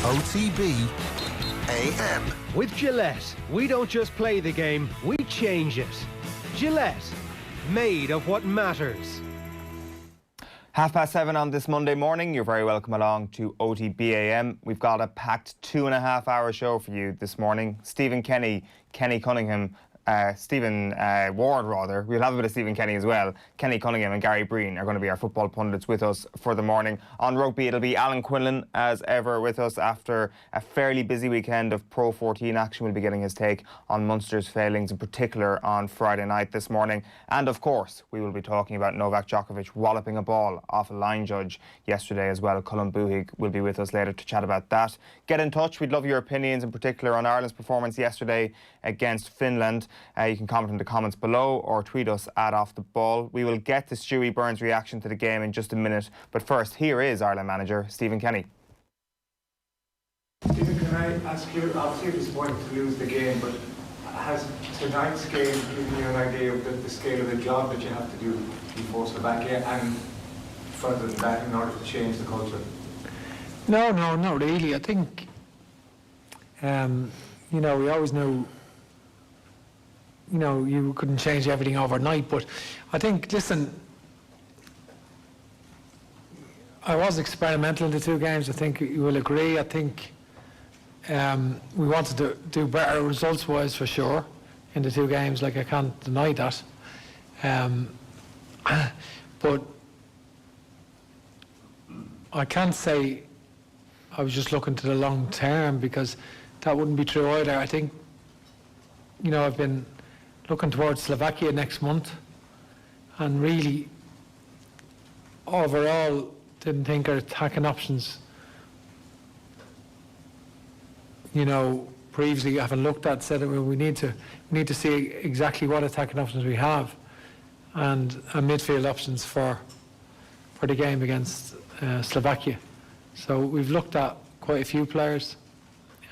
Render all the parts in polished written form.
OTB AM. With Gillette, we don't just play the game, we change it. Gillette, made of what matters. 7:30 on this Monday morning. You're very welcome along to OTB AM. We've got a packed 2.5-hour show for you this morning. Stephen Kenny, Kenny Cunningham, Stephen Ward rather. We'll have a bit of Stephen Kenny as well. Kenny Cunningham and Gary Breen are going to be our football pundits with us for the morning. On rugby, it'll be Alan Quinlan as ever with us after a fairly busy weekend of Pro 14 action. We'll be getting his take on Munster's failings, in particular on Friday night this morning. And of course, we will be talking about Novak Djokovic walloping a ball off a line judge yesterday as well. Callum will be with us later to chat about that. Get in touch. We'd love your opinions, in particular on Ireland's performance yesterday against Finland. You can comment in the comments below or tweet us at Off The Ball. We will get to Stewie Byrne's reaction to the game in just a minute. But first, here is Ireland manager Stephen Kenny. Stephen, can I ask you, obviously you're disappointed to lose the game, but has tonight's game given you an idea of the scale of the job that you have to do before Slovakia, and further than that, in order to change the culture? No, not really. I think, we always knew, you couldn't change everything overnight, but I think, listen, I was experimental in the two games. I think you will agree. I think we wanted to do better results-wise for sure in the two games. Like, I can't deny that. But I can't say I was just looking to the long term, because that wouldn't be true either. I think, I've been looking towards Slovakia next month, and really, overall, didn't think our attacking options, previously haven't looked at, said that we need to see exactly what attacking options we have, and midfield options for the game against Slovakia. So we've looked at quite a few players,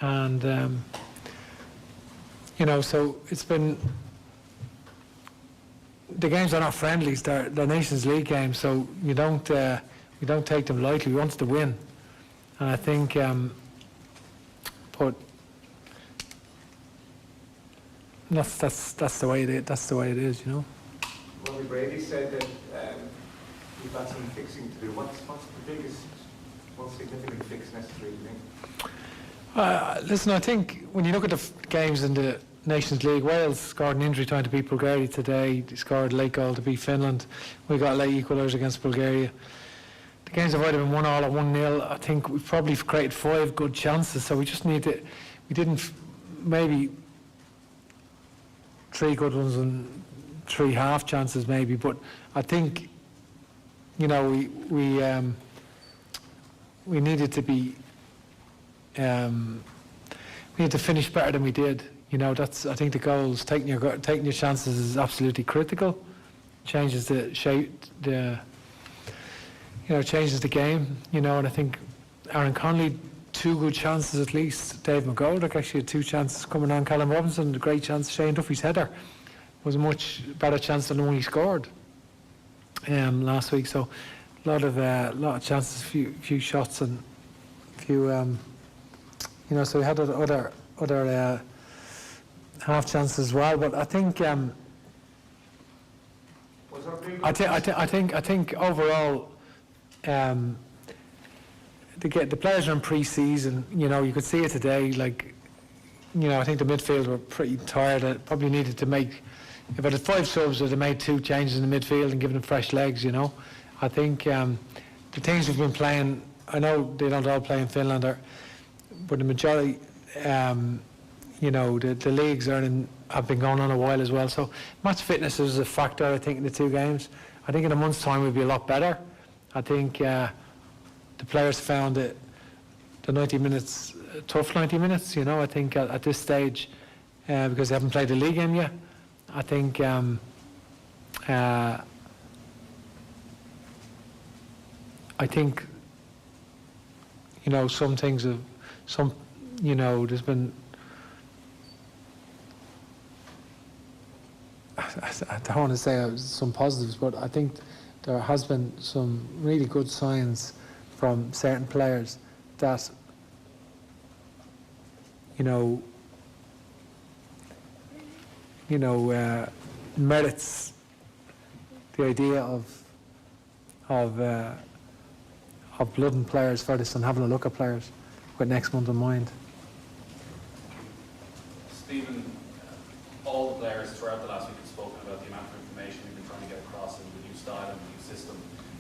and so it's been. The games are not friendlies; they're Nations League games, so we don't take them lightly. We wanted to win, and I think, but that's the way it is. That's the way it is, Robbie Brady said that you've got some fixing to do. What's the biggest, most significant fix necessary, do you think? Listen, I think when you look at the games in the Nations League, Wales scored an injury time to beat Bulgaria today. They scored a late goal to beat Finland. We got late equalisers against Bulgaria. The games have either been 1-1 or 1-0. I think we've probably created 5 good chances, so we just need to. We didn't, maybe 3 good ones and 3 half chances maybe, but I think, we needed to be. We need to finish better than we did. That's, I think, the goals. Taking your chances is absolutely critical. Changes the shape, changes the game. And I think Aaron Connolly, 2 good chances at least. Dave McGoldrick actually had 2 chances coming on. Callum Robinson, a great chance. Shane Duffy's header was a much better chance than the one he scored last week. So a lot of chances, few shots, and few. So we had other half chances as well. But I think I think overall the players are in pre-season. You could see it today. Like, I think the midfield were pretty tired. It probably needed to make. If it had 5 subs, they'd have made 2 changes in the midfield and given them fresh legs. I think the teams we've been playing. I know they don't all play in Finland, but the majority, the leagues have been going on a while as well. So match fitness is a factor, I think, in the 2 games. I think in a month's time we'll be a lot better. I think the players found the 90 minutes tough 90 minutes. I think at this stage, because they haven't played the league game yet, I think some things have there's been, I don't want to say some positives, but I think there has been some really good signs from certain players that merits the idea of blooding players for this and having a look at players with next month in mind. Stephen, all the players throughout the last week have spoken about the amount of information we've been trying to get across in the new style and the new system.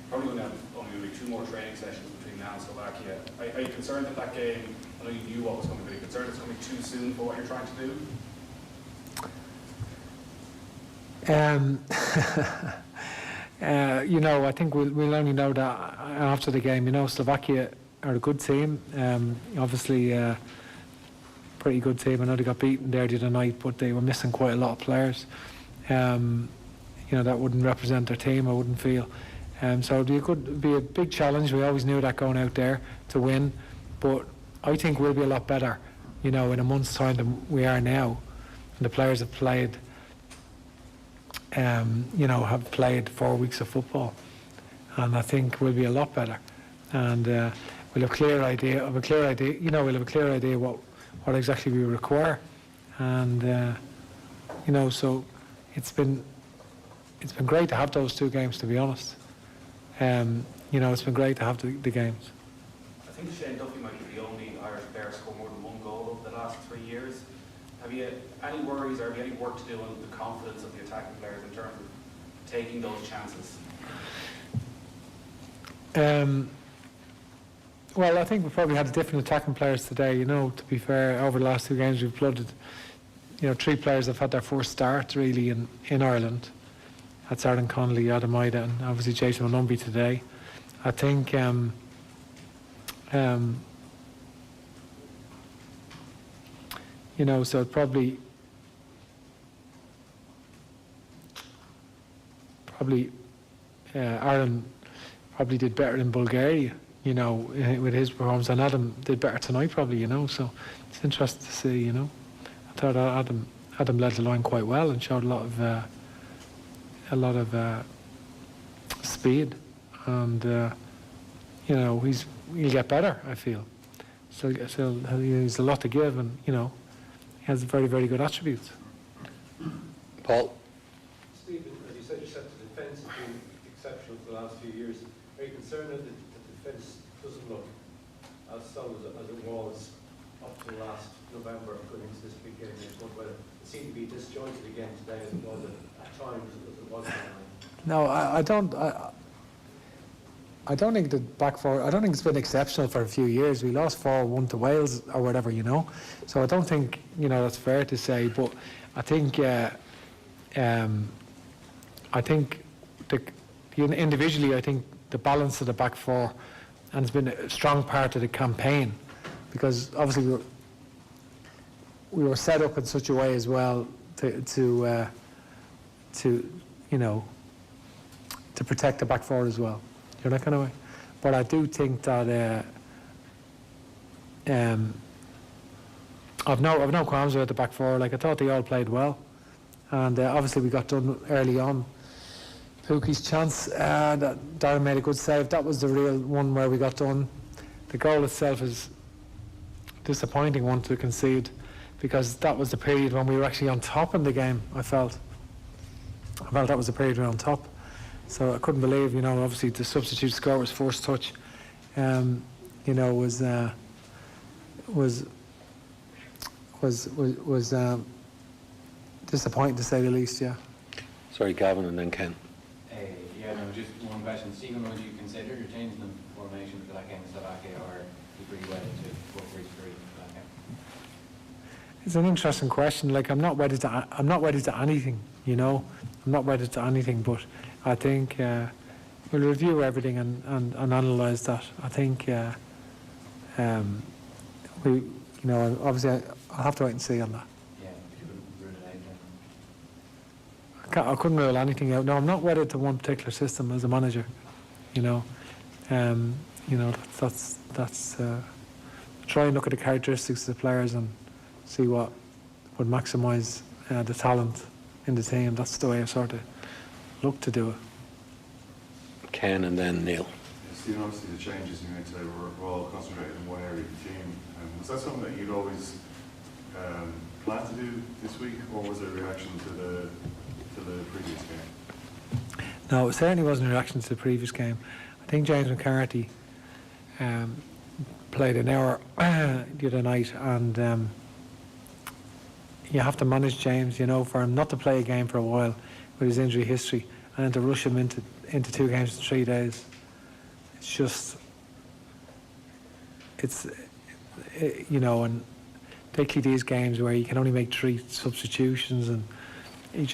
Probably going to have only going to be 2 more training sessions between now and Slovakia. Are you concerned that that game, I know you knew what was coming, but are you concerned it's coming too soon for what you're trying to do? I think we'll only know that after the game. Slovakia are a good team. Obviously, pretty good team. I know they got beaten there the other night, but they were missing quite a lot of players. That wouldn't represent their team, I wouldn't feel. So it'd be a big challenge. We always knew that going out there to win, but I think we'll be a lot better, in a month's time than we are now. And the players have played. Have played 4 weeks of football, and I think we'll be a lot better, and we'll have a clear idea. We'll have a clear idea what exactly we require, and so it's been great to have those 2 games. To be honest, it's been great to have the games. I think Shane Duffy might be the only Irish player to score more than 1 goal over the last 3 years. Have you any worries or have you any work to do on the confidence of the attacking players in terms of taking those chances? Well, I think we probably had different attacking players today. To be fair, over the last 2 games we've flooded. 3 players have had their first start really in Ireland. That's Aaron Connolly, Adam Ida, and obviously Jason Malumbi today. I think so it probably Aaron probably did better in Bulgaria, with his performance, and Adam did better tonight probably, so it's interesting to see, I thought Adam led the line quite well and showed a lot of speed, and he'll get better, I feel. So he's a lot to give, and he has very, very good attributes. Paul? Stephen, as you said yourself, the defence has been exceptional for the last few years. Are you concerned that the defence doesn't look as solid as it was up to last November going into this big game next month? Whether it seemed to be disjointed again today as it was at times as it was tonight? No, I don't. I don't think the back four. I don't think it's been exceptional for a few years. We lost 4-1 to Wales or whatever, So I don't think that's fair to say. But I think individually, I think the balance of the back four, and it's been a strong part of the campaign, because obviously we were set up in such a way as well to protect the back four as well. That kind of way. But I do think that I've no qualms about the back four. I thought they all played well, and obviously we got done early on. Pookie's chance, that Darren made a good save. That was the real one where we got done. The goal itself is a disappointing one to concede, because that was the period when we were actually on top in the game. I felt that was the period we were on top. So I couldn't believe, obviously the substitute score was first touch, was disappointing to say the least, yeah. Sorry, Gavin, and then Ken. Just one question. Stephen, would you consider changing the formation for that game in Slovakia, or are you pretty wedded to 4-3-3 for that game? It's an interesting question. I'm not wedded to anything, I'm not wedded to anything, but I think we'll review everything and analyse that. I think obviously I'll have to wait and see on that. Yeah, you couldn't rule it out then? I couldn't rule anything out. No, I'm not wedded to one particular system as a manager. That's try and look at the characteristics of the players and see what would maximise the talent in the team. That's the way I sort of look to do it. Ken and then Neil. Stephen, obviously the changes you made today were all concentrated in one area of the team. Was that something that you'd always planned to do this week, or was it a reaction to the previous game? No, it certainly wasn't a reaction to the previous game. I think James McCarthy played an hour the other night, and you have to manage James, you know, for him not to play a game for a while with his injury history, and then to rush him into 2 games in 3 days. It's just, you know, and particularly these games where you can only make 3 substitutions, and you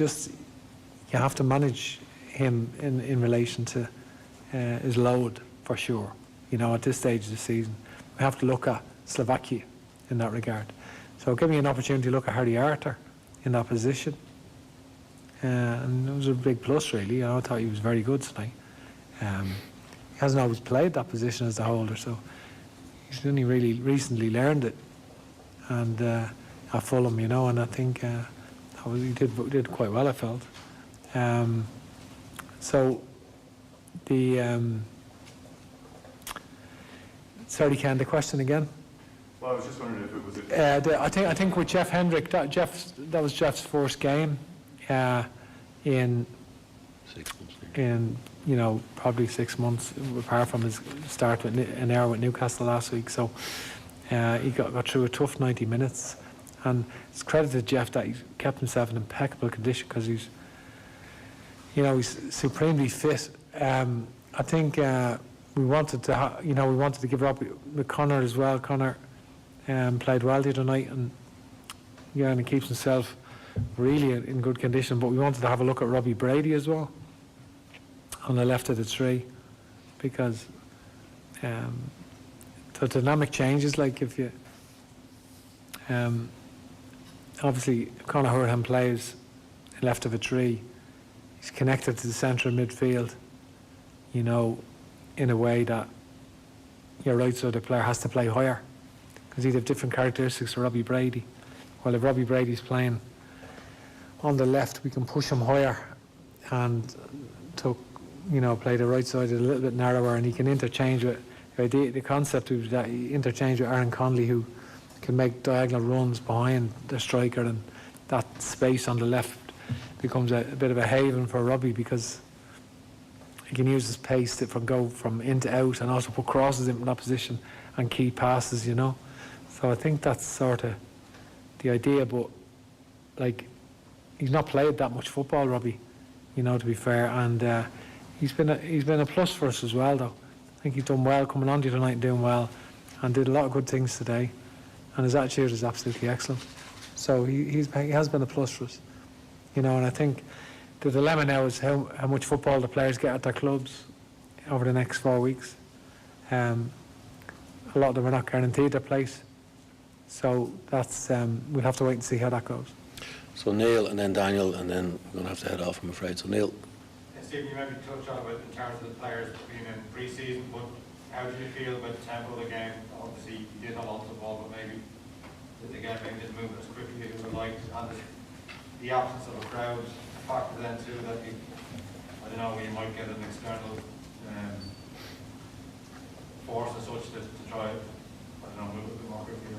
have to manage him in relation to his load, for sure. You know, at this stage of the season, we have to look at Slovakia in that regard. So give me an opportunity to look at Harry Arter in that position. And it was a big plus, really. You know, I thought he was very good tonight. He hasn't always played that position as the holder, so he's only really recently learned it. And at Fulham, you know, and I think he did quite well, I felt. So the sorry, Ken, the question again? Well, I was just wondering if it was. I think with Jeff Hendrick, that was Jeff's first game in 6 months. in you know, probably 6 months, apart from his start with an hour with Newcastle last week. So he got through a tough 90 minutes, and it's credit to Jeff that he kept himself in impeccable condition, because he's supremely fit. I think we wanted to give Robbie with Connor as well. Connor played well the other night, and he keeps himself really in good condition. But we wanted to have a look at Robbie Brady as well on the left of the 3, because the dynamic changes. Like if you obviously Conor Hurham plays left of a 3, he's connected to the centre of midfield, you know, in a way that your right-sided player has to play higher, because he'd have different characteristics to Robbie Brady. While if Robbie Brady's playing on the left, we can push him higher and play the right side a little bit narrower, and he can interchange with the concept of that he interchange with Aaron Conley, who can make diagonal runs behind the striker, and that space on the left becomes a bit of a haven for Robbie, because he can use his pace to go from in to out, and also put crosses in that position and key passes, you know. So I think that's sort of the idea. But like, he's not played that much football, Robbie, you know, to be fair, and he's been a plus for us as well, though. I think he's done well coming on to tonight and doing well, and did a lot of good things today, and his attitude is absolutely excellent. So he has been a plus for us, you know. And I think the dilemma now is how much football the players get at their clubs over the next 4 weeks. A lot of them are not guaranteed their place, so that's we'll have to wait and see how that goes. So Neil and then Daniel, and then we're going to have to head off, I'm afraid. So Neil. Stephen, you maybe touched on it in terms of the players being in pre-season, but how do you feel about the tempo of the game? Obviously, you did have lots of ball, but maybe the game didn't move as quickly as you would like, and the absence of a crowd factor then too, that I don't know, you might get an external force as such to try, I don't know, move a bit more quickly.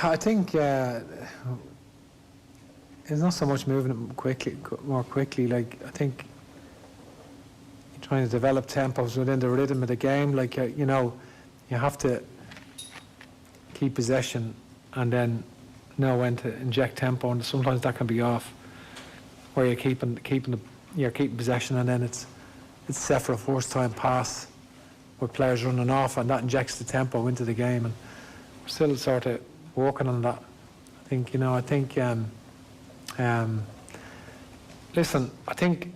I think there's not so much moving it more quickly. Like, I think you're trying to develop tempos within the rhythm of the game. Like, you know, you have to keep possession and then know when to inject tempo, and sometimes that can be off, where you're keeping possession, and then it's set for a first-time pass with players running off, and that injects the tempo into the game. And we're still sort of working on that. I think, listen, I think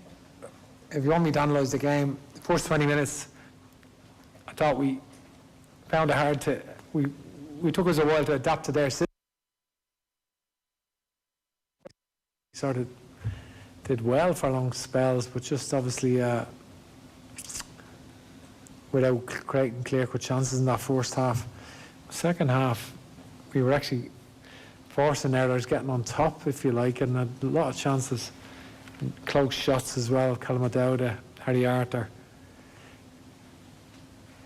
if you want me to analyse the game, the first 20 minutes, I thought we found it hard to, we took us a while to adapt to their system. Sort of did well for long spells, but just obviously without creating clear-cut chances in that first half. Second half, we were actually forcing errors, getting on top, if you like, and had a lot of chances, close shots as well. Callum Robinson, Harry Arter,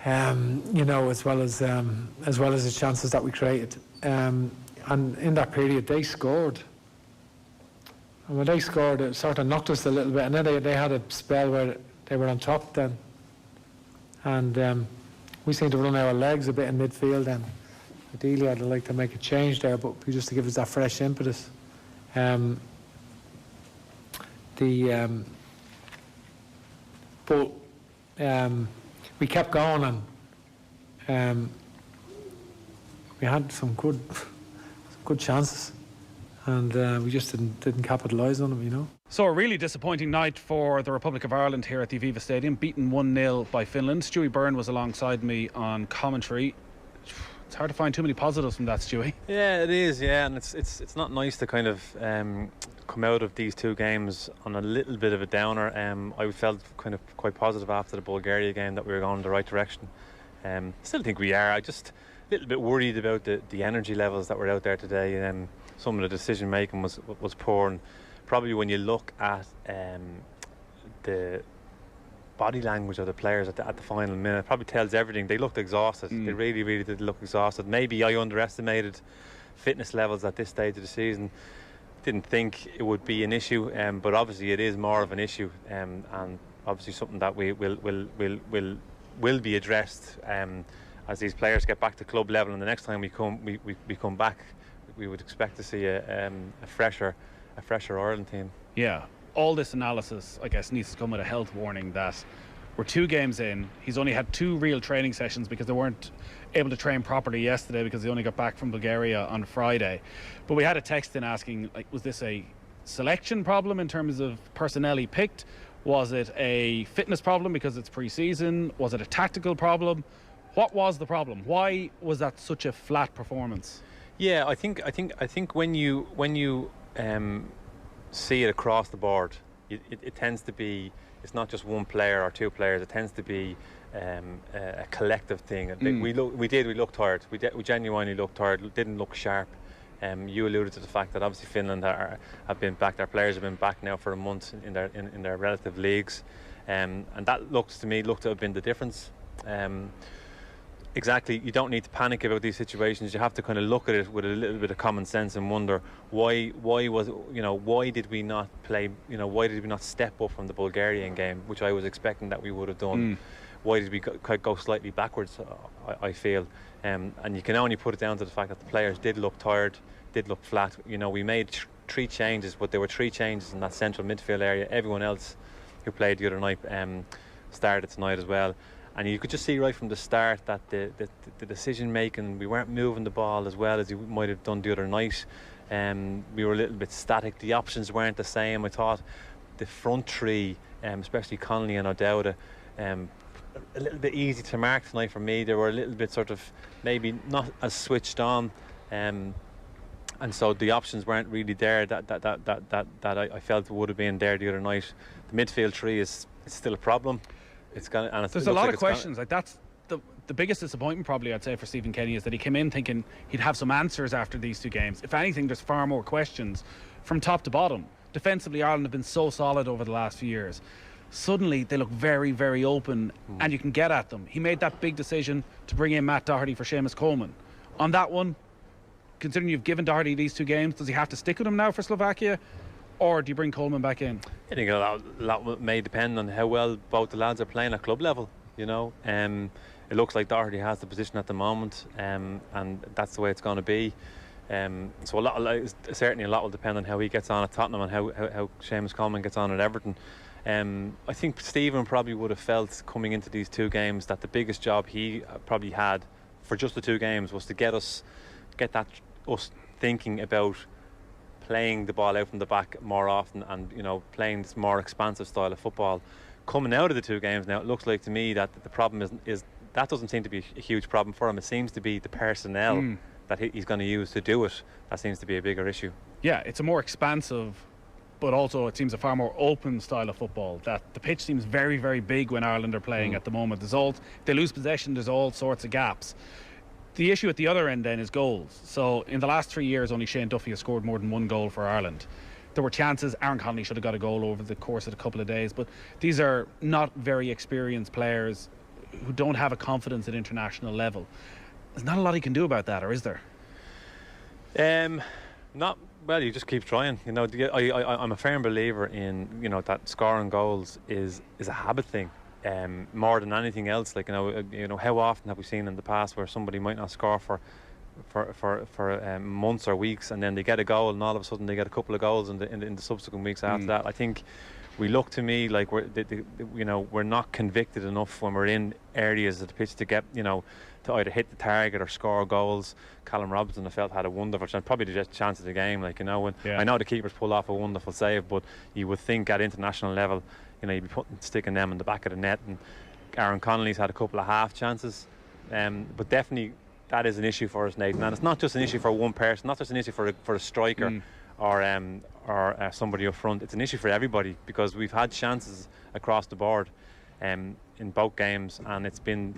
you know, as well as the chances that we created. And in that period, they scored. And when they scored, it sort of knocked us a little bit. And then they had a spell where they were on top then. And we seemed to run our legs a bit in midfield then. Ideally, I'd like to make a change there, but just to give us that fresh impetus. We kept going, and we had some good chances, and we just didn't capitalise on them, you know. So a really disappointing night for the Republic of Ireland here at the Aviva Stadium, beaten 1-0 by Finland. Stewie Byrne was alongside me on commentary. It's hard to find too many positives from that, Stewie. Yeah, it is, yeah, and it's not nice to kind of come out of these two games on a little bit of a downer. I felt kind of quite positive after the Bulgaria game that we were going in the right direction. Still think we are. I just a little bit worried about the energy levels that were out there today. Some of the decision making was poor, and probably when you look at the body language of the players at the final minute, probably tells everything. They looked exhausted. They really did look exhausted. Maybe I underestimated fitness levels at this stage of the season. Didn't think it would be an issue, but obviously it is more of an issue, and obviously something that we will be addressed as these players get back to club level. And the next time we come back, we would expect to see a fresher Ireland team. Yeah. All this analysis, I guess, needs to come with a health warning that we're 2 games in. He's only had 2 real training sessions because they weren't able to train properly yesterday because they only got back from Bulgaria on Friday. But we had a text in asking, like, was this a selection problem in terms of personnel he picked? Was it a fitness problem because it's pre-season? Was it a tactical problem? What was the problem? Why was that such a flat performance? Yeah, I think when you see it across the board, it tends to be, it's not just one player or 2 players, it tends to be a collective thing. We looked tired. We genuinely looked tired, didn't look sharp. You alluded to the fact that obviously Finland have been back, their players have been back now for a month in their relative leagues, and that looked to have been the difference. Exactly, you don't need to panic about these situations. You have to kind of look at it with a little bit of common sense and wonder why did we not play, why did we not step up from the Bulgarian game, which I was expecting that we would have done. Why did we go slightly backwards, I feel, and you can only put it down to the fact that the players did look tired, did look flat. We made 3 changes, but there were 3 changes in that central midfield area. Everyone else who played the other night started tonight as well. And you could just see right from the start that the decision making, we weren't moving the ball as well as you might have done the other night. We were a little bit static. The options weren't the same. I thought the front 3, especially Connolly and O'Dowda, a little bit easy to mark tonight for me. They were a little bit sort of maybe not as switched on, and so the options weren't really there that I felt would have been there the other night. The midfield 3 is still a problem. There's a lot of questions. Like, that's the biggest disappointment probably, I'd say, for Stephen Kenny, is that he came in thinking he'd have some answers after these 2 games. If anything, there's far more questions from top to bottom. Defensively, Ireland have been so solid over the last few years. Suddenly they look very, very open, and you can get at them. He made that big decision to bring in Matt Doherty for Seamus Coleman. On that one, considering you've given Doherty these 2 games, does he have to stick with him now for Slovakia, or do you bring Coleman back in? I think a lot may depend on how well both the lads are playing at club level. It looks like Doherty has the position at the moment, and that's the way it's going to be. So certainly a lot will depend on how he gets on at Tottenham and how Seamus Coleman gets on at Everton. I think Stephen probably would have felt coming into these 2 games that the biggest job he probably had for just the 2 games was to get us thinking about playing the ball out from the back more often, and playing this more expansive style of football. Coming out of the 2 games now, it looks like to me that the problem is that doesn't seem to be a huge problem for him. It seems to be the personnel that he's going to use to do it. That seems to be a bigger issue. Yeah, it's a more expansive, but also it seems a far more open style of football. That the pitch seems very, very big when Ireland are playing at the moment. They lose possession, there's all sorts of gaps. The issue at the other end then is goals. So in the last 3 years, only Shane Duffy has scored more than 1 goal for Ireland. There were chances. Aaron Connolly should have got a goal over the course of a couple of days, but these are not very experienced players who don't have a confidence at international level. There's not a lot he can do about that, or is there? Not well. You just keep trying. You know, I'm a firm believer in, you know, that scoring goals is a habit thing, more than anything else. Like, you know, how often have we seen in the past where somebody might not score for months or weeks, and then they get a goal, and all of a sudden they get a couple of goals in the subsequent weeks after that. I think we look to me like we're not convicted enough when we're in areas of the pitch to get, you know, to either hit the target or score goals. Callum Robinson, I felt, had a wonderful chance, probably the best chance of the game. Like, you know, when I know the keepers pulled off a wonderful save, but you would think at international level, you know, you'd be sticking them in the back of the net. And Aaron Connolly's had a couple of half chances, but definitely that is an issue for us, Nathan. And it's not just an issue for one person, not just an issue for a striker or somebody up front. It's an issue for everybody, because we've had chances across the board in both games, and it's been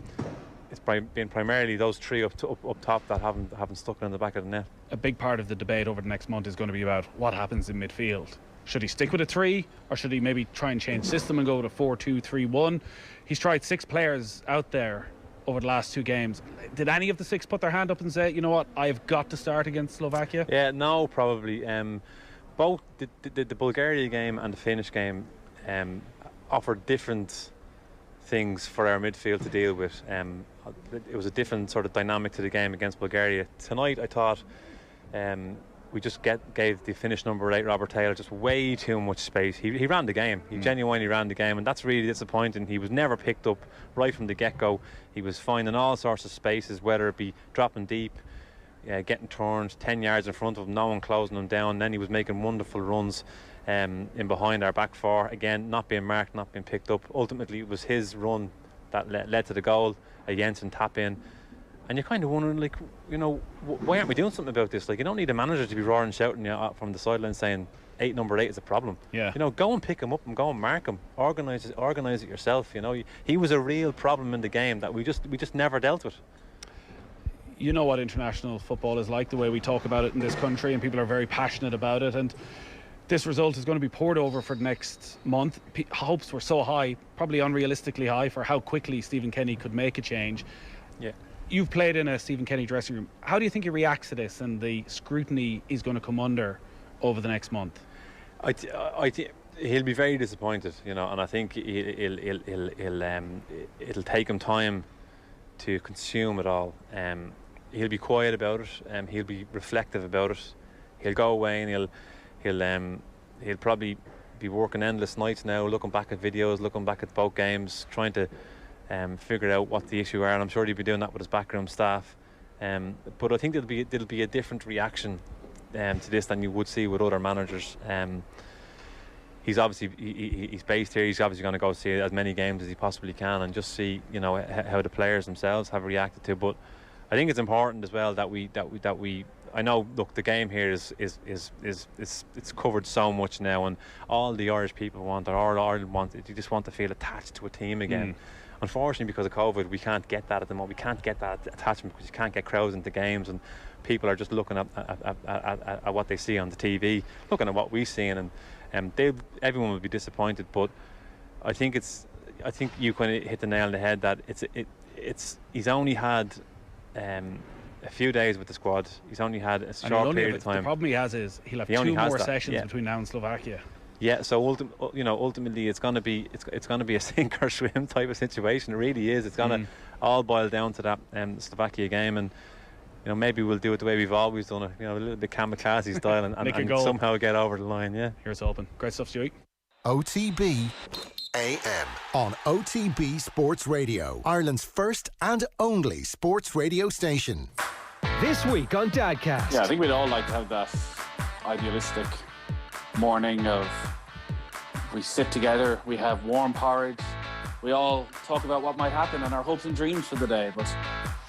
primarily those three up top that haven't stuck in the back of the net. A big part of the debate over the next month is going to be about what happens in midfield. Should he stick with a 3, or should he maybe try and change system and go with a 4-2-3-1? He's tried 6 players out there over the last 2 games. Did any of the 6 put their hand up and say, you know what, I've got to start against Slovakia? Yeah, no, probably. Both the Bulgaria game and the Finnish game offered different things for our midfield to deal with. It was a different sort of dynamic to the game against Bulgaria. Tonight, I thought we just gave the Finnish number 8, Robert Taylor, just way too much space. He ran the game. He genuinely ran the game, and that's really disappointing. He was never picked up right from the get-go. He was finding all sorts of spaces, whether it be dropping deep, getting turned 10 yards in front of him, no one closing him down. And then he was making wonderful runs in behind our back 4. Again, not being marked, not being picked up. Ultimately, it was his run that led to the goal, a Jensen tap in. And you're kind of wondering, like, you know, why aren't we doing something about this? Like, you don't need a manager to be roaring, shouting from the sideline saying number 8 is a problem. Yeah. You know, go and pick him up and go and mark him. Organise it yourself. You know, he was a real problem in the game that we just never dealt with. You know what international football is like, the way we talk about it in this country, and people are very passionate about it. And this result is going to be poured over for the next month. Hopes were so high, probably unrealistically high, for how quickly Stephen Kenny could make a change. Yeah. You've played in a Stephen Kenny dressing room. How do you think he reacts to this and the scrutiny he's going to come under over the next month? I think he'll be very disappointed, you know, and I think it'll take him time to consume it all. He'll be quiet about it. He'll be reflective about it. He'll go away and he'll probably be working endless nights now, looking back at videos, looking back at both games, trying to figure out what the issue are, and I'm sure he'll be doing that with his backroom staff. But I think there'll be a different reaction to this than you would see with other managers. He's obviously he's based here. He's obviously going to go see as many games as he possibly can and just see, you know, how the players themselves have reacted to. But I think it's important as well that we. I know, look, the game here is it's covered so much now, and all the Irish people want, or all Ireland want, you just want to feel attached to a team again. Unfortunately, because of COVID, we can't get that at the moment. We can't get that attachment because you can't get crowds into games, and people are just looking at what they see on the TV, looking at what we've seen, and everyone will be disappointed. But I think you kind of hit the nail on the head that he's only had a few days with the squad. He's only had a short period of time. The problem he has is he'll have 2 more sessions between now and Slovakia. Yeah, so ultimately it's going to be a sink or swim type of situation. It really is. It's going to all boil down to that Slovakia game, and you know, maybe we'll do it the way we've always done it. You know, a little bit kamikaze style, and somehow get over the line. Yeah. Here's hoping. Great stuff, Stewie. OTB AM on OTB Sports Radio, Ireland's first and only sports radio station. This week on Dadcast. Yeah, I think we'd all like to have that idealistic morning of we sit together, we have warm porridge, we all talk about what might happen and our hopes and dreams for the day, but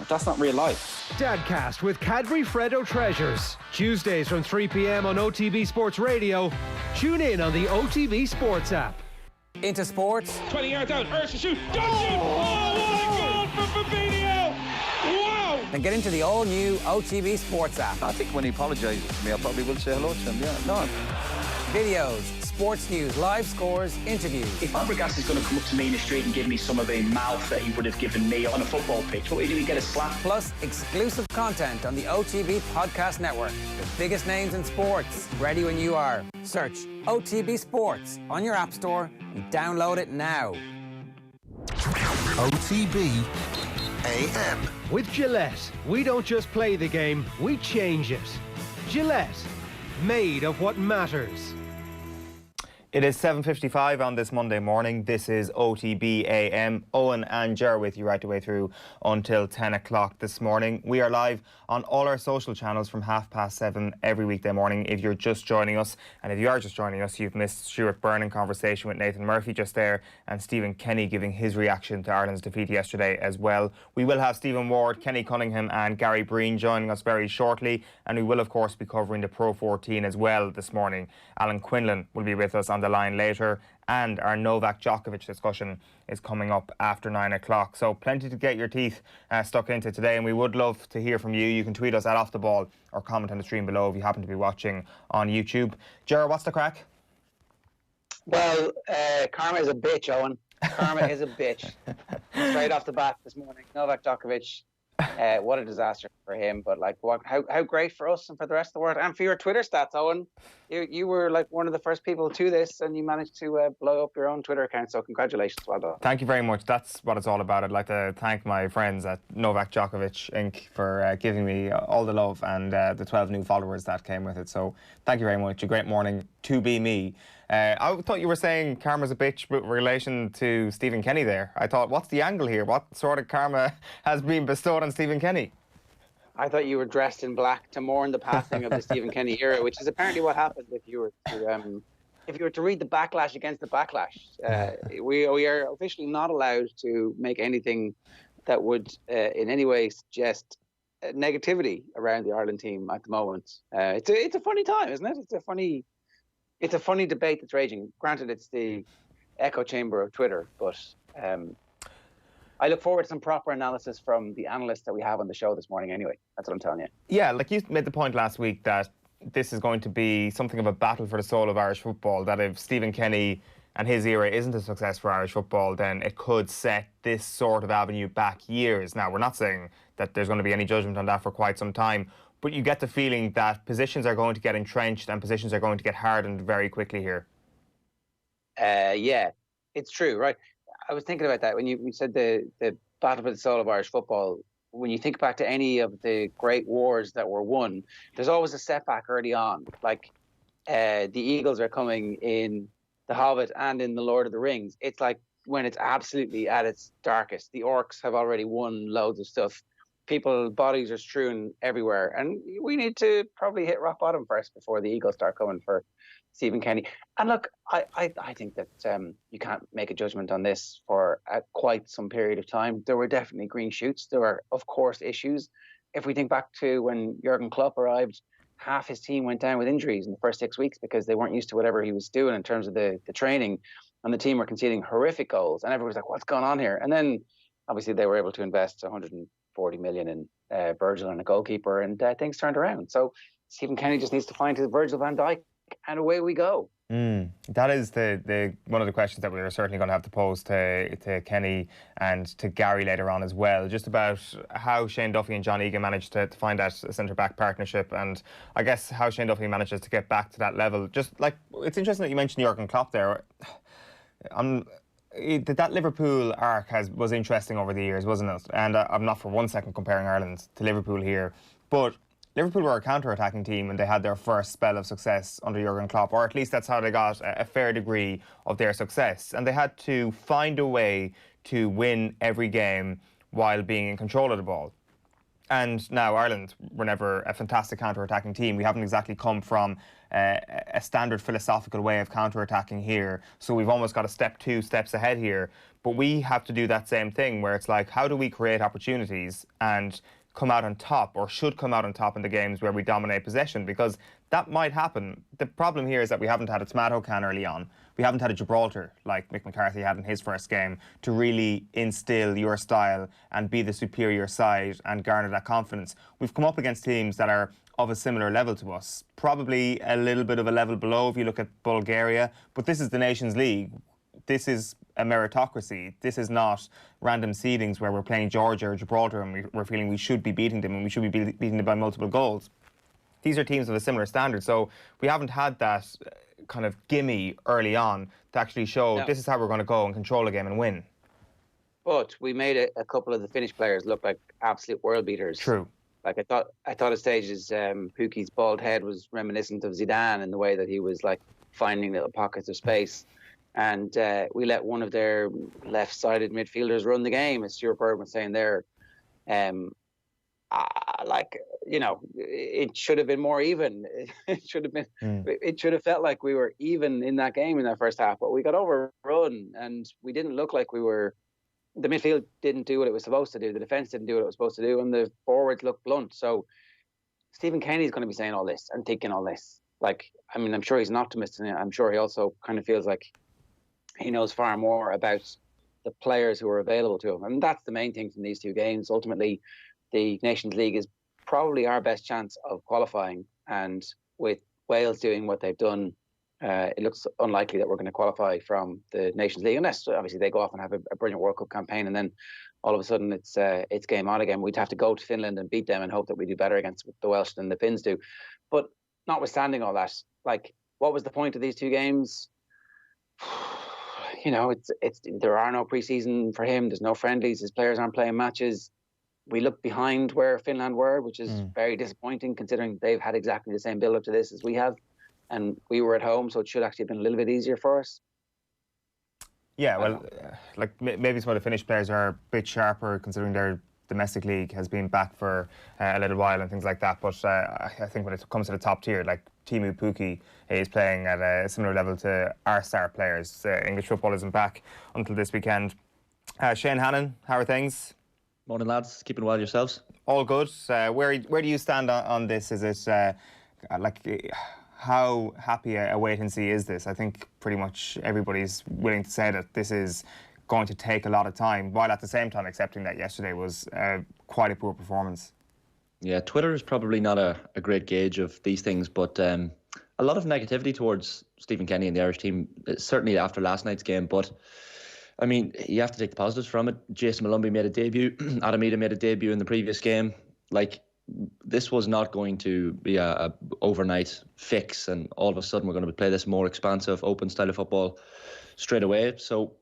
that's not real life. Dadcast with Cadbury Freddo Treasures. Tuesdays from 3 p.m. on OTB Sports Radio. Tune in on the OTB Sports app. Into sports. 20 yards out, Ursh to shoot, don't shoot! Oh, what a goal from Fabinho! Wow! Then get into the all-new OTB Sports app. I think when he apologises to me, I probably will say hello to him, yeah. No. Videos, sports news, live scores, interviews. If Fabregas is going to come up to me in the street and give me some of the mouth that he would have given me on a football pitch, what would he do? He'd get a slap. Plus, exclusive content on the OTB Podcast Network. The biggest names in sports, ready when you are. Search OTB Sports on your app store and download it now. OTB AM. With Gillette, we don't just play the game, we change it. Gillette, made of what matters. It is 7:55 on this Monday morning. This is OTB AM. Owen and Ger with you right the way through until 10 o'clock this morning. We are live on all our social channels from 7:30 every weekday morning if you're just joining us. And if you are just joining us, you've missed Stuart Byrne in conversation with Nathan Murphy just there, and Stephen Kenny giving his reaction to Ireland's defeat yesterday as well. We will have Stephen Ward, Kenny Cunningham and Gary Breen joining us very shortly. And we will, of course, be covering the Pro 14 as well this morning. Alan Quinlan will be with us on the line later, and our Novak Djokovic discussion is coming up after 9 o'clock. So plenty to get your teeth stuck into today, and we would love to hear from you. You can tweet us at Off The Ball or comment on the stream below if you happen to be watching on YouTube. Ger, what's the crack? Well, karma is a bitch, Owen. Karma is a bitch. Straight off the bat this morning, Novak Djokovic. What a disaster for him, but like, how great for us and for the rest of the world, and for your Twitter stats, Owen. You were like one of the first people to this, and you managed to blow up your own Twitter account. So congratulations, well done. Thank you very much. That's what it's all about. I'd like to thank my friends at Novak Djokovic Inc. for giving me all the love and the 12 new followers that came with it. So thank you very much. A great morning to be me. I thought you were saying karma's a bitch with relation to Stephen Kenny there. I thought, what's the angle here? What sort of karma has been bestowed on Stephen Kenny? I thought you were dressed in black to mourn the passing of the Stephen Kenny era, which is apparently what happened if you were to read the backlash against the backlash. We are officially not allowed to make anything that would in any way suggest negativity around the Ireland team at the moment. It's a funny time, isn't it? It's a funny debate that's raging. Granted, it's the echo chamber of Twitter, but I look forward to some proper analysis from the analysts that we have on the show this morning anyway. That's what I'm telling you. Yeah, like you made the point last week that this is going to be something of a battle for the soul of Irish football, that if Stephen Kenny and his era isn't a success for Irish football, then it could set this sort of avenue back years. Now, we're not saying that there's going to be any judgment on that for quite some time, but you get the feeling that positions are going to get entrenched and positions are going to get hardened very quickly here. Yeah, it's true, right? I was thinking about that when you said the battle for the soul of Irish football. When you think back to any of the great wars that were won, there's always a setback early on. Like the Eagles are coming in The Hobbit and in The Lord of the Rings. It's like when it's absolutely at its darkest. The orcs have already won loads of stuff. People's bodies are strewn everywhere, and we need to probably hit rock bottom first before the Eagles start coming for Stephen Kenny. And look, I think that you can't make a judgment on this for quite some period of time. There were definitely green shoots. There were, of course, issues. If we think back to when Jurgen Klopp arrived, half his team went down with injuries in the first 6 weeks because they weren't used to whatever he was doing in terms of the training, and the team were conceding horrific goals, and everyone was like, what's going on here? And then obviously they were able to invest 140 million in Virgil and a goalkeeper, and things turned around. So Stephen Kenny just needs to find his Virgil van Dijk, and away we go. That is the one of the questions that we're certainly going to have to pose to Kenny and to Gary later on as well, just about how Shane Duffy and John Egan managed to find that centre-back partnership, and I guess how Shane Duffy manages to get back to that level. Just like, it's interesting that you mentioned Jurgen Klopp there. That Liverpool arc was interesting over the years, wasn't it? And I'm not for 1 second comparing Ireland to Liverpool here, but Liverpool were a counter-attacking team and they had their first spell of success under Jurgen Klopp, or at least that's how they got a fair degree of their success. And they had to find a way to win every game while being in control of the ball. And now Ireland were never a fantastic counter-attacking team. We haven't exactly come from a standard philosophical way of counter-attacking here. So we've almost got a two steps ahead here. But we have to do that same thing where it's like, how do we create opportunities and come out on top, or should come out on top in the games where we dominate possession? Because that might happen. The problem here is that we haven't had a Tomato Can early on. We haven't had a Gibraltar like Mick McCarthy had in his first game to really instill your style and be the superior side and garner that confidence. We've come up against teams that are of a similar level to us. Probably a little bit of a level below if you look at Bulgaria, but this is the Nations League. This is a meritocracy. This is not random seedings where we're playing Georgia or Gibraltar and we're feeling we should be beating them and we should be beating them by multiple goals. These are teams of a similar standard, so we haven't had that kind of gimme early on to actually show this is how we're going to go and control a game and win. But we made a couple of the Finnish players look like absolute world beaters. True. Like I thought at stages, Pukki's bald head was reminiscent of Zidane in the way that he was like finding little pockets of space. And we let one of their left-sided midfielders run the game, as Stuart Bird was saying there. It should have been more even. It should have been. It should have felt like we were even in that game in that first half. But we got overrun, and we didn't look like we were. The midfield didn't do what it was supposed to do. The defence didn't do what it was supposed to do, and the forwards looked blunt. So Stephen Kenny's going to be saying all this and thinking all this. Like, I mean, I'm sure he's an optimist, and I'm sure he also kind of feels like he knows far more about the players who are available to him. And that's the main thing from these two games. Ultimately, the Nations League is probably our best chance of qualifying. And with Wales doing what they've done, it looks unlikely that we're going to qualify from the Nations League, unless obviously they go off and have a brilliant World Cup campaign, and then all of a sudden it's game on again. We'd have to go to Finland and beat them and hope that we do better against the Welsh than the Finns do. But notwithstanding all that, like, what was the point of these two games? You know, there are no preseason for him. There's no friendlies. His players aren't playing matches. We look behind where Finland were, which is very disappointing considering they've had exactly the same build-up to this as we have. And we were at home, so it should actually have been a little bit easier for us. Yeah, well, like maybe some of the Finnish players are a bit sharper considering their domestic league has been back for a little while and things like that. But I think when it comes to the top tier, like Teemu Pukki is playing at a similar level to our star players. English football isn't back until this weekend. Shane Hannon, how are things? Morning, lads. Keeping well yourselves? All good. Where do you stand on this? Is it how happy a wait and see is this? I think pretty much everybody's willing to say that this is going to take a lot of time, while at the same time accepting that yesterday was quite a poor performance. Yeah, Twitter is probably not a great gauge of these things, but a lot of negativity towards Stephen Kenny and the Irish team, certainly after last night's game. But I mean, you have to take the positives from it. Jason Malumbi made a debut. Adam Ida made a debut in the previous game. Like, this was not going to be a overnight fix, and all of a sudden we're going to play this more expansive, open style of football straight away. So,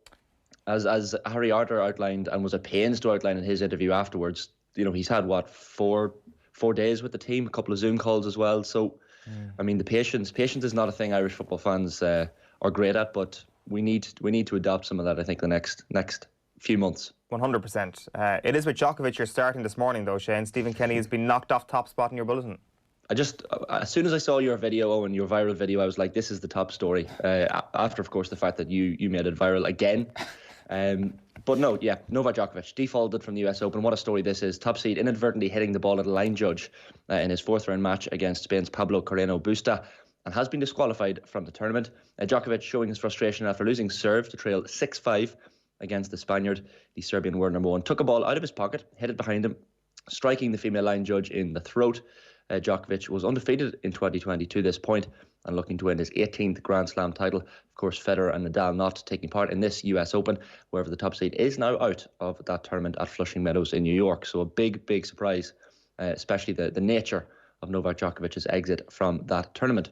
as Harry Arter outlined and was at pains to outline in his interview afterwards, you know, he's had four days with the team, a couple of Zoom calls as well. So, I mean, the patience is not a thing Irish football fans are great at, but we need to adopt some of that, I think, the next few months. 100%. It is with Djokovic you're starting this morning, though, Shane. Stephen Kenny has been knocked off top spot in your bulletin. As soon as I saw your video, and your viral video, I was like, this is the top story. After, of course, the fact that you made it viral again. But no, yeah, Novak Djokovic defaulted from the US Open. What a story this is. Top seed inadvertently hitting the ball at a line judge in his fourth round match against Spain's Pablo Carreno Busta, and has been disqualified from the tournament. Djokovic showing his frustration after losing serve to trail 6-5 against the Spaniard. The Serbian world number one took a ball out of his pocket, hit it behind him, striking the female line judge in the throat. Djokovic was undefeated in 2020 to this point and looking to win his 18th Grand Slam title. Of course, Federer and Nadal not taking part in this US Open, wherever the top seed is now out of that tournament at Flushing Meadows in New York. So a big surprise, especially the nature of Novak Djokovic's exit from that tournament.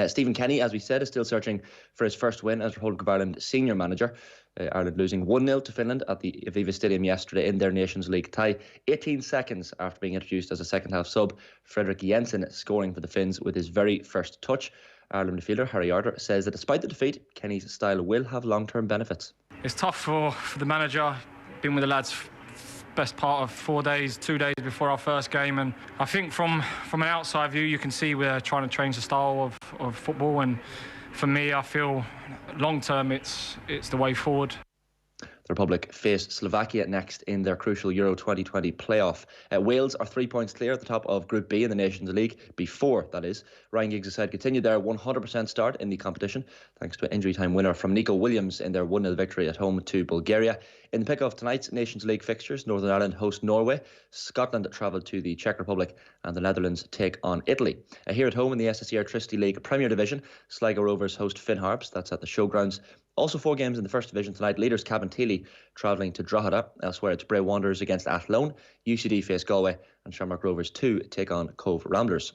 Stephen Kenny, as we said, is still searching for his first win as Republic of Ireland senior manager. Ireland losing 1-0 to Finland at the Aviva Stadium yesterday in their Nations League tie. 18 seconds after being introduced as a second-half sub, Fredrik Jensen scoring for the Finns with his very first touch. Ireland midfielder Harry Arter says that despite the defeat, Kenny's style will have long-term benefits. It's tough for the manager. Been with the lads best part of 2 days before our first game, and I think from an outside view you can see we're trying to change the style of football, and for me I feel long term it's the way forward. The Republic face Slovakia next in their crucial Euro 2020 playoff. Wales are 3 points clear at the top of Group B in the Nations League, before, that is. Ryan Giggs' side continued their 100% start in the competition, thanks to an injury time winner from Nico Williams in their 1-0 victory at home to Bulgaria. In the pick of tonight's Nations League fixtures, Northern Ireland host Norway, Scotland travel to the Czech Republic, and the Netherlands take on Italy. Here at home in the SSE Electricity League Premier Division, Sligo Rovers host Finn Harps, that's at the Showgrounds. Also 4 games in the First Division tonight. Leaders Cabinteely travelling to Drogheda. Elsewhere it's Bray Wanderers against Athlone, UCD face Galway, and Shamrock Rovers 2 take on Cove Ramblers.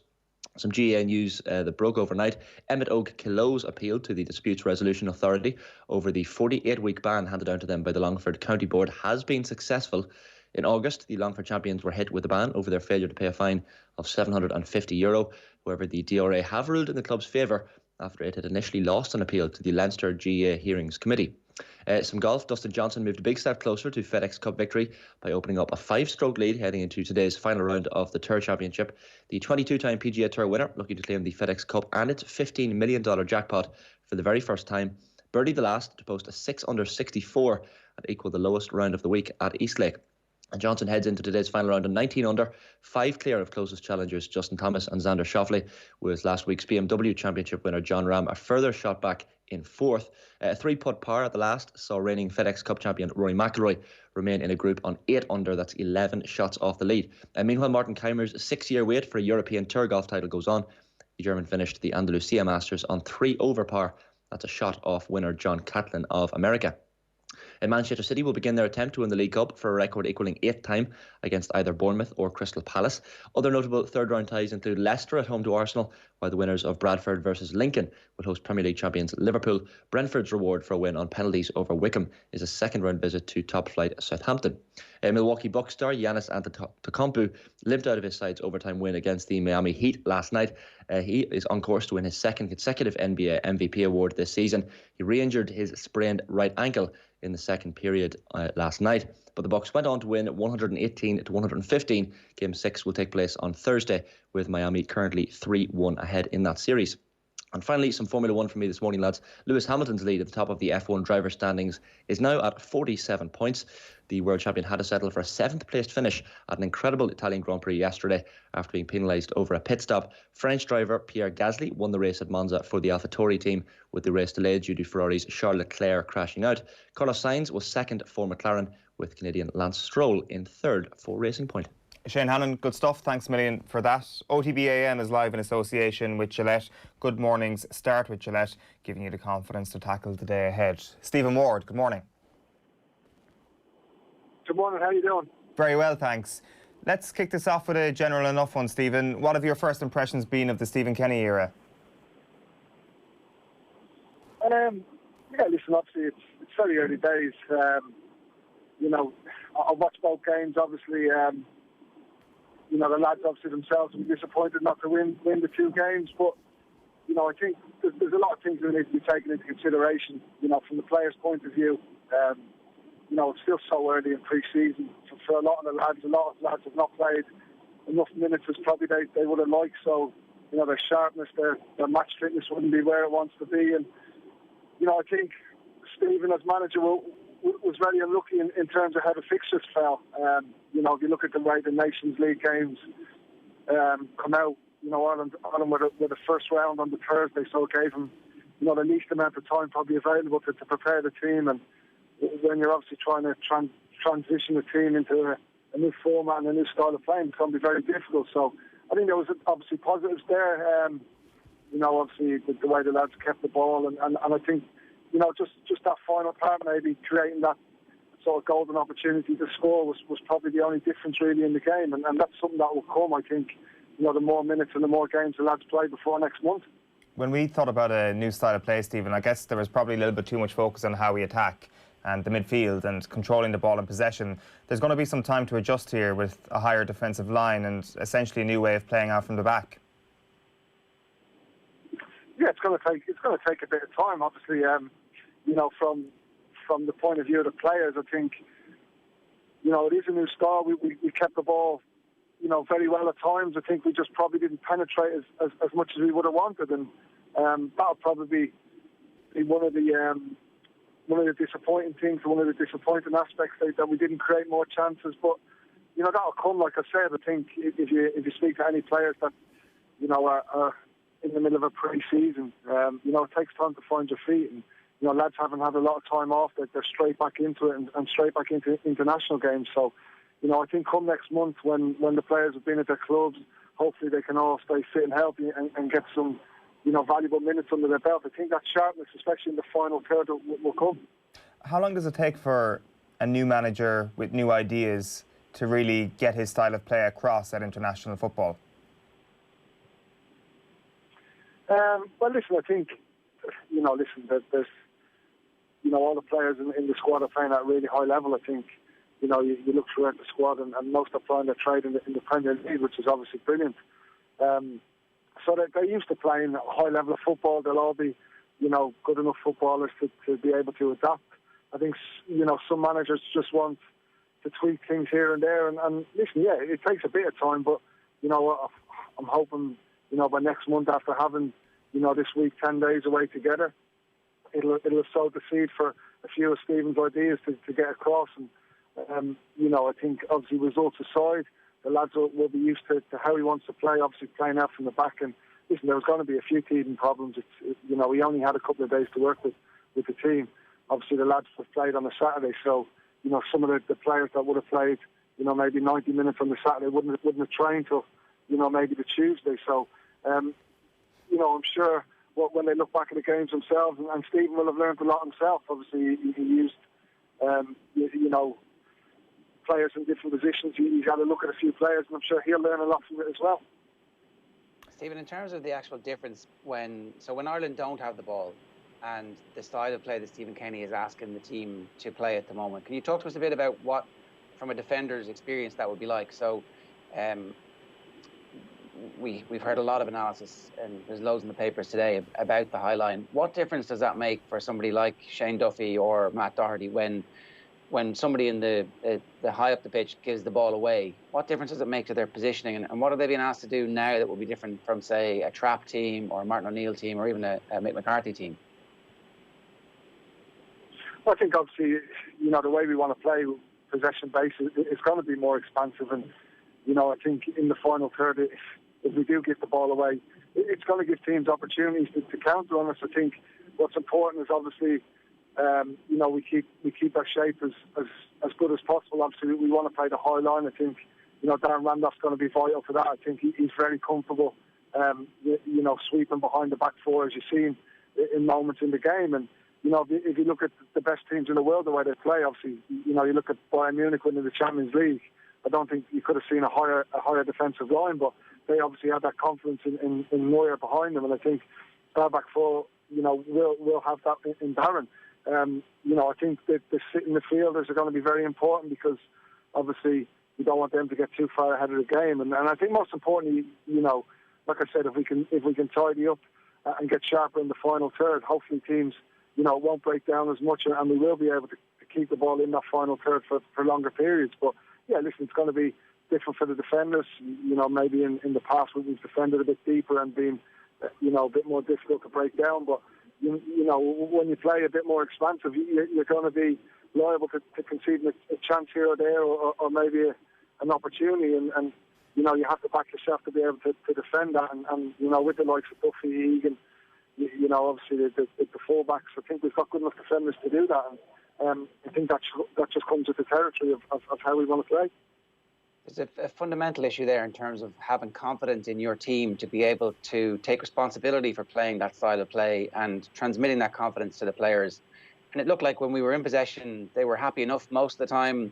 Some GAA news that broke overnight. Emmett Oak Killoes appealed to the Disputes Resolution Authority over the 48-week ban handed down to them by the Longford County Board has been successful. In August, the Longford champions were hit with a ban over their failure to pay a fine of €750. However, the DRA have ruled in the club's favour after it had initially lost an appeal to the Leinster GAA Hearings Committee. Some golf. Dustin Johnson moved a big step closer to FedEx Cup victory by opening up a 5-stroke lead heading into today's final round of the Tour Championship. The 22-time PGA Tour winner, looking to claim the FedEx Cup and its $15 million jackpot for the very first time, birdied the last to post a 6-under 64 and equal the lowest round of the week at Eastlake. And Johnson heads into today's final round on 19 under, 5 clear of closest challengers Justin Thomas and Xander Schauffele, with last week's BMW Championship winner John Ram a further shot back in 4th. A 3-putt par at the last saw reigning FedEx Cup champion Rory McIlroy remain in a group on 8 under, that's 11 shots off the lead. Meanwhile, Martin Keimer's 6-year wait for a European Tour golf title goes on. The German finished the Andalusia Masters on 3 over par, that's a shot off winner John Catlin of America. And Manchester City will begin their attempt to win the League Cup for a record equalling 8th time against either Bournemouth or Crystal Palace. Other notable third-round ties include Leicester at home to Arsenal, while the winners of Bradford versus Lincoln will host Premier League champions Liverpool. Brentford's reward for a win on penalties over Wickham is a second-round visit to top-flight Southampton. Milwaukee Bucks star Giannis Antetokounmpo limped out of his side's overtime win against the Miami Heat last night. He is on course to win his second consecutive NBA MVP award this season. He re-injured his sprained right ankle in the second period last night, but the Bucks went on to win 118-115. Game 6 will take place on Thursday, with Miami currently 3-1 ahead in that series. And finally, some Formula 1 for me this morning, lads. Lewis Hamilton's lead at the top of the F1 driver standings is now at 47 points. The world champion had to settle for a 7th placed finish at an incredible Italian Grand Prix yesterday after being penalised over a pit stop. French driver Pierre Gasly won the race at Monza for the AlphaTauri team, with the race delayed due to Ferrari's Charles Leclerc crashing out. Carlos Sainz was second for McLaren, with Canadian Lance Stroll in third for Racing Point. Shane Hannon, good stuff. Thanks a million for that. OTB AM is live in association with Gillette. Good mornings start with Gillette, giving you the confidence to tackle the day ahead. Stephen Ward, good morning. Good morning, how are you doing? Very well, thanks. Let's kick this off with a general enough one, Stephen. What have your first impressions been of the Stephen Kenny era? Listen, obviously it's very early days. I watched both games, obviously. The lads obviously themselves will be disappointed not to win the 2 games, but I think there's a lot of things that need to be taken into consideration. From the players' point of view, it's still so early in pre-season for a lot of the lads. A lot of lads have not played enough minutes as probably they would have liked. So their sharpness, their match fitness wouldn't be where it wants to be. And I think Stephen as manager was very unlucky in terms of how the fixtures fell. If you look at the way the Nations League games come out, Ireland were the first round on the Thursday, so it gave them, the least amount of time probably available to prepare the team. And when you're obviously trying to transition the team into a new format and a new style of playing, it's going to be very difficult. So I think there was obviously positives there. Obviously the way the lads kept the ball, and I think, just that final part, maybe creating that sort of golden opportunity to score was probably the only difference really in the game, and that's something that will come, I think, the more minutes and the more games the lads play before next month. When we thought about a new style of play, Stephen, I guess there was probably a little bit too much focus on how we attack and the midfield and controlling the ball in possession. There's going to be some time to adjust here with a higher defensive line and essentially a new way of playing out from the back. Yeah, it's going to take a bit of time. Obviously, from the point of view of the players, I think it is a new style. We kept the ball, very well at times. I think we just probably didn't penetrate as much as we would have wanted, and that'll probably be one of the one of the disappointing things, one of the disappointing aspects that we didn't create more chances. But that'll come. Like I said, I think if you speak to any players that are in the middle of a pre-season, it takes time to find your feet. And lads haven't had a lot of time off. They're straight back into it and straight back into international games. So, I think come next month when the players have been at their clubs, hopefully they can all stay fit and healthy and get some valuable minutes under their belt. I think that sharpness, especially in the final third, will come. How long does it take for a new manager with new ideas to really get his style of play across at international football? Well, listen, I think, there's, all the players in the squad are playing at a really high level. I think, you look throughout the squad and most are playing their trade in the Premier League, which is obviously brilliant. So they're used to playing a high level of football. They'll all be, good enough footballers to be able to adapt. I think, some managers just want to tweak things here and there. And listen, yeah, it takes a bit of time, but, I'm hoping, by next month after having, this week 10 days away together, it'll sow the seed for a few of Stephen's ideas to get across. And, I think obviously results aside, the lads will be used to how he wants to play, obviously playing out from the back. And listen, there was going to be a few teething problems. We only had a couple of days to work with the team. Obviously the lads have played on a Saturday, so, some of the players that would have played, maybe 90 minutes on the Saturday wouldn't have trained till, maybe the Tuesday. So, I'm sure when they look back at the games themselves, and Stephen will have learned a lot himself. Obviously, he used, players in different positions. He's had a look at a few players, and I'm sure he'll learn a lot from it as well. Stephen, in terms of the actual difference when Ireland don't have the ball and the style of play that Stephen Kenny is asking the team to play at the moment, can you talk to us a bit about what, from a defender's experience, that would be like? So, we've heard a lot of analysis, and there's loads in the papers today about the high line. What difference does that make for somebody like Shane Duffy or Matt Doherty when somebody in the high up the pitch gives the ball away? What difference does it make to their positioning, and what are they being asked to do now that will be different from, say, a Trapp team or a Martin O'Neill team or even a Mick McCarthy team? Well, I think obviously, the way we want to play, possession based, it's going to be more expansive. And, I think in the final third, if we do give the ball away, it's going to give teams opportunities to counter on us. I think what's important is obviously, we keep our shape as good as possible. Obviously, we want to play the high line. I think, Darren Randolph's going to be vital for that. I think he's very comfortable, sweeping behind the back four, as you've seen in moments in the game. And, if you look at the best teams in the world, the way they play, obviously, you look at Bayern Munich winning the Champions League. I don't think you could have seen a higher defensive line, but they obviously had that confidence in Neuer behind them. And I think our back four, will have that in Darren. I think that the sitting midfielders are going to be very important because obviously you don't want them to get too far ahead of the game. And I think most importantly, like I said, if we can tidy up and get sharper in the final third, hopefully teams, won't break down as much, and we will be able to keep the ball in that final third for longer periods. But yeah, listen, it's going to be different for the defenders. Maybe in the past we've defended a bit deeper and been, a bit more difficult to break down. But when you play a bit more expansive, you're going to be liable to conceding a chance here or there, or maybe an opportunity. And you have to back yourself to be able to defend that. And with the likes of Duffy, Egan, obviously the fullbacks, I think we've got good enough defenders to do that. And I think that just comes with the territory of how we want to play. There's a fundamental issue there in terms of having confidence in your team to be able to take responsibility for playing that style of play and transmitting that confidence to the players. And it looked like when we were in possession, they were happy enough most of the time,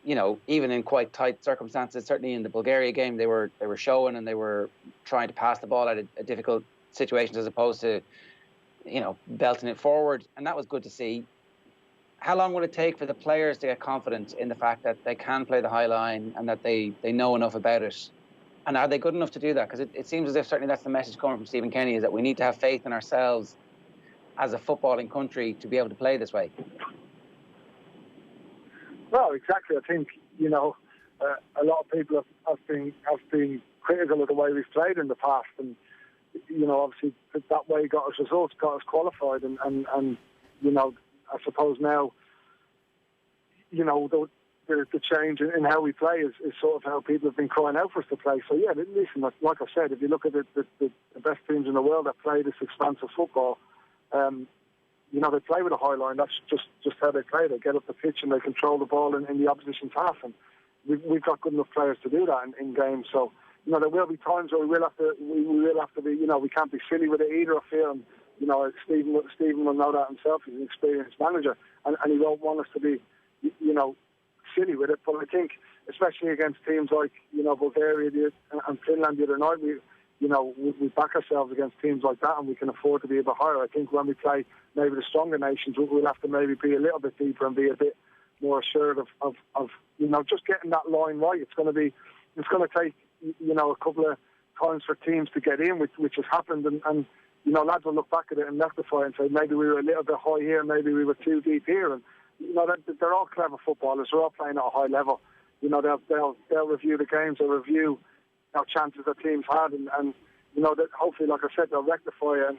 even in quite tight circumstances. Certainly in the Bulgaria game, they were showing and they were trying to pass the ball out of difficult situations as opposed to, belting it forward. And that was good to see. How long will it take for the players to get confident in the fact that they can play the high line and that they know enough about it? And are they good enough to do that? Because it seems as if certainly that's the message coming from Stephen Kenny, is that we need to have faith in ourselves as a footballing country to be able to play this way. Well, exactly. I think, a lot of people have been critical of the way we've played in the past. And, obviously that way got us results, got us qualified. And I suppose now, you know, the change in how we play is sort of how people have been crying out for us to play. So yeah, listen, like I said, if you look at the best teams in the world that play this expansive football, you know, they play with a high line. That's just how they play. They get up the pitch and they control the ball in the opposition's half. And we've got good enough players to do that in games. So, you know, there will be times where we will have to be, you know, we can't be silly with it either, I feel. And, you know, Stephen will know that himself. He's an experienced manager. And he won't want us to be, you know, silly with it. But I think, especially against teams like, you know, Bulgaria and Finland the other night, we back ourselves against teams like that, and we can afford to be a bit higher. I think when we play maybe the stronger nations, we'll have to maybe be a little bit deeper and be a bit more assured of you know, just getting that line right. It's going to take, you know, a couple of times for teams to get in, which has happened, and you know, lads will look back at it and rectify and say maybe we were a little bit high here, maybe we were too deep here, and you know, they're all clever footballers. They're all playing at a high level. You know, they'll review the games, they'll review our chances that teams had, and you know, that hopefully, like I said, they'll rectify it. And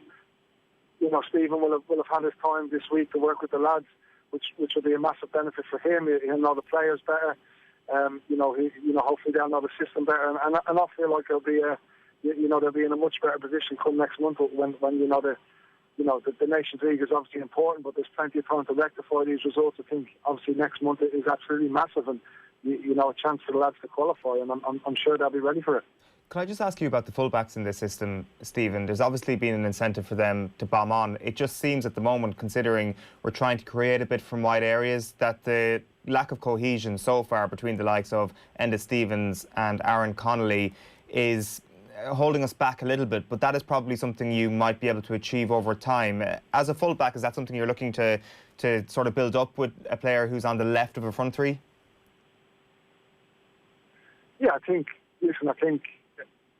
you know, Stephen will have had his time this week to work with the lads, which will be a massive benefit for him. He'll know the players better. You know, hopefully they'll know the system better, and I feel like they'll be in a much better position come next month when the Nations League is obviously important, but there's plenty of time to rectify these results. I think obviously next month is absolutely massive, and you know, a chance for the lads to qualify, and I'm sure they'll be ready for it. Can I just ask you about the fullbacks in this system, Stephen? There's obviously been an incentive for them to bomb on. It just seems at the moment, considering we're trying to create a bit from wide areas, that the lack of cohesion so far between the likes of Enda Stevens and Aaron Connolly is holding us back a little bit, but that is probably something you might be able to achieve over time. As a fullback, is that something you're looking to sort of build up with a player who's on the left of a front three? Yeah, I think,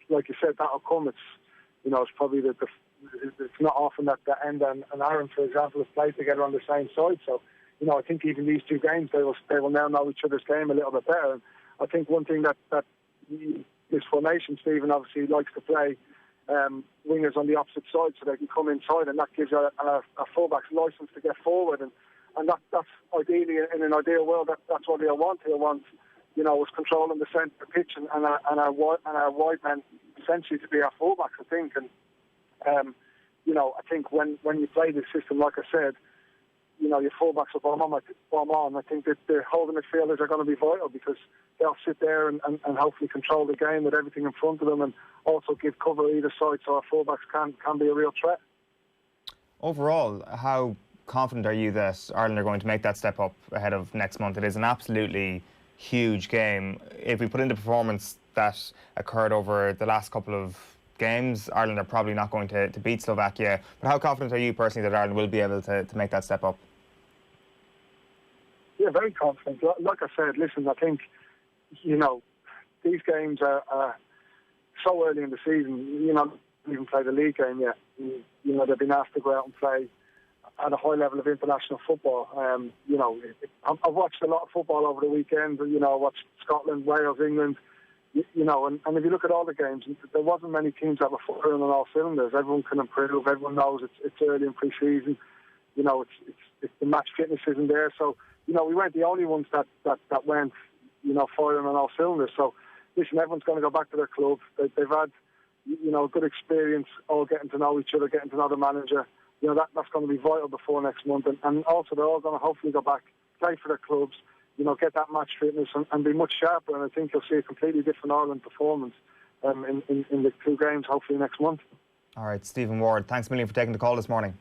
like you said, that'll come. It's probably it's not often that Enda and Aaron, for example, have played together on the same side. So, you know, I think even these two games, they will now know each other's game a little bit better. And I think one thing that this formation, Stephen obviously likes to play wingers on the opposite side so they can come inside, and that gives a fullback's licence to get forward. And that's ideally, in an ideal world, that's what he'll want. He'll want, you know, us controlling the centre of the pitch and our wide men essentially to be our fullbacks, I think. And, you know, I think when you play this system, like I said, you know, your fullbacks will bomb on. I think that the holding midfielders are going to be vital because they'll sit there and hopefully control the game with everything in front of them and also give cover either side so our fullbacks can be a real threat. Overall, how confident are you that Ireland are going to make that step up ahead of next month? It is an absolutely huge game. If we put in the performance that occurred over the last couple of games, Ireland are probably not going to beat Slovakia. But how confident are you personally that Ireland will be able to make that step up? Yeah, very confident. Like I said, listen, I think, you know, these games are so early in the season. You know, we haven't even played a league game yet. You know, they've been asked to go out and play at a high level of international football. You know, I've watched a lot of football over the weekend. You know, I watched Scotland, Wales, England. You know, and if you look at all the games, there wasn't many teams that were firing on all cylinders. Everyone can improve. Everyone knows it's early in pre-season. You know, it's the match fitness isn't there. So, you know, we weren't the only ones that went, you know, firing on all cylinders. So, listen, everyone's going to go back to their club. They've had, you know, a good experience, all getting to know each other, getting to know the manager. You know, that's going to be vital before next month. And also they're all going to hopefully go back, play for their clubs, you know, get that match fitness and be much sharper. And I think you'll see a completely different Ireland performance in the two games, hopefully next month. All right, Stephen Ward, thanks a million for taking the call this morning.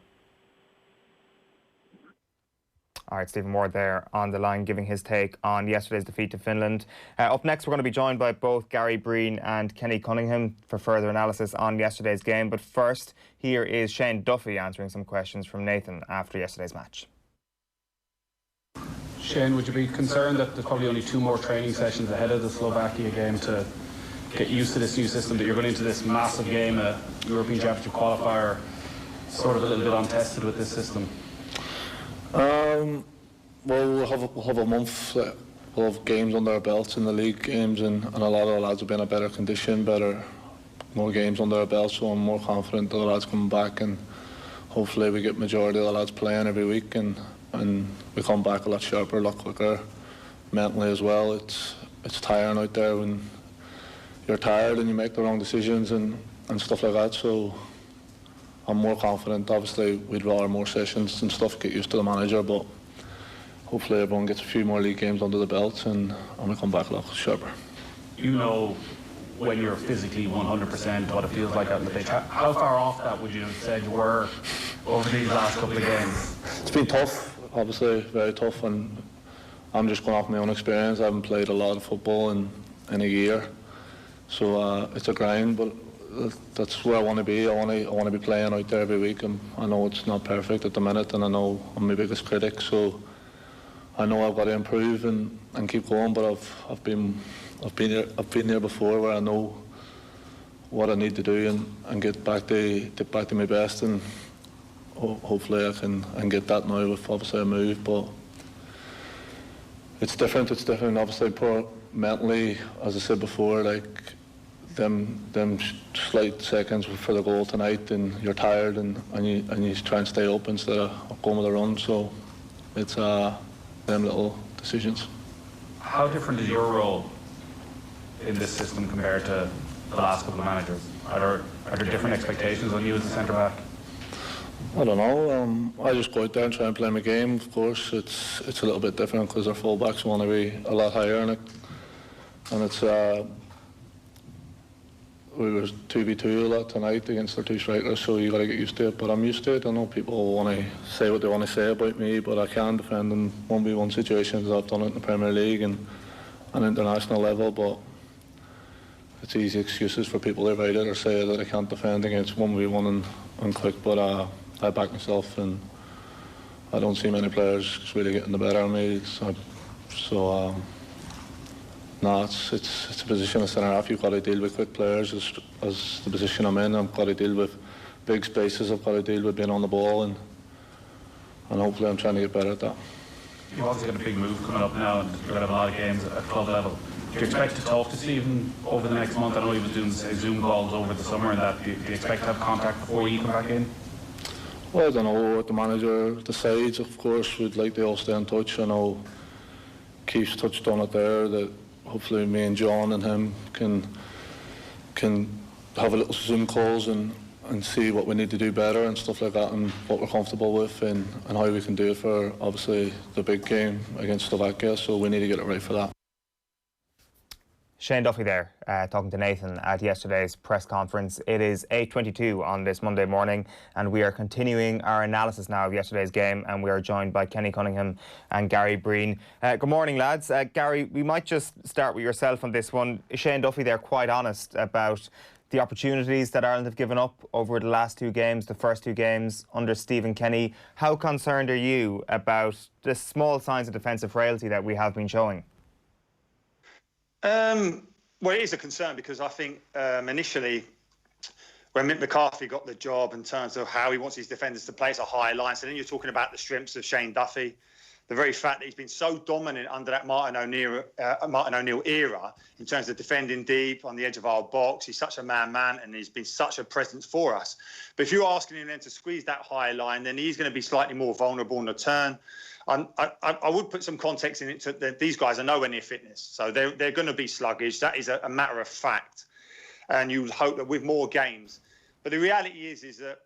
All right, Stephen Ward there on the line giving his take on yesterday's defeat to Finland. Up next, we're going to be joined by both Gary Breen and Kenny Cunningham for further analysis on yesterday's game. But first, here is Shane Duffy answering some questions from Nathan after yesterday's match. Shane, would you be concerned that there's probably only 2 more training sessions ahead of the Slovakia game to get used to this new system, that you're going into this massive game, a European Championship qualifier, sort of a little bit untested with this system? Well, we'll have a month. We'll have games under our belts in the league games, and a lot of the lads will be in a better condition, more games under our belts, so I'm more confident that the lads coming back, and hopefully we get majority of the lads playing every week, and and we come back a lot sharper, a lot quicker, mentally as well. It's tiring out there when you're tired and you make the wrong decisions and stuff like that. So I'm more confident. Obviously, we'd rather more sessions and stuff, get used to the manager, but hopefully everyone gets a few more league games under the belt and we come back a lot sharper. You know, when you're physically 100% what it feels like out on the pitch, how far off that would you have said you were over these last couple of games? It's been tough, obviously, very tough, and I'm just going off my own experience. I haven't played a lot of football in a year, so it's a grind, but that's where I want to be. I want to be playing out there every week, and I know it's not perfect at the minute, and I know I'm my biggest critic, so I know I've got to improve and keep going. But I've been there before, where I know what I need to do and get back to my best, and hopefully I can get that now with obviously a move. But it's different. It's different. Obviously, mentally, as I said before, like them slight seconds for the goal tonight, and you're tired and you try and stay up instead of going with a run. So it's them little decisions. How different is your role in this system compared to the last couple of managers? Are there different expectations on you as a centre back? I don't know. I just go out there and try and play my game. Of course, it's a little bit different because our fullbacks want to be a lot higher in it, and it's we were 2v2 a lot tonight against our two strikers, so you got to get used to it. But I'm used to it. I know people want to say what they want to say about me, but I can defend in 1v1 situations. I've done it in the Premier League and an international level, but it's easy excuses for people to write it or say that I can't defend against 1v1 and quick. But I back myself, and I don't see many players really getting the better of me. No, it's a position of centre half. You've got to deal with quick players as the position I'm in. I've got to deal with big spaces. I've got to deal with being on the ball, and hopefully I'm trying to get better at that. You've also got a big move coming up now, and you're going to have a lot of games at club level. Do you expect to talk to Stephen over the next month? I know he was doing Zoom calls over the summer, and that do you expect to have contact before you come back in? Well, I don't know what the manager decides. Of course, we'd like to all stay in touch. I know Keith's touched on it there, that hopefully me and John and him can have a little Zoom calls and see what we need to do better and stuff like that, and what we're comfortable with and how we can do it for obviously the big game against Slovakia. So we need to get it right for that. Shane Duffy there, talking to Nathan at yesterday's press conference. It is 8:22 on this Monday morning, and we are continuing our analysis now of yesterday's game, and we are joined by Kenny Cunningham and Gary Breen. Good morning, lads. Gary, we might just start with yourself on this one. Shane Duffy there, quite honest about the opportunities that Ireland have given up over the last two games, the first two games under Stephen Kenny. How concerned are you about the small signs of defensive frailty that we have been showing? Well, it is a concern because I think initially when Mick McCarthy got the job in terms of how he wants his defenders to play, it's a high line. So then you're talking about the strengths of Shane Duffy, the very fact that he's been so dominant under that Martin O'Neill era in terms of defending deep on the edge of our box. He's such a man, and he's been such a presence for us. But if you're asking him then to squeeze that high line, then he's going to be slightly more vulnerable on the turn. I would put some context in it that these guys are nowhere near fitness, so they're going to be sluggish. That is a matter of fact, and you would hope that with more games. But the reality is that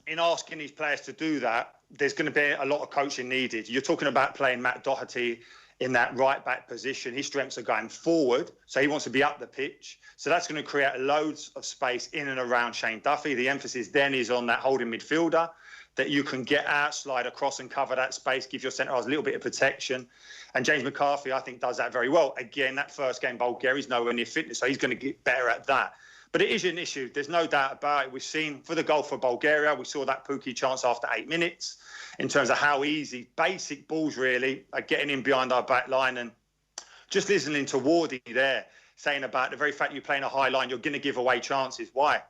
in asking these players to do that, there's going to be a lot of coaching needed. You're talking about playing Matt Doherty in that right back position. His strengths are going forward, so he wants to be up the pitch. So that's going to create loads of space in and around Shane Duffy. The emphasis then is on that holding midfielder, that you can get out, slide across and cover that space, give your centre-halves a little bit of protection. And James McCarthy, I think, does that very well. Again, that first game, Bulgaria's nowhere near fitness, so he's going to get better at that. But it is an issue. There's no doubt about it. We've seen for the goal for Bulgaria, we saw that Pukki chance after 8 minutes in terms of how easy, basic balls really are getting in behind our back line. And just listening to Wardy there saying about the very fact you're playing a high line, you're going to give away chances. Why?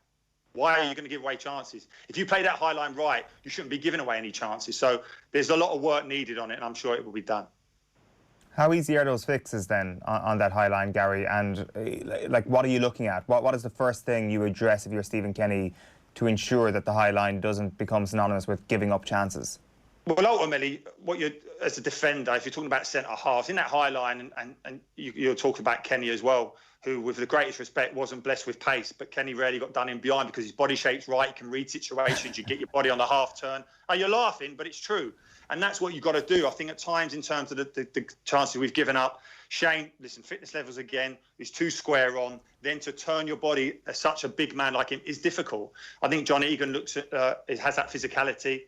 Why are you going to give away chances? If you play that high line right, you shouldn't be giving away any chances. So there's a lot of work needed on it, and I'm sure it will be done. How easy are those fixes then on that high line, Gary? And like, what are you looking at? What is the first thing you address if you're Stephen Kenny to ensure that the high line doesn't become synonymous with giving up chances? Well, ultimately, what you're as a defender, if you're talking about centre halves in that high line, and you're talking about Kenny as well, who, with the greatest respect, wasn't blessed with pace, but Kenny rarely got done in behind because his body shape's right. He can read situations. You get your body on the half turn. Oh, you're laughing, but it's true, and that's what you've got to do. I think at times, in terms of the chances we've given up, Shane, listen, fitness levels again is too square on. Then to turn your body as such a big man like him is difficult. I think John Egan looks at has that physicality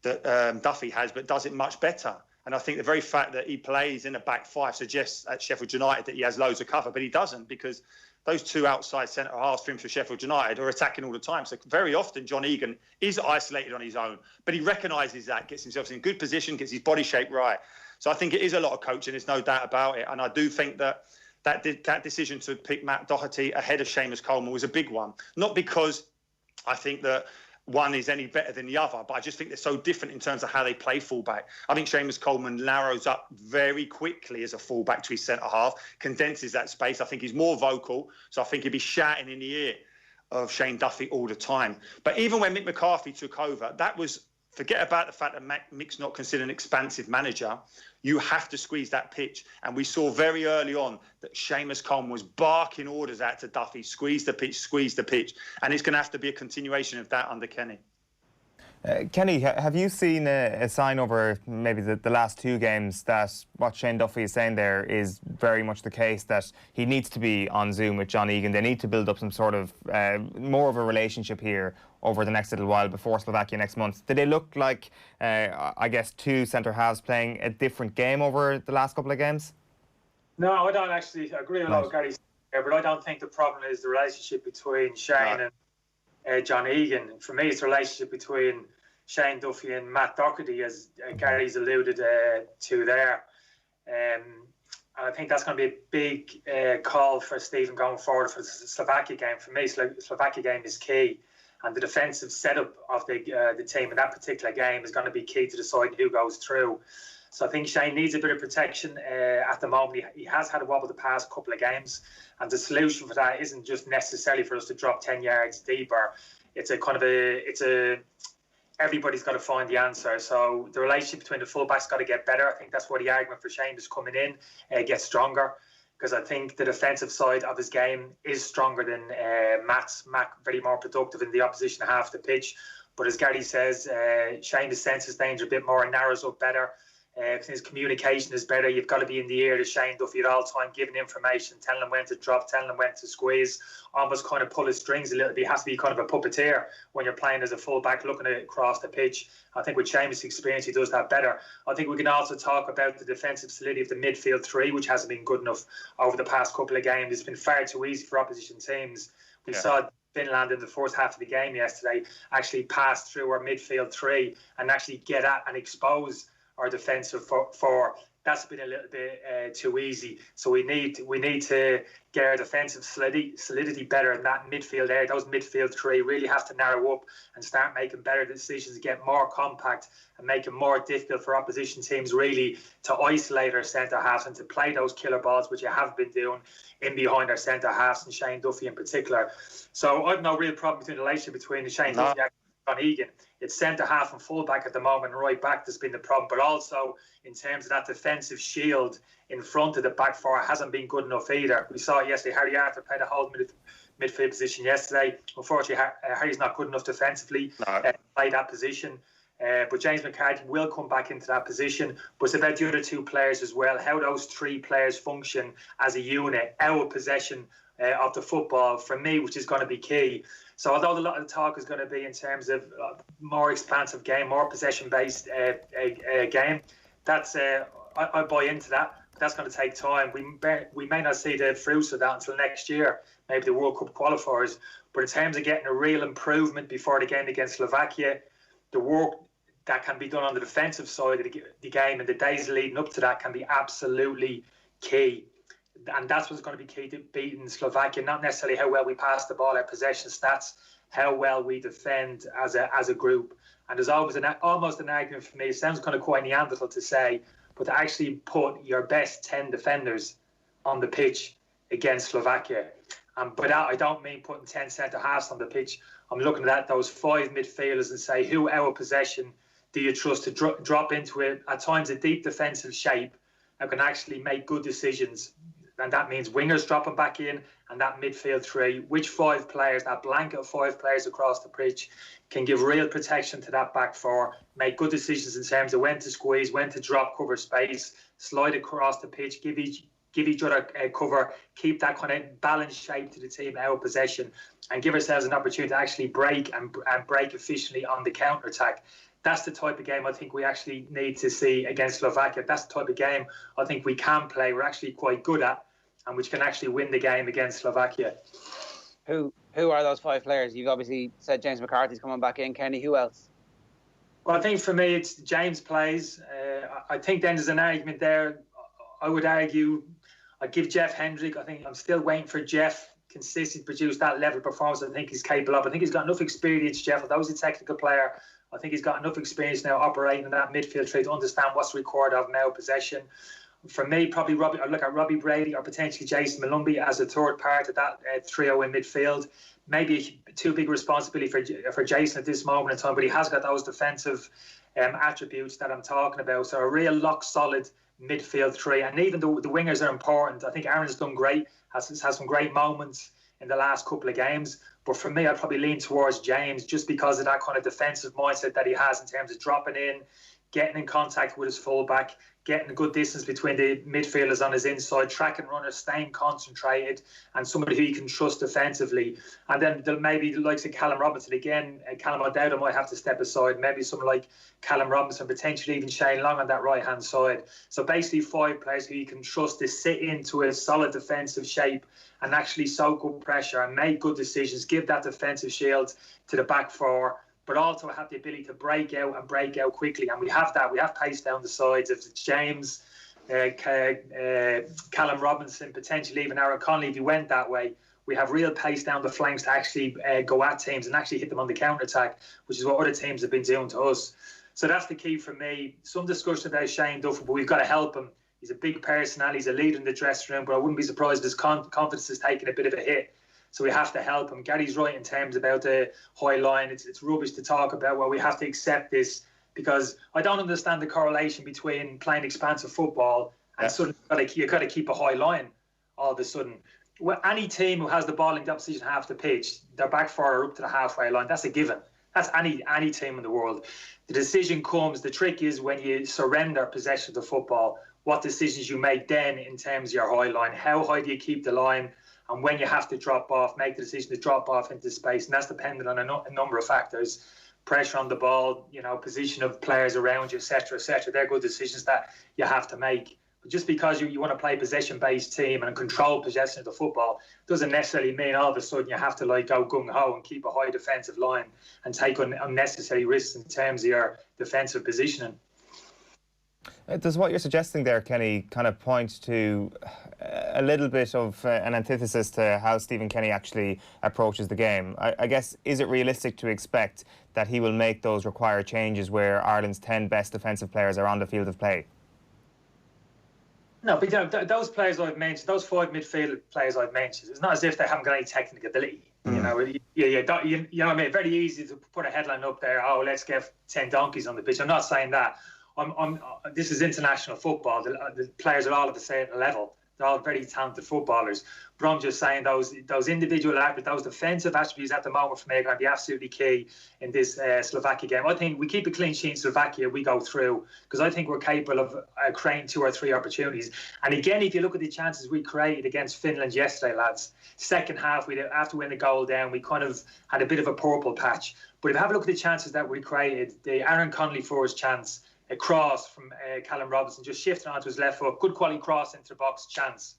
that Duffy has, but does it much better. And I think the very fact that he plays in a back five suggests at Sheffield United that he has loads of cover, but he doesn't, because those two outside centre halves for him for Sheffield United are attacking all the time. So very often John Egan is isolated on his own, but he recognises that, gets himself in good position, gets his body shape right. So I think it is a lot of coaching, there's no doubt about it. And I do think that decision to pick Matt Doherty ahead of Seamus Coleman was a big one. Not because I think that one is any better than the other, but I just think they're so different in terms of how they play fullback. I think Seamus Coleman narrows up very quickly as a fullback to his centre half, condenses that space. I think he's more vocal, so I think he'd be shouting in the ear of Shane Duffy all the time. But even when Mick McCarthy took over, that was, forget about the fact that Mick's not considered an expansive manager. You have to squeeze that pitch. And we saw very early on that Seamus Coleman was barking orders out to Duffy, squeeze the pitch, squeeze the pitch. And it's going to have to be a continuation of that under Kenny. Kenny, have you seen a sign over maybe the last two games that what Shane Duffy is saying there is very much the case, that he needs to be on Zoom with John Egan? They need to build up some sort of more of a relationship here over the next little while before Slovakia next month. Did they look like, I guess, two centre-halves playing a different game over the last couple of games? No, I don't actually agree with what Gary's saying, but I don't think the problem is the relationship between Shane and John Egan. For me, it's the relationship between Shane Duffy and Matt Doherty, as Gary's alluded to there. I think that's going to be a big call for Stephen going forward for the Slovakia game. For me, Slovakia game is key, and the defensive setup of the team in that particular game is going to be key to deciding who goes through. So I think Shane needs a bit of protection at the moment. He has had a wobble the past couple of games, and the solution for that isn't just necessarily for us to drop 10 yards deeper. It's a kind of everybody's got to find the answer. So the relationship between the fullbacks got to get better. I think that's where the argument for Shane is coming in, gets stronger, because I think the defensive side of his game is stronger than Matt's. Matt very more productive in the opposition half the pitch. But as Gary says, Shane senses danger a bit more and narrows up better. His communication is better. You've got to be in the ear to Shane Duffy at all time, giving information, telling him when to drop, telling him when to squeeze, almost kind of pull his strings a little bit. He has to be kind of a puppeteer when you're playing as a fullback, looking across the pitch. I think with Seamus' experience, he does that better. I think we can also talk about the defensive solidity of the midfield three, which hasn't been good enough over the past couple of games. It's been far too easy for opposition teams. We saw Finland in the first half of the game yesterday actually pass through our midfield three and actually get at and expose our defensive four. That's been a little bit too easy. So we need to get our defensive solidity better in that midfield area. Those midfield three really have to narrow up and start making better decisions, get more compact and make it more difficult for opposition teams really to isolate our centre halves and to play those killer balls, which you have been doing in behind our centre halves, and Shane Duffy in particular. So I've no real problem between the relationship between Shane Duffy and John Egan. It's centre half and full back at the moment, and right back that's been the problem. But also in terms of that defensive shield in front of the back four hasn't been good enough either. We saw it yesterday. Harry Arthur played a whole midfield position yesterday. Unfortunately, Harry's not good enough defensively to play that position. But James McCarthy will come back into that position. But it's about the other two players as well, how those three players function as a unit, our possession of the football, for me, which is going to be key. So although a lot of the talk is going to be in terms of more expansive game, more possession-based game, that's I buy into that. But that's going to take time. We may not see the fruits of that until next year, maybe the World Cup qualifiers. But in terms of getting a real improvement before the game against Slovakia, the work that can be done on the defensive side of the game and the days leading up to that can be absolutely key. And that's what's going to be key to beating Slovakia, not necessarily how well we pass the ball, our possession stats, how well we defend as a group. And there's always almost an argument for me, it sounds kind of quite Neanderthal to say, but to actually put your best 10 defenders on the pitch against Slovakia. And by that, I don't mean putting 10 centre-halves on the pitch. I'm looking at those 5 midfielders and say who our possession do you trust to drop into at times a deep defensive shape and can actually make good decisions? And that means wingers dropping back in and that midfield three. Which 5 players, that blanket of 5 players across the pitch, can give real protection to that back four, make good decisions in terms of when to squeeze, when to drop, cover space, slide across the pitch, give each other cover, keep that kind of balanced shape to the team out of possession, and give ourselves an opportunity to actually break and break efficiently on the counter-attack. That's the type of game I think we actually need to see against Slovakia. That's the type of game I think we can play, we're actually quite good at, and which can actually win the game against Slovakia. Who are those 5 players? You've obviously said James McCarthy's coming back in. Kenny, who else? Well, I think for me, it's James plays. I think then there's an argument there. I would argue I'd give Jeff Hendrick. I think I'm still waiting for Jeff consistently to produce that level of performance I think he's capable of. I think he's got enough experience, Jeff. Although he's a technical player, I think he's got enough experience now operating in that midfield tray to understand what's required of now possession. For me, probably I look at Robbie Brady or potentially Jason Malumbi as a third part of that trio in midfield. Maybe too big responsibility for Jason at this moment in time, but he has got those defensive attributes that I'm talking about. So a real lock-solid midfield three. And even though the wingers are important, I think Aaron's done great, has some great moments in the last couple of games. But for me, I'd probably lean towards James just because of that kind of defensive mindset that he has in terms of dropping in, getting in contact with his fullback, getting a good distance between the midfielders on his inside, tracking runners, staying concentrated, and somebody who you can trust defensively. And then maybe the likes of Callum Robinson. Again, Callum O'Dowd might have to step aside. Maybe someone like Callum Robinson, potentially even Shane Long on that right-hand side. So basically 5 players who you can trust to sit into a solid defensive shape and actually soak up pressure and make good decisions, give that defensive shield to the back four, but also have the ability to break out quickly. And we have that. We have pace down the sides. If it's James, Callum Robinson, potentially even Aaron Connolly, if you went that way, we have real pace down the flanks to actually go at teams and actually hit them on the counter-attack, which is what other teams have been doing to us. So that's the key for me. Some discussion about Shane Duffy, but we've got to help him. He's a big personality. He's a leader in the dressing room, but I wouldn't be surprised if his confidence is taking a bit of a hit. So we have to help him. Gary's right in terms about the high line. It's rubbish to talk about. Well, we have to accept this because I don't understand the correlation between playing expansive football and suddenly you've got to keep a high line all of a sudden. Well, any team who has the ball in the opposition half the pitch, their back four are up to the halfway line. That's a given. That's any team in the world. The decision comes. The trick is when you surrender possession of the football, what decisions you make then in terms of your high line. How high do you keep the line? And when you have to drop off, make the decision to drop off into space. And that's dependent on a number of factors. Pressure on the ball, position of players around you, etc., etc. They're good decisions that you have to make. But just because you want to play a possession-based team and control possession of the football doesn't necessarily mean all of a sudden you have to go gung-ho and keep a high defensive line and take unnecessary risks in terms of your defensive positioning. Does what you're suggesting there, Kenny, kind of point to a little bit of an antithesis to how Stephen Kenny actually approaches the game? I guess, is it realistic to expect that he will make those required changes where Ireland's 10 best defensive players are on the field of play? No, but those players I've mentioned, those 5 midfield players I've mentioned, it's not as if they haven't got any technical ability. You know what I mean? Very easy to put a headline up there, let's get 10 donkeys on the pitch. I'm not saying that. This is international football. The players are all at the same level. They're all very talented footballers. But I'm just saying those individual attributes, those defensive attributes at the moment for me are going to be absolutely key in this Slovakia game. I think we keep a clean sheet in Slovakia, we go through, because I think we're capable of creating 2 or 3 opportunities. And again, if you look at the chances we created against Finland yesterday, lads, second half, after winning the goal down, we kind of had a bit of a purple patch. But if you have a look at the chances that we created, the Aaron Connolly first chance, a cross from Callum Robinson, just shifting onto his left foot, good quality cross into the box, chance.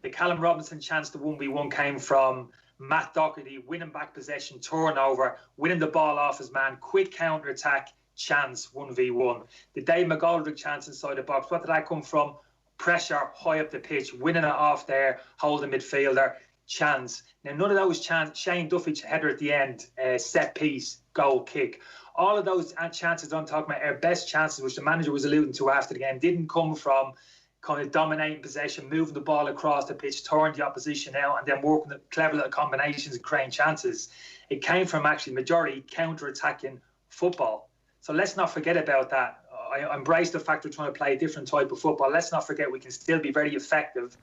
The Callum Robinson chance, the 1v1 came from Matt Doherty, winning back possession, turnover, winning the ball off his man, quick counter-attack, chance, 1v1. The Dave McGoldrick chance inside the box, what did that come from? Pressure, high up the pitch, winning it off there, holding midfielder, chance. Now, none of those chances, Shane Duffy header at the end, set piece, goal kick. All of those chances I'm talking about are best chances, which the manager was alluding to after the game, didn't come from kind of dominating possession, moving the ball across the pitch, turning the opposition out, and then working the clever little combinations and creating chances. It came from actually majority counter-attacking football. So let's not forget about that. I embrace the fact we're trying to play a different type of football. Let's not forget we can still be very effective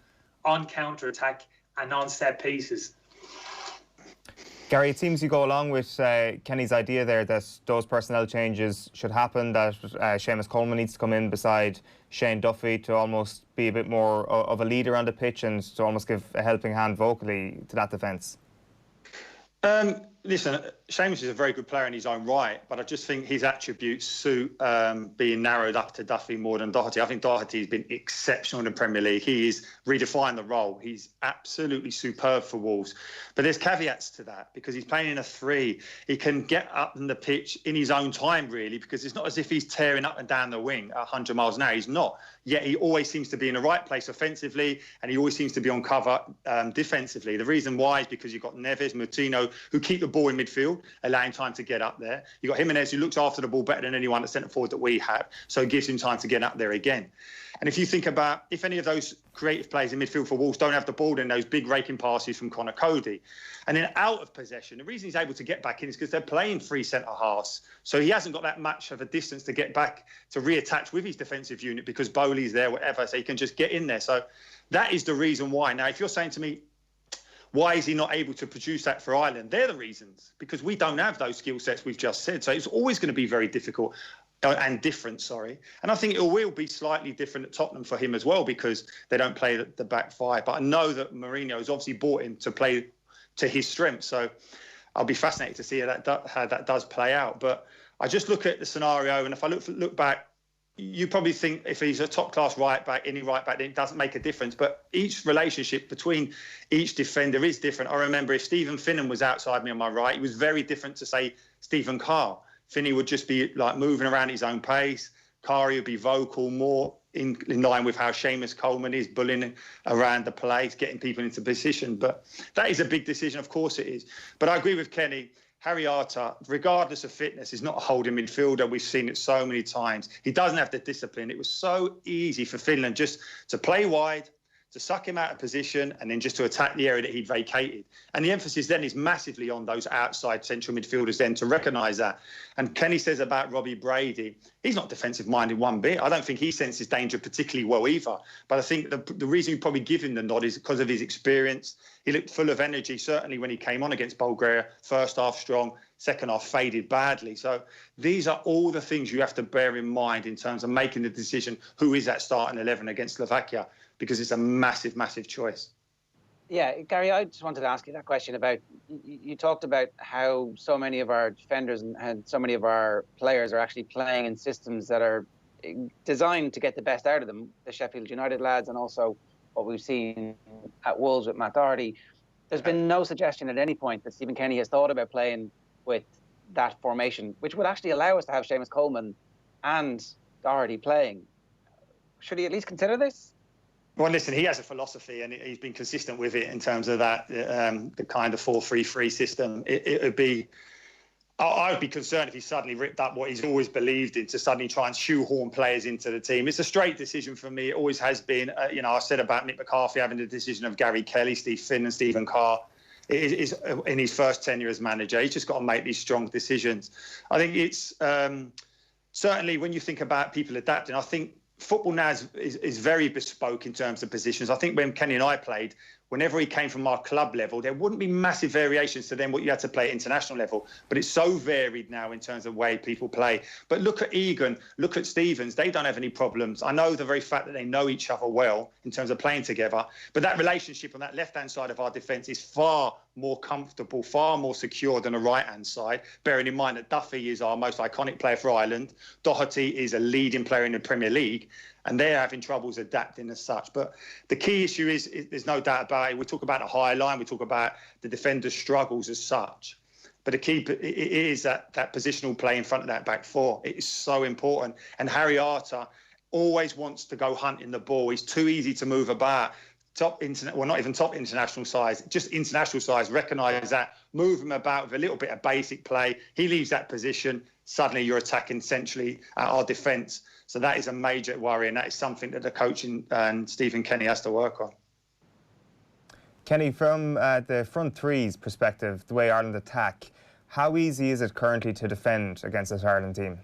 on counter-attack and on set pieces. Gary, it seems you go along with Kenny's idea there that those personnel changes should happen, that Seamus Coleman needs to come in beside Shane Duffy to almost be a bit more of a leader on the pitch and to almost give a helping hand vocally to that defence. Listen, Seamus is a very good player in his own right, but I just think his attributes suit being narrowed up to Duffy more than Doherty. I think Doherty has been exceptional in the Premier League. He is redefined the role. He's absolutely superb for Wolves. But there's caveats to that because he's playing in a 3. He can get up in the pitch in his own time, really, because it's not as if he's tearing up and down the wing at 100 miles an hour. He's not. Yet he always seems to be in the right place offensively, and he always seems to be on cover defensively. The reason why is because you've got Neves, Martino, who keep the ball in midfield, allowing time to get up there. You've got Jimenez, who looks after the ball better than anyone at centre forward that we have, so it gives him time to get up there again. And if you think about, if any of those creative players in midfield for Wolves don't have the ball, then those big raking passes from Connor Cody. And then out of possession, the reason he's able to get back in is because they're playing 3 centre-halves. So he hasn't got that much of a distance to get back to reattach with his defensive unit because Bowley's there, whatever, so he can just get in there. So that is the reason why. Now, if you're saying to me, why is he not able to produce that for Ireland? They're the reasons, because we don't have those skill sets we've just said. So it's always going to be very difficult and different, sorry. And I think it will be slightly different at Tottenham for him as well because they don't play the back 5. But I know that Mourinho has obviously bought him to play to his strengths. So I'll be fascinated to see how that does play out. But I just look at the scenario, and if I look back, you probably think if he's a top-class right-back, any right-back, then it doesn't make a difference. But each relationship between each defender is different. I remember if Stephen Finnan was outside me on my right, it was very different to, say, Stephen Carr. Finney would just be like moving around at his own pace. Kari would be vocal, more in line with how Seamus Coleman is, bullying around the place, getting people into position. But that is a big decision, of course it is. But I agree with Kenny. Harry Arter, regardless of fitness, is not a holding midfielder. We've seen it so many times. He doesn't have the discipline. It was so easy for Finland just to play wide, to suck him out of position, and then just to attack the area that he'd vacated. And the emphasis then is massively on those outside central midfielders then to recognise that. And Kenny says about Robbie Brady, he's not defensive-minded one bit. I don't think he senses danger particularly well either. But I think the reason you probably give him the nod is because of his experience. He looked full of energy, certainly when he came on against Bulgaria. First half strong, second half faded badly. So these are all the things you have to bear in mind in terms of making the decision who is that starting 11 against Slovakia, because it's a massive, massive choice. Yeah, Gary, I just wanted to ask you that question about, you talked about how so many of our defenders and so many of our players are actually playing in systems that are designed to get the best out of them, the Sheffield United lads, and also what we've seen at Wolves with Matt Doherty. There's been no suggestion at any point that Stephen Kenny has thought about playing with that formation, which would actually allow us to have Seamus Coleman and Doherty playing. Should he at least consider this? Well, listen, he has a philosophy and he's been consistent with it in terms of that, the kind of 4-3-3 system. It would be, I would be concerned if he suddenly ripped up what he's always believed in to suddenly try and shoehorn players into the team. It's a straight decision for me. It always has been. I said about Mick McCarthy having the decision of Gary Kelly, Steve Finn and Stephen Carr. It is in his first tenure as manager. He's just got to make these strong decisions. I think it's certainly when you think about people adapting, I think football now is very bespoke in terms of positions. I think when Kenny and I played, whenever he came from our club level, there wouldn't be massive variations to then what you had to play at international level. But it's so varied now in terms of the way people play. But look at Egan, look at Stevens. They don't have any problems. I know the very fact that they know each other well in terms of playing together. But that relationship on that left-hand side of our defence is far more comfortable, far more secure than the right-hand side, bearing in mind that Duffy is our most iconic player for Ireland. Doherty is a leading player in the Premier League, and they're having troubles adapting as such. But the key issue is there's no doubt about it. We talk about the high line, we talk about the defender's struggles as such. But the key is that positional play in front of that back 4. It is so important. And Harry Arter always wants to go hunting the ball. He's too easy to move about. Not even top international size, just international size, recognise that, move him about with a little bit of basic play. He leaves that position, suddenly you're attacking centrally at our defence. So that is a major worry, and that is something that the coach and Stephen Kenny has to work on. Kenny, from the front three's perspective, the way Ireland attack, how easy is it currently to defend against this Ireland team?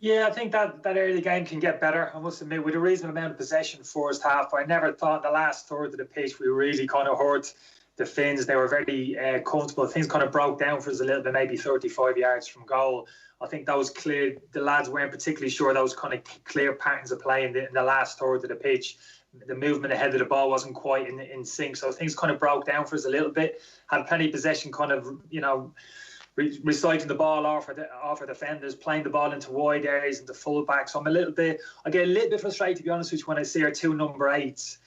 Yeah, I think that early game can get better. I must admit, with a reasonable amount of possession first half, I never thought in the last third of the pitch we really kind of hurt the Finns. They were very comfortable. Things kind of broke down for us a little bit, maybe 35 yards from goal. I think that was clear. The lads weren't particularly sure those kind of clear patterns of play in the last third of the pitch. The movement ahead of the ball wasn't quite in sync, so things kind of broke down for us a little bit. Had plenty of possession, kind of, recycling the ball off our defenders, playing the ball into wide areas, into fullbacks. So I get a little bit frustrated, to be honest with you, when I see our 2 number 8s.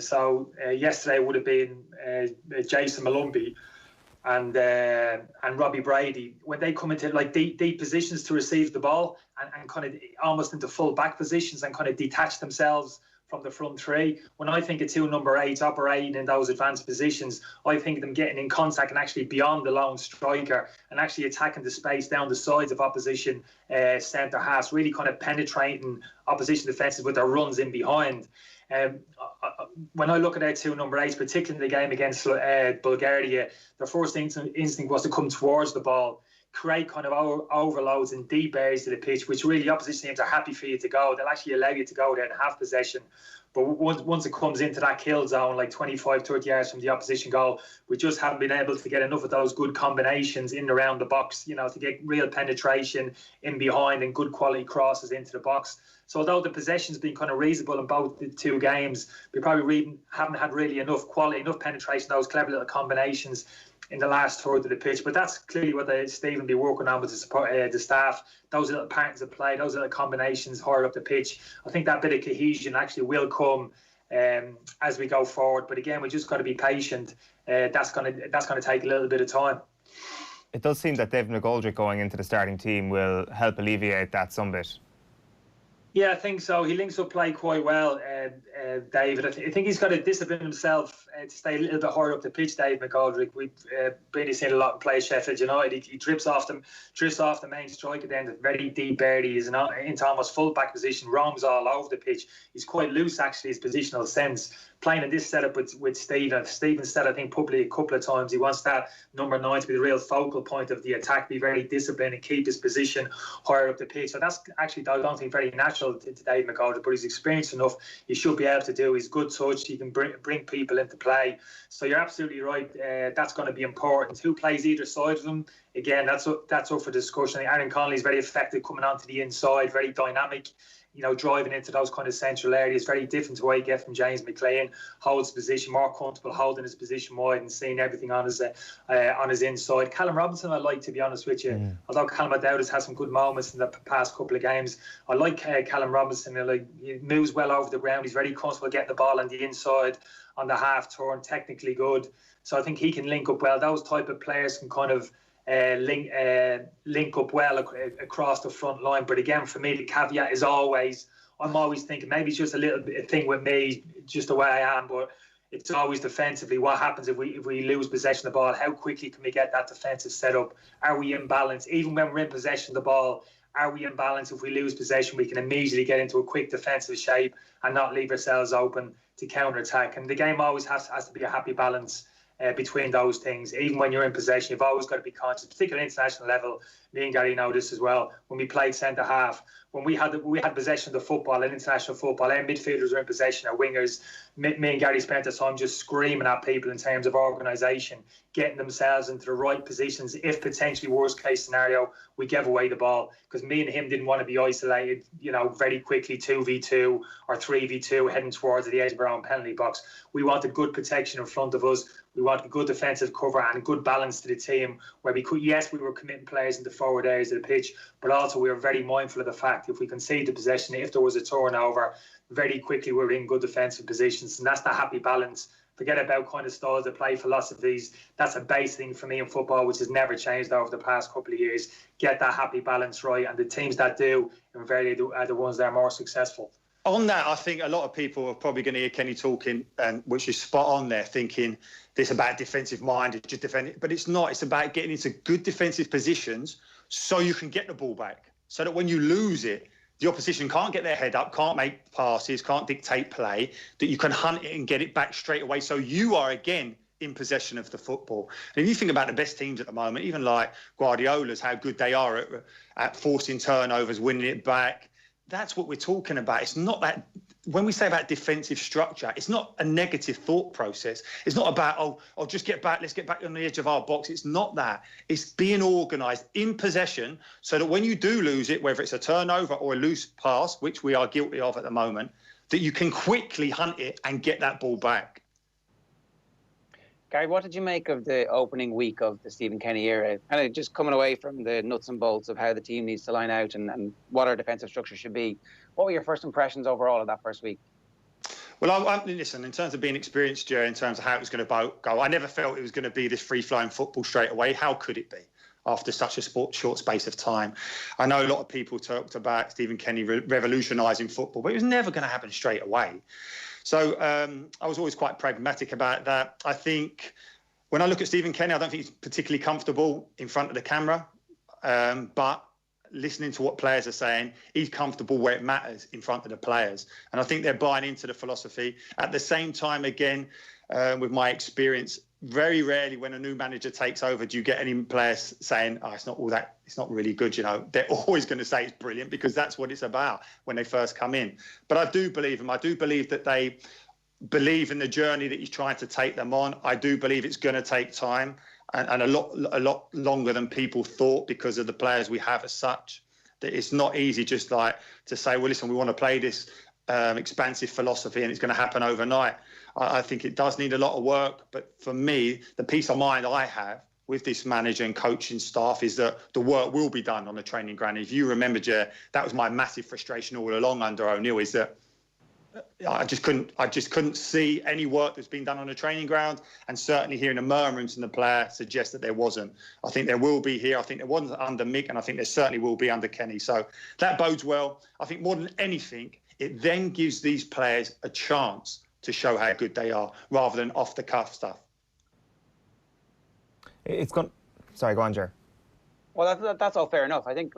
So yesterday would have been Jason Malumbi and Robbie Brady, when they come into like deep positions to receive the ball and kind of almost into full back positions and kind of detach themselves from the front 3. When I think of 2 number 8s operating in those advanced positions, I think of them getting in contact and actually beyond the lone striker and actually attacking the space down the sides of opposition centre halves, really kind of penetrating opposition defences with their runs in behind. When I look at our 2 number 8s, particularly in the game against Bulgaria, their first instinct was to come towards the ball, create kind of overloads in deep areas of the pitch, which really opposition teams are happy for you to go. They'll actually allow you to go there and have possession. But once it comes into that kill zone, like 25, 30 yards from the opposition goal, we just haven't been able to get enough of those good combinations in and around the box, to get real penetration in behind and good quality crosses into the box. So although the possession's been kind of reasonable in both the 2 games, we probably haven't had really enough quality, enough penetration, those clever little combinations in the last third of the pitch. But that's clearly what Stephen be working on with the support, the staff, those little patterns of play, those little combinations higher up the pitch. I think that bit of cohesion actually will come as we go forward. But again, we just got to be patient. That's going to take a little bit of time. It does seem that David McGoldrick going into the starting team will help alleviate that some bit. Yeah, I think so. He links up play quite well, David. I think he's got to discipline himself to stay a little bit higher up the pitch, Dave McGoldrick. We've really seen a lot in play Sheffield United. He drifts off the main striker then to very deep areas and into almost full-back position, roams all over the pitch. He's quite loose, actually, his positional sense. Playing in this setup with Stephen said, I think, publicly a couple of times, he wants that number 9 to be the real focal point of the attack, be very disciplined and keep his position higher up the pitch. So that's actually, I don't think, very natural to Dave McGoldrick, but he's experienced enough. He should be able to do. He's good touch. He can bring people into play. So you're absolutely right. That's going to be important. Who plays either side of them? Again, that's up for discussion. Aaron Connolly's very effective coming onto the inside, very dynamic. Driving into those kind of central areas, very different to what you get from James McLean. Holds position, more comfortable holding his position wide and seeing everything on his inside. Callum Robinson, I like, to be honest with you. Although Callum O'Dowd has had some good moments in the past couple of games, I like Callum Robinson. He moves well over the ground. He's very comfortable getting the ball on the inside, on the half turn, technically good. So I think he can link up well. Those type of players can kind of link up well across the front line. But again, for me, the caveat is I'm always thinking, maybe it's just a little bit of thing with me, just the way I am, but it's always defensively. What happens if we lose possession of the ball? How quickly can we get that defensive set up? Are we in balance? Even when we're in possession of the ball, are we in balance? If we lose possession, we can immediately get into a quick defensive shape and not leave ourselves open to counter-attack. And the game always has to be a happy balance between those things. Even when you're in possession, you've always got to be conscious, particularly at international level. Me and Gary know this as well. When we played centre half, when we had possession of the football in international football, our midfielders were in possession, our wingers. Me and Gary spent the time just screaming at people in terms of organisation, getting themselves into the right positions. If potentially worst case scenario, we gave away the ball, because me and him didn't want to be isolated, very quickly 2v2 or 3v2 heading towards the edge of our own penalty box. We wanted good protection in front of us. We wanted good defensive cover and good balance to the team, where we were committing players into forward areas of the pitch, but also we were very mindful of the fact if we conceded the possession, if there was a turnover, very quickly we were in good defensive positions. And that's the happy balance. Forget about kind of styles of play, philosophies. That's a base thing for me in football, which has never changed over the past couple of years. Get that happy balance right, and the teams that do invariably are the ones that are more successful. On that, I think a lot of people are probably going to hear Kenny talking, which is spot on there, thinking this about defensive minded, just defending. But it's not. It's about getting into good defensive positions so you can get the ball back. So that when you lose it, the opposition can't get their head up, can't make passes, can't dictate play, that you can hunt it and get it back straight away. So you are, again, in possession of the football. And if you think about the best teams at the moment, even like Guardiola's, how good they are at forcing turnovers, winning it back, that's what we're talking about. It's not that, when we say about defensive structure, it's not a negative thought process. It's not about, oh, just get back, let's get back on the edge of our box. It's not that. It's being organised in possession so that when you do lose it, whether it's a turnover or a loose pass, which we are guilty of at the moment, that you can quickly hunt it and get that ball back. Gary, what did you make of the opening week of the Stephen Kenny era? Kind of just coming away from the nuts and bolts of how the team needs to line out and what our defensive structure should be. What were your first impressions overall of that first week? Well, listen, in terms of being experienced, Joe, in terms of how it was going to go, I never felt it was going to be this free-flowing football straight away. How could it be after such a short space of time? I know a lot of people talked about Stephen Kenny revolutionising football, but it was never going to happen straight away. So I was always quite pragmatic about that. I think when I look at Stephen Kenny, I don't think he's particularly comfortable in front of the camera. But listening to what players are saying, he's comfortable where it matters in front of the players. And I think they're buying into the philosophy. At the same time, again, with my experience, very rarely when a new manager takes over do you get any players saying, oh, it's not all that, it's not really good, you know. They're always going to say it's brilliant because that's what it's about when they first come in. But I do believe them. I do believe that they believe in the journey that he's trying to take them on. I do believe it's going to take time and a lot longer than people thought because of the players we have as such. That it's not easy just like to say, well, listen, we want to play this expansive philosophy and it's going to happen overnight. I think it does need a lot of work, but for me, the peace of mind I have with this manager and coaching staff is that the work will be done on the training ground. If you remember, Jer, that was my massive frustration all along under O'Neill, is that I just couldn't see any work that's been done on the training ground, and certainly hearing the murmurings from the player suggests that there wasn't. I think there will be here. I think there wasn't under Mick, and I think there certainly will be under Kenny. So that bodes well. I think more than anything, it then gives these players a chance to show how good they are, rather than off-the-cuff stuff. Sorry, go on, Jer. Well, that's all fair enough. I think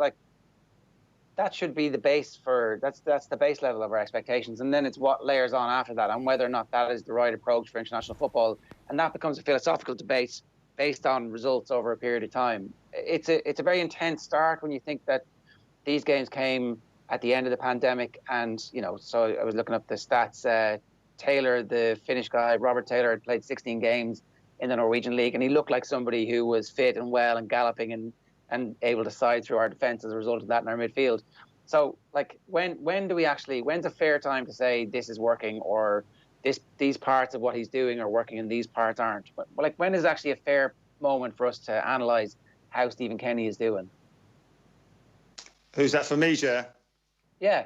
that should be the base for that's the base level of our expectations, and then it's what layers on after that, and whether or not that is the right approach for international football, and that becomes a philosophical debate based on results over a period of time. It's a very intense start when you think that these games came at the end of the pandemic, and so I was looking up the stats. Taylor, the Finnish guy, Robert Taylor, had played 16 games in the Norwegian league, and he looked like somebody who was fit and well and galloping and able to side through our defence as a result of that in our midfield. So, when do we actually? When's a fair time to say this is working, or these parts of what he's doing are working and these parts aren't? But when is actually a fair moment for us to analyse how Stephen Kenny is doing? Who's that for me, Jer? Yeah.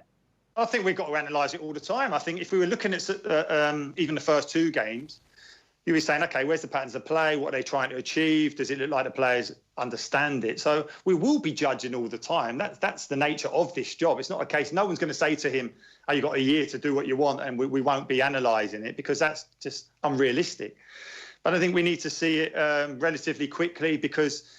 I think we've got to analyse it all the time. I think if we were looking at even the first two games, you were saying, OK, where's the patterns of play? What are they trying to achieve? Does it look like the players understand it? So we will be judging all the time. That's the nature of this job. It's not a case, no one's going to say to him, oh, you've got a year to do what you want, and we won't be analysing it, because that's just unrealistic. But I think we need to see it relatively quickly, because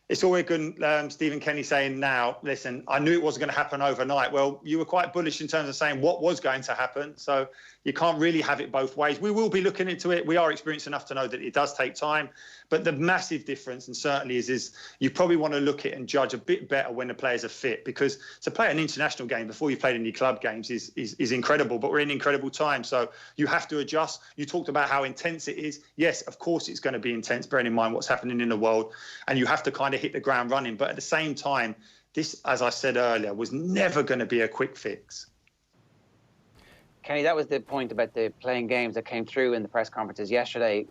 it's always good, Stephen Kenny saying now, listen, I knew it wasn't going to happen overnight. Well, you were quite bullish in terms of saying what was going to happen. So you can't really have it both ways. We will be looking into it. We are experienced enough to know that it does take time. But the massive difference, and certainly is you probably want to look at it and judge a bit better when the players are fit, because to play an international game before you've played any club games is incredible. But we're in incredible time. So you have to adjust. You talked about how intense it is. Yes, of course it's going to be intense, bearing in mind what's happening in the world. And you have to kind of hit the ground running. But at the same time, this, as I said earlier, was never going to be a quick fix. Kenny, that was the point about the playing games that came through in the press conferences yesterday.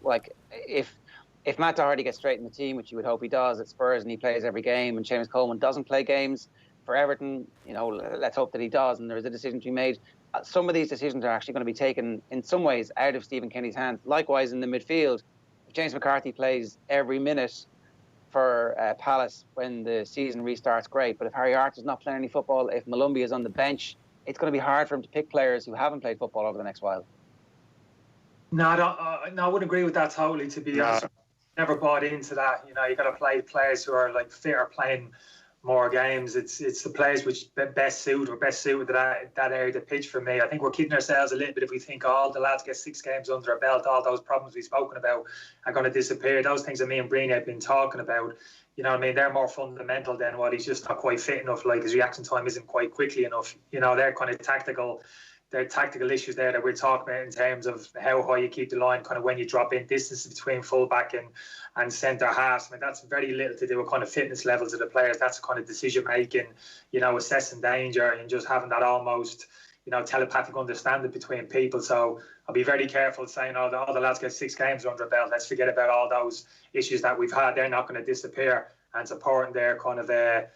If Matt Doherty gets straight in the team, which you would hope he does at Spurs, and he plays every game, and Seamus Coleman doesn't play games for Everton, let's hope that he does, and there is a decision to be made. Some of these decisions are actually going to be taken, in some ways, out of Stephen Kenny's hands. Likewise, in the midfield, if James McCarthy plays every minute for Palace when the season restarts, great. But if Harry Hart does not play any football, if Malumbi is on the bench, it's going to be hard for him to pick players who haven't played football over the next while. No, I wouldn't agree with that totally, to be honest. Never bought into that. You got to play players who are fit or playing more games. It's the players which best suited that area of the pitch for me. I think we're kidding ourselves a little bit if we think all the lads get 6 games under their belt, all those problems we've spoken about are going to disappear. Those things that me and Breen have been talking about, you know what I mean, they're more fundamental than what he's just not quite fit enough, like his reaction time isn't quite quickly enough. You know, they're kind of tactical issues there that we're talking about in terms of how high you keep the line, kind of when you drop in, distance between fullback and centre halves. I mean, that's very little to do with kind of fitness levels of the players. That's kind of decision making, you know, assessing danger and just having that almost, you know, telepathic understanding between people. So I'll be very careful saying, oh, the lads get 6 games under their belt. Let's forget about all those issues that we've had. They're not going to disappear. And it's important there kind of that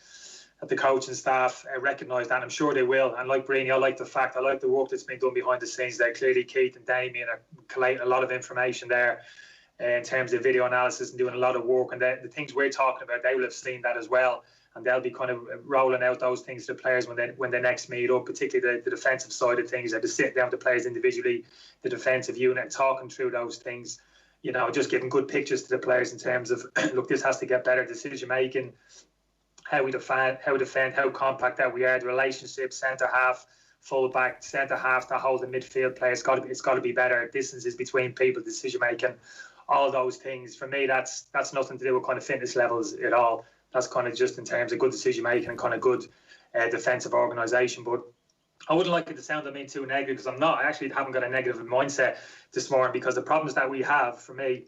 the coaching staff recognise that. I'm sure they will. And like Breen, I like the work that's been done behind the scenes there. Clearly, Keith and Damien are collating a lot of information there in terms of video analysis and doing a lot of work. And the things we're talking about, they will have seen that as well. And they'll be kind of rolling out those things to the players when they next meet up, particularly the defensive side of things. They're to sit down with the players individually, the defensive unit, and talking through those things. You know, just giving good pictures to the players in terms of, look, this has to get better, decision making, how we defend, how compact that we are, the relationship, centre half, full back, centre half, that whole the midfield play. It's got to be better. Distances between people, decision making, all those things. For me, that's nothing to do with kind of fitness levels at all. That's kind of just in terms of good decision making and kind of good defensive organisation. But I wouldn't like it to sound too negative, because I'm not. I actually haven't got a negative mindset this morning, because the problems that we have, for me,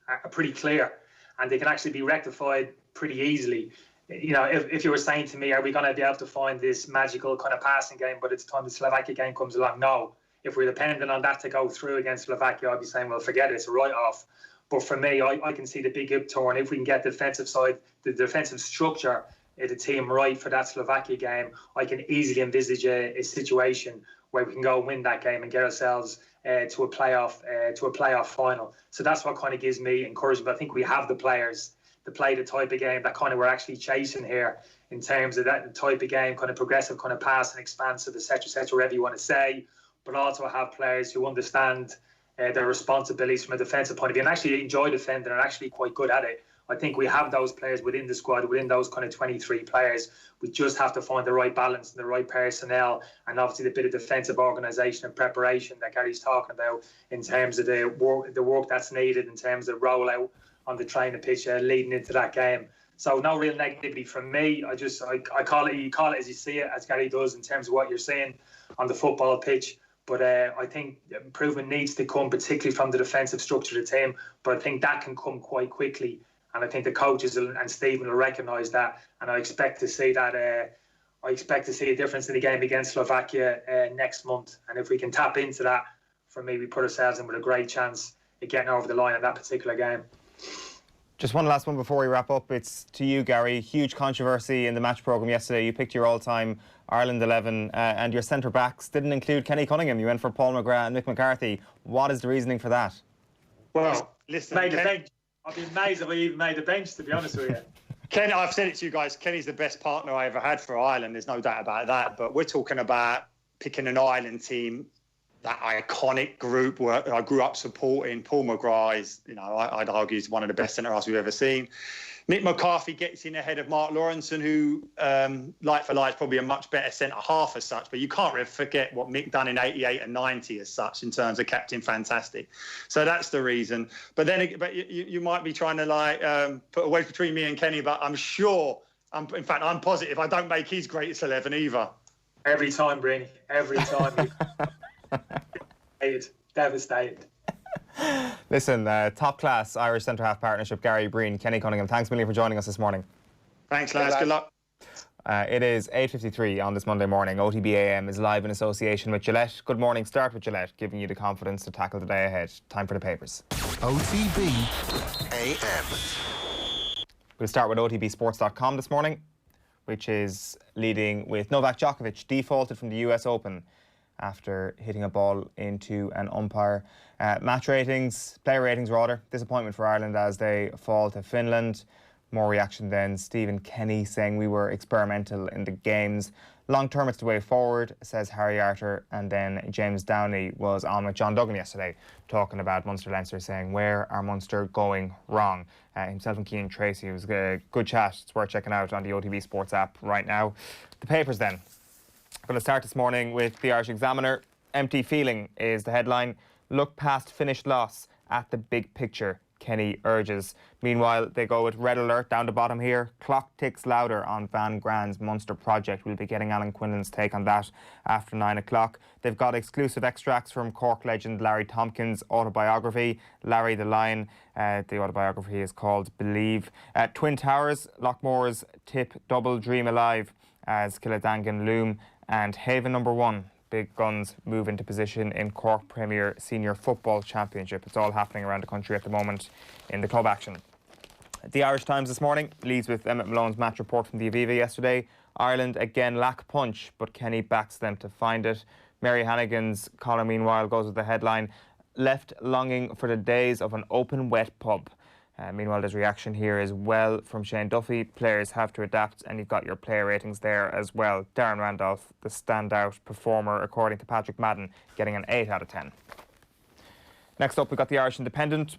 are pretty clear, and they can actually be rectified pretty easily. You know, if you were saying to me, are we going to be able to find this magical kind of passing game by the time the Slovakia game comes along? No. If we're dependent on that to go through against Slovakia, I'd be saying, well, forget it, it's a write-off. But for me, I can see the big upturn. If we can get the defensive side, the defensive structure of the team right for that Slovakia game, I can easily envisage a situation where we can go win that game and get ourselves to a playoff final. So that's what kind of gives me encouragement. I think we have the players to play the type of game that kind of we're actually chasing here, in terms of that type of game, kind of progressive, kind of pass and expansive, etc., whatever you want to say, but also have players who understand their responsibilities from a defensive point of view and actually enjoy defending and are actually quite good at it. I think we have those players within the squad, within those kind of 23 players. We just have to find the right balance and the right personnel, and obviously the bit of defensive organisation and preparation that Gary's talking about in terms of the work that's needed in terms of rollout on the training pitch leading into that game. So no real negativity from me. I call it, you call it as you see it, as Gary does, in terms of what you're seeing on the football pitch. But I think improvement needs to come, particularly from the defensive structure of the team. But I think that can come quite quickly. And I think the coaches and Stephen will recognise that. And I expect to see that. I expect to see a difference in the game against Slovakia next month. And if we can tap into that, for me, we put ourselves in with a great chance of getting over the line in that particular game. Just one last one before we wrap up. It's to you, Gary. Huge controversy in the match programme yesterday. You picked your all-time Ireland 11 and your centre-backs didn't include Kenny Cunningham. You went for Paul McGrath and Mick McCarthy. What is the reasoning for that? Well, listen, I'd be amazed if I even made the bench, to be honest with you. Kenny, I've said it to you guys, Kenny's the best partner I ever had for Ireland. There's no doubt about that. But we're talking about picking an Ireland team, that iconic group where I grew up supporting. Paul McGrath is, I'd argue, is one of the best centre-halves we've ever seen. Mick McCarthy gets in ahead of Mark Lawrenson, who, like for like, is probably a much better centre-half as such. But you can't really forget what Mick done in 88 and 90 as such, in terms of Captain Fantastic. So that's the reason. But then, you might be trying to put a wedge between me and Kenny. But I'm sure, I'm positive I don't make his greatest 11 either. Every time, Breen. Every time. Devastated. Listen, top-class Irish centre-half partnership, Gary, Breen, Kenny Cunningham. Thanks a million for joining us this morning. Thanks, lads. Good luck. It is 8:53 on this Monday morning. OTB AM is live in association with Gillette. Good morning. Start with Gillette, giving you the confidence to tackle the day ahead. Time for the papers. OTB AM. We'll start with OTBsports.com this morning, which is leading with Novak Djokovic defaulted from the US Open after hitting a ball into an umpire. Player ratings rather. Disappointment for Ireland as they fall to Finland. More reaction then. Stephen Kenny saying we were experimental in the games. Long term, it's the way forward, says Harry Arter. And then James Downey was on with John Duggan yesterday talking about Munster-Leinster, saying where are Munster going wrong? Himself and Cian Tracy. It was a good chat. It's worth checking out on the OTB Sports app right now. The papers then. I'm going to start this morning with the Irish Examiner. Empty feeling is the headline. Look past finished loss at the big picture, Kenny urges. Meanwhile, they go with red alert down the bottom here. Clock ticks louder on Van Grand's Munster project. We'll be getting Alan Quinlan's take on that after 9 o'clock. They've got exclusive extracts from Cork legend Larry Tompkins' autobiography, Larry the Lion. The autobiography is called Believe. Twin Towers, Lockmore's tip double dream alive as Killadangan loom. And Haven number 1. Big guns move into position in Cork Premier Senior Football Championship. It's all happening around the country at the moment in the club action. The Irish Times this morning leads with Emmett Malone's match report from the Aviva yesterday. Ireland again lack punch, but Kenny backs them to find it. Mary Hannigan's column, meanwhile, goes with the headline, left longing for the days of an open, wet pub. Meanwhile, there's reaction here as well from Shane Duffy. Players have to adapt, and you've got your player ratings there as well. Darren Randolph, the standout performer, according to Patrick Madden, getting an 8 out of 10. Next up, we've got the Irish Independent.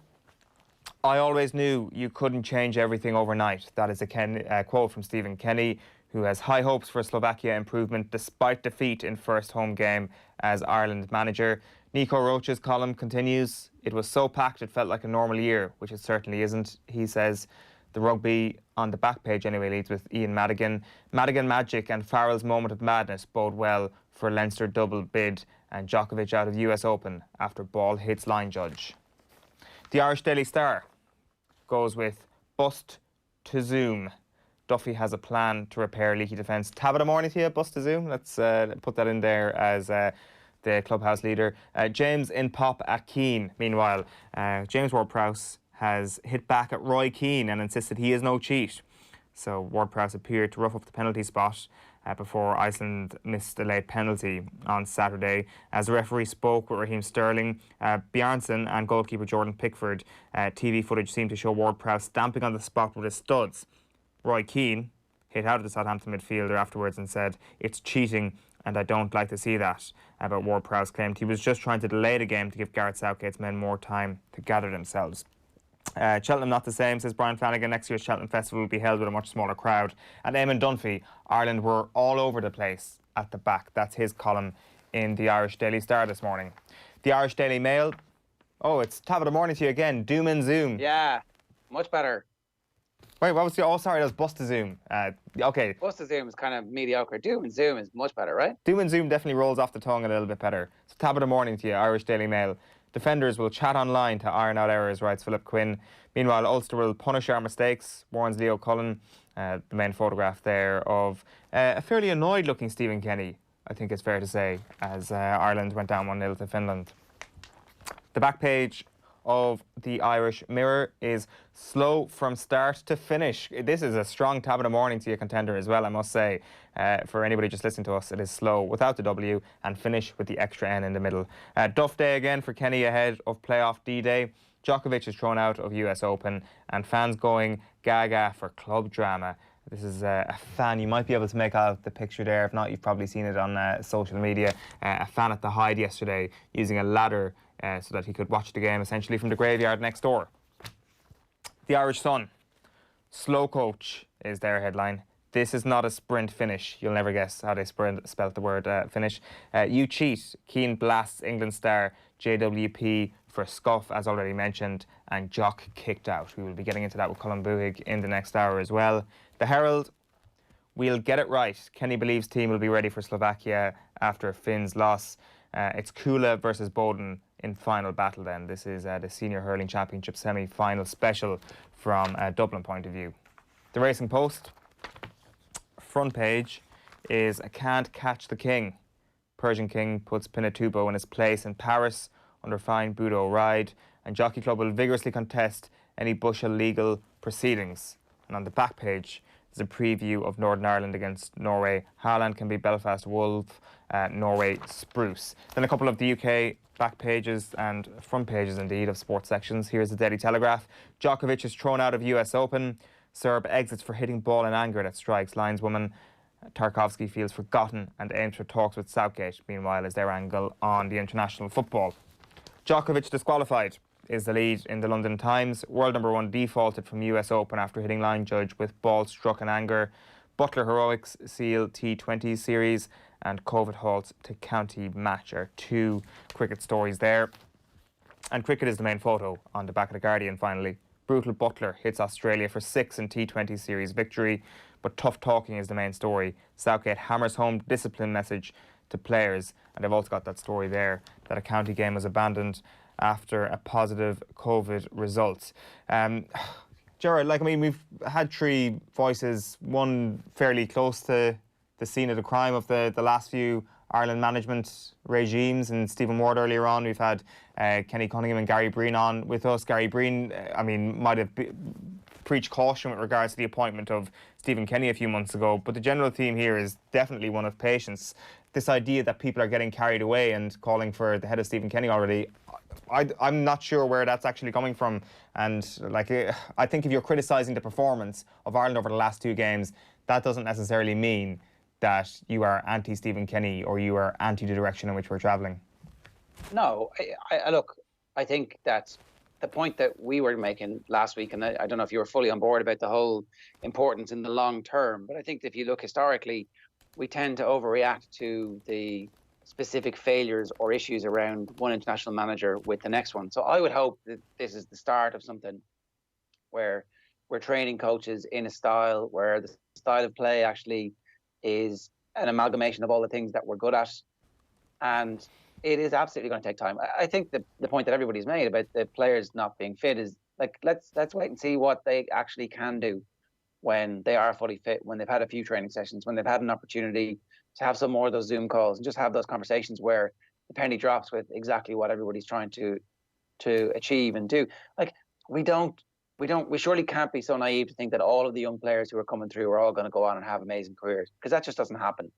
I always knew you couldn't change everything overnight. That is a quote from Stephen Kenny, who has high hopes for Slovakia improvement despite defeat in first home game as Ireland manager. Nico Roach's column continues. It was so packed it felt like a normal year, which it certainly isn't. He says the rugby on the back page anyway leads with Ian Madigan. Madigan magic and Farrell's moment of madness bode well for Leinster double bid and Djokovic out of US Open after ball hits line judge. The Irish Daily Star goes with bust to Zoom. Duffy has a plan to repair leaky defence. Tabitha morning to you, bust to Zoom. Let's put that in there as the clubhouse leader. James in pop at Keane. Meanwhile, James Ward-Prowse has hit back at Roy Keane and insisted he is no cheat. So Ward-Prowse appeared to rough up the penalty spot before Iceland missed a late penalty on Saturday. As the referee spoke with Raheem Sterling, Bjarnason and goalkeeper Jordan Pickford, TV footage seemed to show Ward-Prowse stamping on the spot with his studs. Roy Keane hit out of the Southampton midfielder afterwards and said, "It's cheating and I don't like to see that." But Ward-Prowse claimed he was just trying to delay the game to give Gareth Southgate's men more time to gather themselves. Cheltenham not the same, says Brian Flanagan. Next year's Cheltenham Festival will be held with a much smaller crowd. And Eamon Dunphy, Ireland were all over the place at the back. That's his column in the Irish Daily Star this morning. The Irish Daily Mail. Oh, it's Tabitha morning to you again. Doom and Zoom. Yeah, much better. Wait, what was the... Oh, sorry, that was Bust to Zoom. OK. Bust to Zoom is kind of mediocre. Doom and Zoom is much better, right? Doom and Zoom definitely rolls off the tongue a little bit better. So Tabitha morning to you, Irish Daily Mail. Defenders will chat online to iron out errors, writes Philip Quinn. Meanwhile, Ulster will punish our mistakes, warns Leo Cullen. The main photograph there of a fairly annoyed-looking Stephen Kenny, I think it's fair to say, as Ireland went down 1-0 to Finland. The back page of the Irish Mirror is slow from start to finish. This is a strong Tabitha morning to you contender as well, I must say. For anybody just listening to us, it is slow without the W and finish with the extra N in the middle. Duff day again for Kenny ahead of playoff D-Day. Djokovic is thrown out of US Open and fans going gaga for club drama. This is a fan, you might be able to make out the picture there. If not, you've probably seen it on social media. A fan at the Hyde yesterday using a ladder so that he could watch the game essentially from the graveyard next door. The Irish Sun. Slow coach is their headline. This is not a sprint finish. You'll never guess how they spelt the word finish. You cheat. Keane blasts England star JWP for scuff, as already mentioned, and Jock kicked out. We will be getting into that with Colin Buhig in the next hour as well. The Herald. We'll get it right. Kenny believes team will be ready for Slovakia after Finn's loss. It's Kula versus Bowden in final battle then. This is the Senior Hurling Championship semi-final special from a Dublin point of view. The Racing Post. Front page is I can't catch the king. Persian King puts Pinatubo in his place in Paris under fine Budo ride, and Jockey Club will vigorously contest any Bushel legal proceedings. And on the back page is a preview of Northern Ireland against Norway. Haaland can be Belfast Wolf, Norway Spruce. Then a couple of the UK back pages and front pages indeed of sports sections. Here's the Daily Telegraph. Djokovic is thrown out of US Open. Serb exits for hitting ball in anger that strikes lineswoman. Tarkovsky feels forgotten and aims for talks with Southgate, meanwhile, is their angle on the international football. Djokovic disqualified is the lead in the London Times. World number 1 defaulted from US Open after hitting line judge with ball struck in anger. Butler heroics seal T20 series, and COVID halts to county match are 2 cricket stories there. And cricket is the main photo on the back of the Guardian finally. Brutal Butler hits Australia for 6 in T20 series victory, but tough talking is the main story. Southgate hammers home discipline message to players, and they've also got that story there that a county game was abandoned after a positive COVID result. Gerard, we've had 3 voices, one fairly close to the scene of the crime of the last few Ireland management regimes, and Stephen Ward earlier on. We've had Kenny Cunningham and Gary Breen on with us. Gary Breen, might have preached caution with regards to the appointment of Stephen Kenny a few months ago, but the general theme here is definitely one of patience. This idea that people are getting carried away and calling for the head of Stephen Kenny already, I'm not sure where that's actually coming from. And I think if you're criticising the performance of Ireland over the last 2 games, that doesn't necessarily mean that you are anti-Stephen Kenny or you are anti the direction in which we're travelling. No, I think that's the point that we were making last week, and I don't know if you were fully on board about the whole importance in the long term, but I think if you look historically, we tend to overreact to the specific failures or issues around one international manager with the next one. So I would hope that this is the start of something where we're training coaches in a style where the style of play actually is an amalgamation of all the things that we're good at. And it is absolutely going to take time. I think the point that everybody's made about the players not being fit is let's wait and see what they actually can do when they are fully fit, when they've had a few training sessions, when they've had an opportunity to have some more of those Zoom calls and just have those conversations where the penny drops with exactly what everybody's trying to achieve and do. We surely can't be so naive to think that all of the young players who are coming through are all going to go on and have amazing careers, because that just doesn't happen.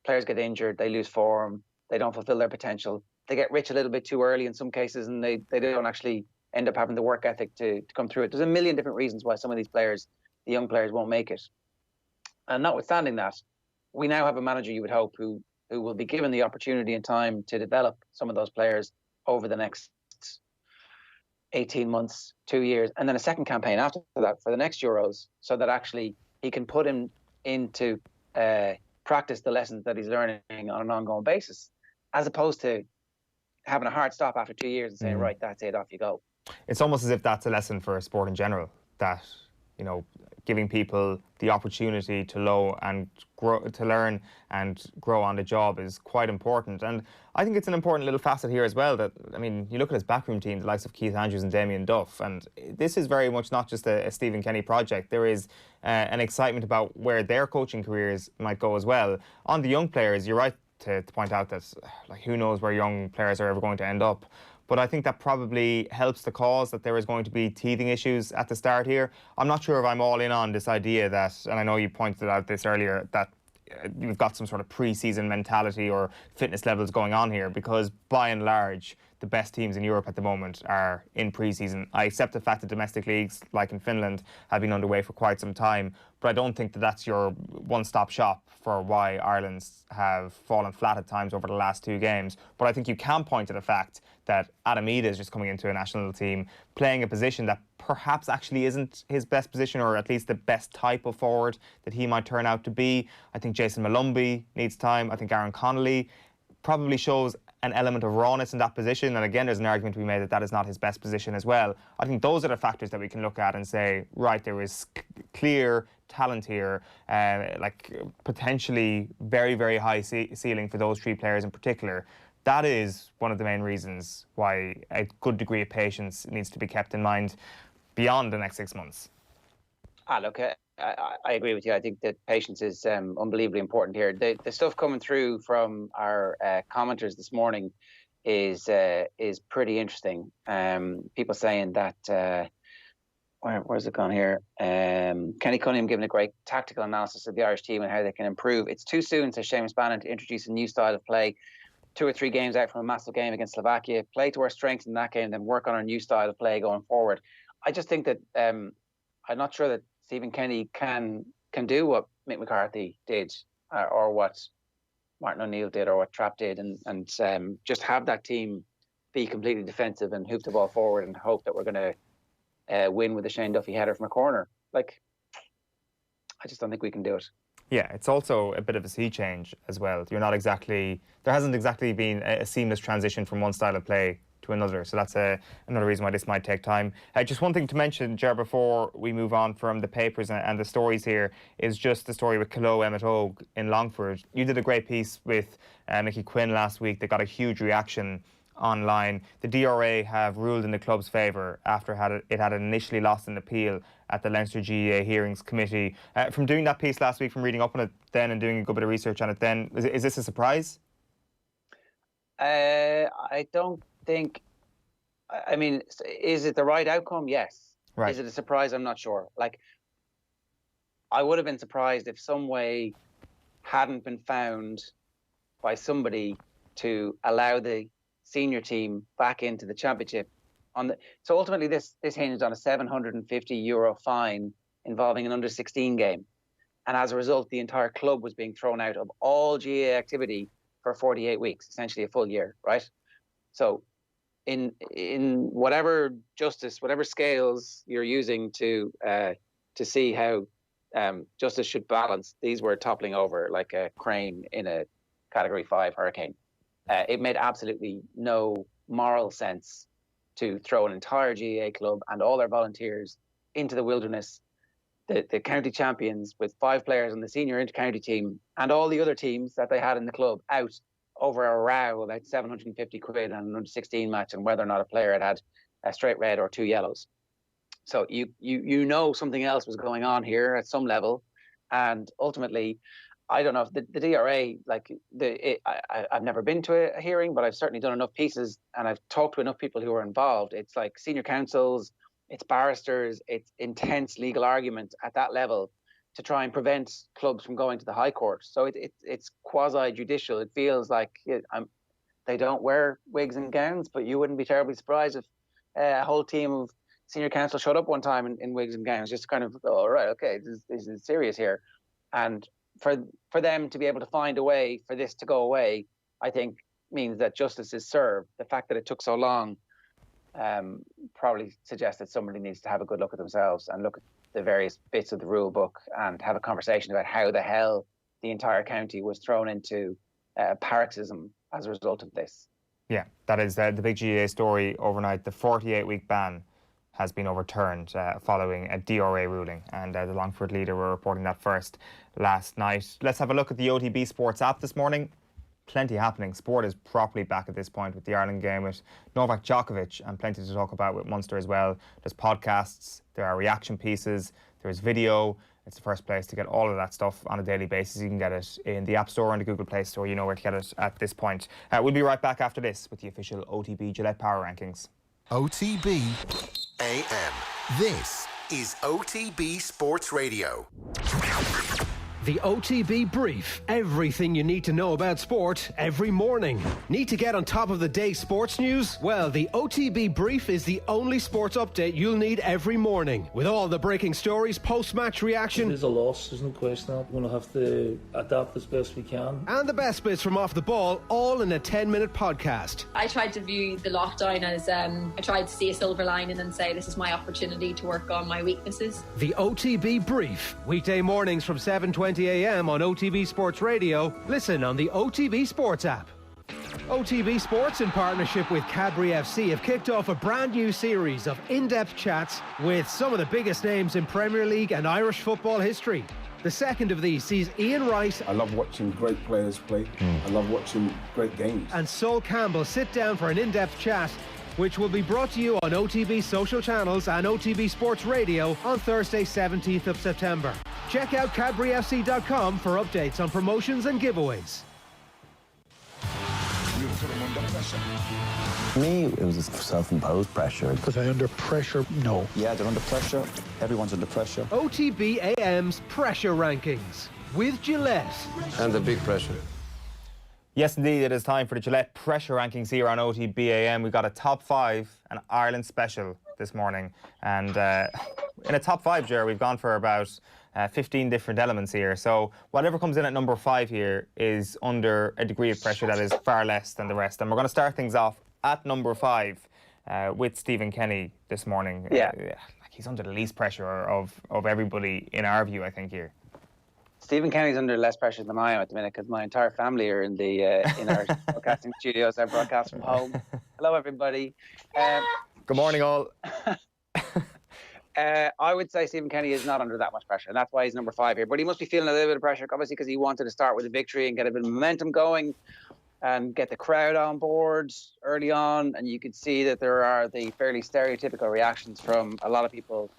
Players get injured, they lose form, they don't fulfill their potential, they get rich a little bit too early in some cases, and they don't actually end up having the work ethic to come through it. There's a million different reasons why some of these players, the young players, won't make it. And notwithstanding that, we now have a manager, you would hope, who will be given the opportunity and time to develop some of those players over the next 18 months, 2 years, and then a second campaign after that for the next Euros, so that actually he can put him into practice the lessons that he's learning on an ongoing basis, as opposed to having a hard stop after 2 years and saying, right, that's it, off you go. It's almost as if that's a lesson for sport in general, that, giving people the opportunity to learn and grow on the job is quite important. And I think it's an important little facet here as well that, you look at his backroom team, the likes of Keith Andrews and Damien Duff, and this is very much not just a Stephen Kenny project. There is an excitement about where their coaching careers might go as well. On the young players, you're right to point out that who knows where young players are ever going to end up. But I think that probably helps the cause that there is going to be teething issues at the start here. I'm not sure if I'm all in on this idea that, and I know you pointed out this earlier, that you've got some sort of pre-season mentality or fitness levels going on here, because by and large, the best teams in Europe at the moment are in pre-season. I accept the fact that domestic leagues, like in Finland, have been underway for quite some time, but I don't think that that's your one-stop shop for why Ireland's have fallen flat at times over the last 2 games. But I think you can point to the fact that Adam Idah is just coming into a national team, playing a position that perhaps actually isn't his best position, or at least the best type of forward that he might turn out to be. I think Jason Malumbi needs time. I think Aaron Connolly probably shows an element of rawness in that position. And again, there's an argument to be made that that is not his best position as well. I think those are the factors that we can look at and say, right, there is clear talent here, potentially very, very high ceiling for those 3 players in particular. That is one of the main reasons why a good degree of patience needs to be kept in mind beyond the next 6 months. Look, I agree with you. I think that patience is unbelievably important here. The stuff coming through from our commenters this morning is pretty interesting. People saying that, where's it gone here? Kenny Cunningham giving a great tactical analysis of the Irish team and how they can improve. It's too soon, says Seamus Bannon, to introduce a new style of play. 2 or 3 games out from a massive game against Slovakia. Play to our strengths in that game, then work on our new style of play going forward. I just think that I'm not sure that Stephen Kenny can do what Mick McCarthy did, or what Martin O'Neill did, or what Trapp did, and just have that team be completely defensive and hoop the ball forward and hope that we're going to win with a Shane Duffy header from a corner. Like, I just don't think we can do it. Yeah, it's also a bit of a sea change as well. There hasn't exactly been a seamless transition from one style of play to another. So that's another reason why this might take time. Just one thing to mention, Ger, before we move on from the papers and the stories here, is just the story with Calo Emmett Ogue in Longford. You did a great piece with Mickey Quinn last week that got a huge reaction online. The DRA have ruled in the club's favour after it had initially lost an appeal at the Leinster GEA Hearings Committee. From doing that piece last week, from reading up on it then and doing a good bit of research on it then, is this a surprise? I don't think... I mean, is it the right outcome? Yes. Right. Is it a surprise? I'm not sure. Like, I would have been surprised if some way hadn't been found by somebody to allow the senior team back into the championship. So ultimately this hinged on a €750 fine involving an under-16 game. And as a result, the entire club was being thrown out of all GA activity for 48 weeks, essentially a full year, right? So in whatever justice, whatever scales you're using to see how justice should balance, these were toppling over like a crane in a Category 5 hurricane. It made absolutely no moral sense to throw an entire GAA club and all their volunteers into the wilderness, the county champions with 5 players on the senior inter-county team and all the other teams that they had in the club out over a row about £750 and an under-16 match and whether or not a player had a straight red or 2 yellows. So you know something else was going on here at some level, and ultimately, I don't know if the DRA, like I've never been to a hearing, but I've certainly done enough pieces and I've talked to enough people who are involved. It's like senior counsels, it's barristers, it's intense legal argument at that level to try and prevent clubs from going to the High Court. So it's quasi-judicial. It feels like they don't wear wigs and gowns, but you wouldn't be terribly surprised if a whole team of senior counsel showed up one time in wigs and gowns, just kind of, oh, right, okay, this is serious here. And for them to be able to find a way for this to go away, I think means that justice is served. The fact that it took so long probably suggests that somebody needs to have a good look at themselves and look at the various bits of the rule book and have a conversation about how the hell the entire county was thrown into paroxysm as a result of this. Yeah, that is the big GAA story overnight. The 48-week ban has been overturned following a DRA ruling, and the Longford Leader were reporting that first last night. Let's have a look at the OTB Sports app this morning. Plenty happening. Sport is properly back at this point with the Ireland game with Novak Djokovic, and plenty to talk about with Munster as well. There's podcasts, there are reaction pieces, there's video. It's the first place to get all of that stuff on a daily basis. You can get it in the App Store and the Google Play Store. You know where to get it at this point. We'll be right back after this with the official OTB Gillette Power Rankings. OTB AM. This is OTB Sports Radio. The OTB Brief. Everything you need to know about sport every morning. Need to get on top of the day's sports news? Well, the OTB Brief is the only sports update you'll need every morning. With all the breaking stories, post-match reaction. It is a loss, there's no question. We're going to have to adapt as best we can. And the best bits from off the ball, all in a 10-minute podcast. I tried to view the lockdown as I tried to see a silver lining and say this is my opportunity to work on my weaknesses. The OTB Brief. Weekday mornings from 7:20 AM on OTB Sports Radio. Listen on the OTB Sports app. OTB Sports, in partnership with Cadbury FC, have kicked off a brand new series of in-depth chats with some of the biggest names in Premier League and Irish football history. The second of these sees Ian Rice. I love watching great players play. I love watching great games. And Sol Campbell sit down for an in-depth chat, which will be brought to you on OTB social channels and OTB Sports Radio on Thursday, 17th of September. Check out CadburyFC.com for updates on promotions and giveaways. For me, it was a self-imposed pressure. Was I under pressure? No. Yeah, they're under pressure. Everyone's under pressure. OTB AM's Pressure Rankings with Gillette. And the big pressure. Yes, indeed, it is time for the Gillette pressure rankings here on OTB AM. We've got a top 5, an Ireland special this morning. And in a top 5, Ger, we've gone for about 15 different elements here. So whatever comes in at number 5 here is under a degree of pressure that is far less than the rest. And we're going to start things off at number 5 with Stephen Kenny this morning. Yeah. He's under the least pressure of everybody in our view, I think, here. Stephen Kenny's under less pressure than I am at the minute because my entire family are in our broadcasting studios. I broadcast from home. Hello, everybody. Good morning, all. I would say Stephen Kenny is not under that much pressure, and that's why he's number 5 here. But he must be feeling a little bit of pressure, obviously, because he wanted to start with a victory and get a bit of momentum going and get the crowd on board early on. And you could see that there are the fairly stereotypical reactions from a lot of people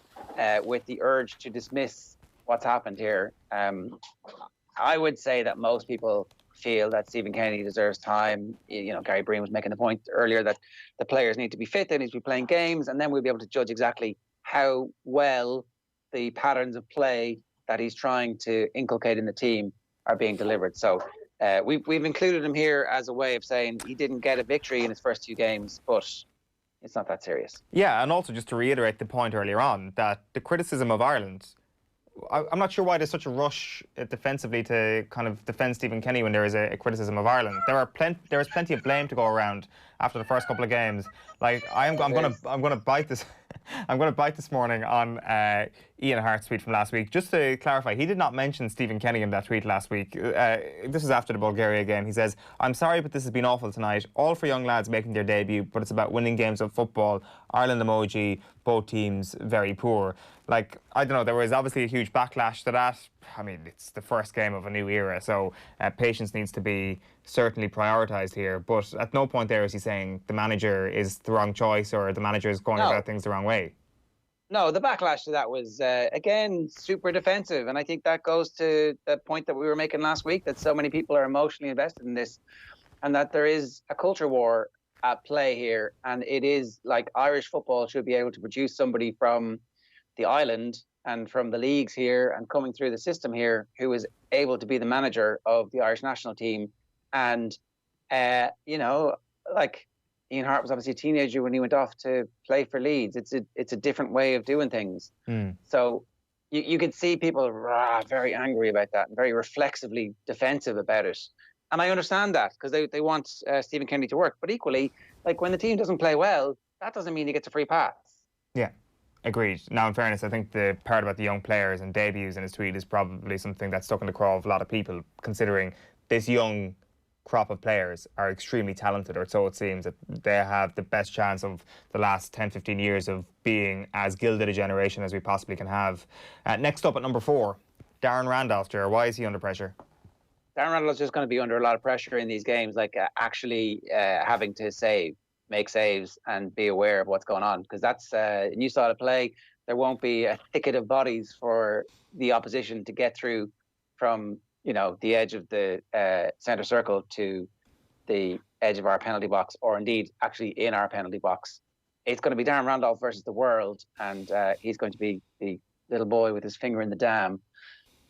with the urge to dismiss what's happened here. I would say that most people feel that Stephen Kenny deserves time. You know, Gary Breen was making the point earlier that the players need to be fit, they need to be playing games, and then we'll be able to judge exactly how well the patterns of play that he's trying to inculcate in the team are being delivered. So we've included him here as a way of saying he didn't get a victory in his first 2 games, but it's not that serious. Yeah, and also just to reiterate the point earlier on, that the criticism of Ireland, I'm not sure why there's such a rush defensively to kind of defend Stephen Kenny when there is a criticism of Ireland. There is plenty of blame to go around after the first couple of games. Like I'm going to bite this. I'm going to bite this morning on Ian Hart's tweet from last week. Just to clarify, he did not mention Stephen Kenny in that tweet last week. This is after the Bulgaria game. He says, "I'm sorry, but this has been awful tonight. All for young lads making their debut, but it's about winning games of football. Ireland emoji, both teams very poor." Like, I don't know, there was obviously a huge backlash to that. I mean, it's the first game of a new era, so patience needs to be certainly prioritised here. But at no point there is he saying the manager is the wrong choice or the manager is going about things the wrong way. No, the backlash to that was, again, super defensive. And I think that goes to the point that we were making last week, that so many people are emotionally invested in this and that there is a culture war at play here. And it is like Irish football should be able to produce somebody from the island and from the leagues here and coming through the system here who is able to be the manager of the Irish national team. And, you know, like Ian Hart was obviously a teenager when he went off to play for Leeds. It's a different way of doing things. So you could see people very angry about that and very reflexively defensive about it. And I understand that because they want Stephen Kenny to work. But equally, like when the team doesn't play well, that doesn't mean he gets a free pass. Yeah. Agreed. Now, in fairness, I think the part about the young players and debuts in his tweet is probably something that's stuck in the craw of a lot of people, considering this young crop of players are extremely talented, or so it seems, that they have the best chance of the last 10, 15 years of being as gilded a generation as we possibly can have. Next up at number 4, Darren Randolph. Why is he under pressure? Darren Randolph's just going to be under a lot of pressure in these games, like actually having to make saves and be aware of what's going on, because that's a new style of play. There won't be a thicket of bodies for the opposition to get through from, you know, the edge of the centre circle to the edge of our penalty box, or indeed actually in our penalty box. It's going to be Darren Randolph versus the world, and he's going to be the little boy with his finger in the dam.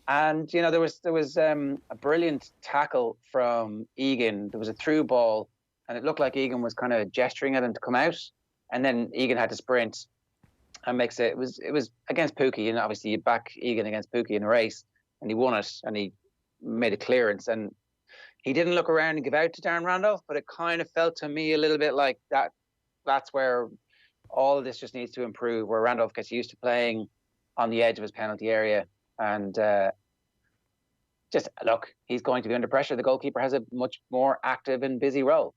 And, you know, there was a brilliant tackle from Egan. There was a through ball, and it looked like Egan was kind of gesturing at him to come out, and then Egan had to sprint and makes it. It was against Pookie, and obviously you back Egan against Pookie in a race, and he won it, and he made a clearance, and he didn't look around and give out to Darren Randolph, but it kind of felt to me a little bit like that. That's where all of this just needs to improve, where Randolph gets used to playing on the edge of his penalty area, and just look, he's going to be under pressure. The goalkeeper has a much more active and busy role.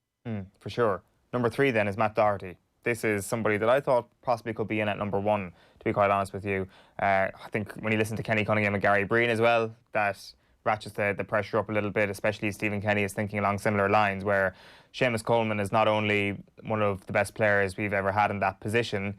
For sure. Number 3 then is Matt Doherty. This is somebody that I thought possibly could be in at number 1, to be quite honest with you. I think when you listen to Kenny Cunningham and Gary Breen as well, that ratchets the pressure up a little bit, especially as Stephen Kenny is thinking along similar lines, where Seamus Coleman is not only one of the best players we've ever had in that position,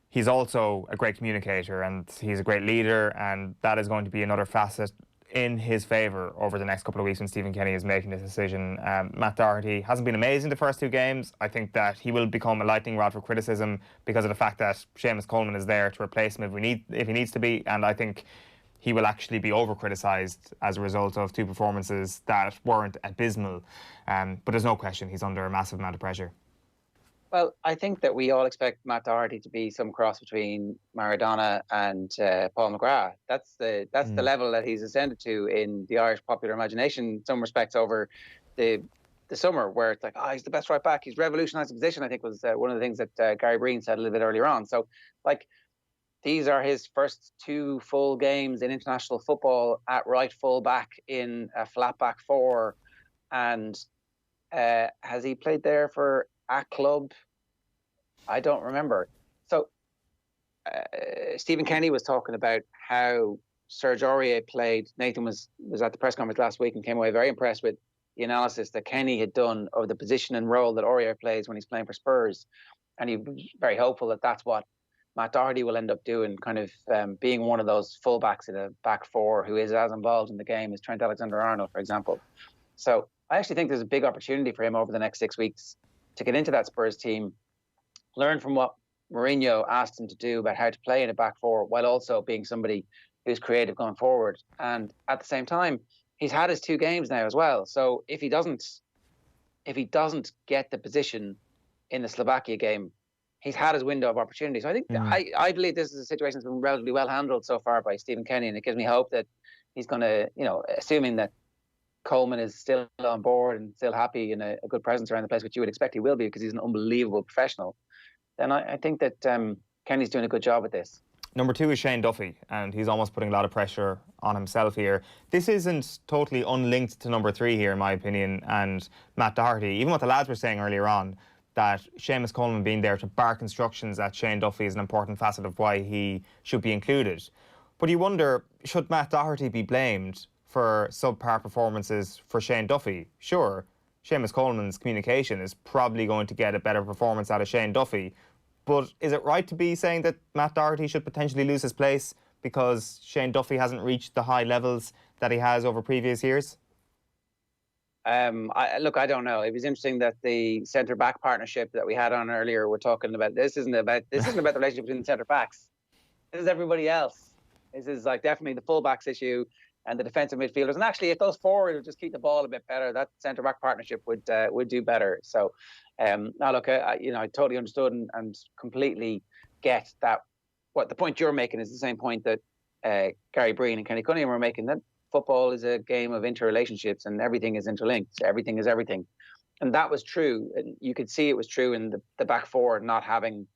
he's also a great communicator and he's a great leader, and that is going to be another facet in his favour over the next couple of weeks when Stephen Kenny is making this decision. Matt Doherty hasn't been amazing the first 2 games. I think that he will become a lightning rod for criticism because of the fact that Seamus Coleman is there to replace him if he needs to be, and I think he will actually be over-criticised as a result of two performances that weren't abysmal. But there's no question he's under a massive amount of pressure. Well, I think that we all expect Matt Doherty to be some cross between Maradona and Paul McGrath. That's the level that he's ascended to in the Irish popular imagination, in some respects, over the summer, where it's like, he's the best right back. He's revolutionised the position, I think was one of the things that Gary Breen said a little bit earlier on. So, like, these are his first two full games in international football at right full back in a flat back four. And has he played there for a club? I don't remember. So Stephen Kenny was talking about how Serge Aurier played. Nathan was at the press conference last week and came away very impressed with the analysis that Kenny had done of the position and role that Aurier plays when he's playing for Spurs. And he was very hopeful that that's what Matt Doherty will end up doing, kind of being one of those fullbacks in a back four who is as involved in the game as Trent Alexander-Arnold, for example. So I actually think there's a big opportunity for him over the next 6 weeks to get into that Spurs team, learn from what Mourinho asked him to do about how to play in a back four, while also being somebody who's creative going forward. And at the same time, he's had his 2 games now as well. So if he doesn't get the position in the Slovakia game, he's had his window of opportunity. So I think I believe this is a situation that's been relatively well handled so far by Stephen Kenny, and it gives me hope that he's going to, assuming that Coleman is still on board and still happy and a good presence around the place, which you would expect he will be because he's an unbelievable professional, then I think that Kenny's doing a good job at this. Number 2 is Shane Duffy, and he's almost putting a lot of pressure on himself here. This isn't totally unlinked to number 3 here, in my opinion, and Matt Doherty. Even what the lads were saying earlier on, that Seamus Coleman being there to bark instructions at Shane Duffy is an important facet of why he should be included. But you wonder, should Matt Doherty be blamed for subpar performances for Shane Duffy? Sure, Seamus Coleman's communication is probably going to get a better performance out of Shane Duffy, but is it right to be saying that Matt Doherty should potentially lose his place because Shane Duffy hasn't reached the high levels that he has over previous years? I don't know. It was interesting that the centre-back partnership that we had on earlier, we're talking about, this isn't about the relationship between the centre-backs. This is everybody else. This is like definitely the full-backs issue and the defensive midfielders. And actually, if those forwards would just keep the ball a bit better, that centre-back partnership would do better. So, now look, I totally understood and completely get that. What the point you're making is the same point that Gary Breen and Kenny Cunningham were making, that football is a game of interrelationships and everything is interlinked. Everything is everything. And that was true. And you could see it was true in the back four not having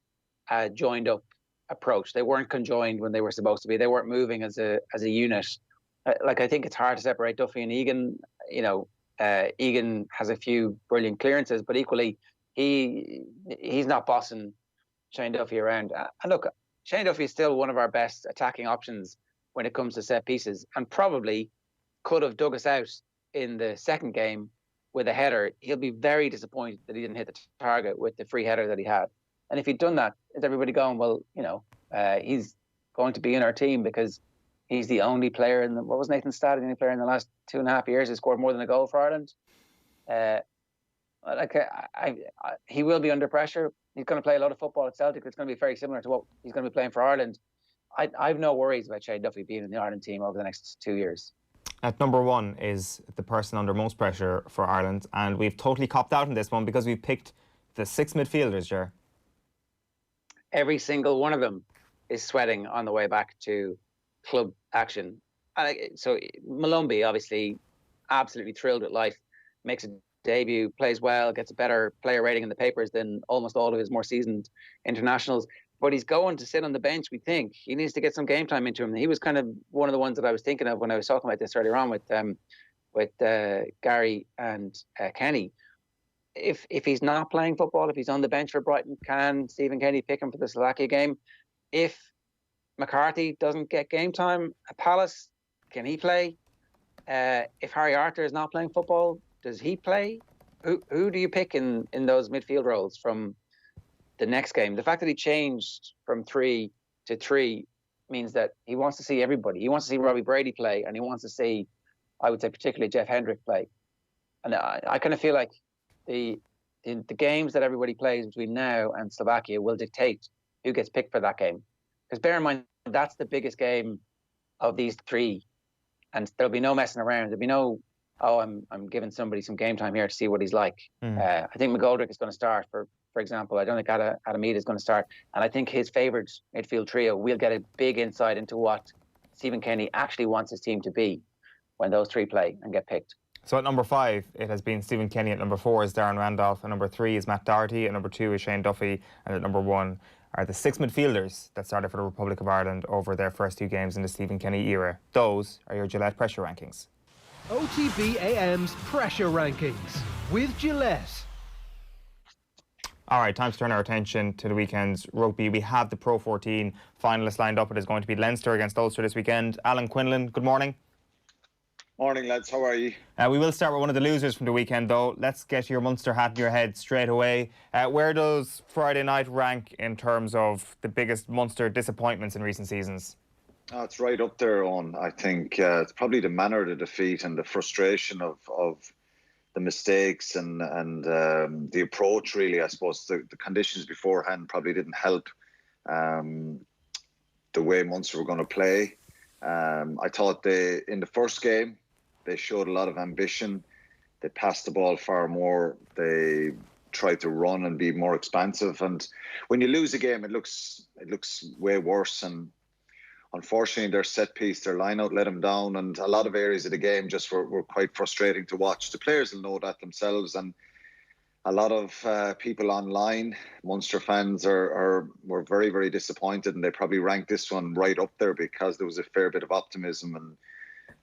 a joined up approach. They weren't conjoined when they were supposed to be. They weren't moving as a unit. I think it's hard to separate Duffy and Egan. Egan has a few brilliant clearances, but equally he's not bossing Shane Duffy around. And look, Shane Duffy is still one of our best attacking options when it comes to set pieces, and probably could have dug us out in the second game with a header. He'll be very disappointed that he didn't hit the target with the free header that he had. And if he'd done that, is everybody going, well, he's going to be in our team because he's the only player what was Nathan's stat? The only player in the last 2.5 years who scored more than a goal for Ireland. He will be under pressure. He's going to play a lot of football at Celtic. It's going to be very similar to what he's going to be playing for Ireland. I've no worries about Shane Duffy being in the Ireland team over the next 2 years. At number 1 is the person under most pressure for Ireland, and we've totally copped out in this one because we've picked the 6 midfielders, Ger. Every single one of them is sweating on the way back to club action. So Malumbi, obviously, absolutely thrilled with life, makes a debut, plays well, gets a better player rating in the papers than almost all of his more seasoned internationals. But he's going to sit on the bench, we think. He needs to get some game time into him. He was kind of one of the ones that I was thinking of when I was talking about this earlier on with Gary and Kenny. If he's not playing football, if he's on the bench for Brighton, can Stephen Kenny pick him for the Slovakia game? If McCarthy doesn't get game time at Palace, can he play? If Harry Arter is not playing football, does he play? Who do you pick in those midfield roles from the next game? The fact that he changed from 3 to 3 means that he wants to see everybody. He wants to see Robbie Brady play, and he wants to see, I would say, particularly Jeff Hendrick play. And I kind of feel like the games that everybody plays between now and Slovakia will dictate who gets picked for that game. Because bear in mind, that's the biggest game of these three, and there'll be no messing around. There'll be no, I'm giving somebody some game time here to see what he's like. I think McGoldrick is going to start, for example. I don't think Adamida is going to start. And I think his favoured midfield trio, we'll get a big insight into what Stephen Kenny actually wants his team to be when those three play and get picked. So at number 5, it has been Stephen Kenny. At number 4 is Darren Randolph. At number 3 is Matt Doherty. At number 2 is Shane Duffy. And at number 1 are the 6 midfielders that started for the Republic of Ireland over their first 2 games in the Stephen Kenny era. Those are your Gillette pressure rankings. OTB AM's pressure rankings with Gillette. All right, time to turn our attention to the weekend's rugby. We have the Pro 14 finalists lined up. It is going to be Leinster against Ulster this weekend. Alan Quinlan, good morning. Morning, lads. How are you? We will start with one of the losers from the weekend, though. Let's get your Munster hat in your head straight away. Where does Friday night rank in terms of the biggest Munster disappointments in recent seasons? It's right up there, Owen. I think it's probably the manner of the defeat and the frustration of the mistakes and the approach, really. I suppose the conditions beforehand probably didn't help the way Munster were going to play. I thought in the first game, they showed a lot of ambition. They passed the ball far more. They tried to run and be more expansive. And when you lose a game, it looks way worse. And unfortunately, their set piece, their line-out let them down. And a lot of areas of the game just were quite frustrating to watch. The players will know that themselves. And a lot of people online, Munster fans, were very, very disappointed. And they probably ranked this one right up there because there was a fair bit of optimism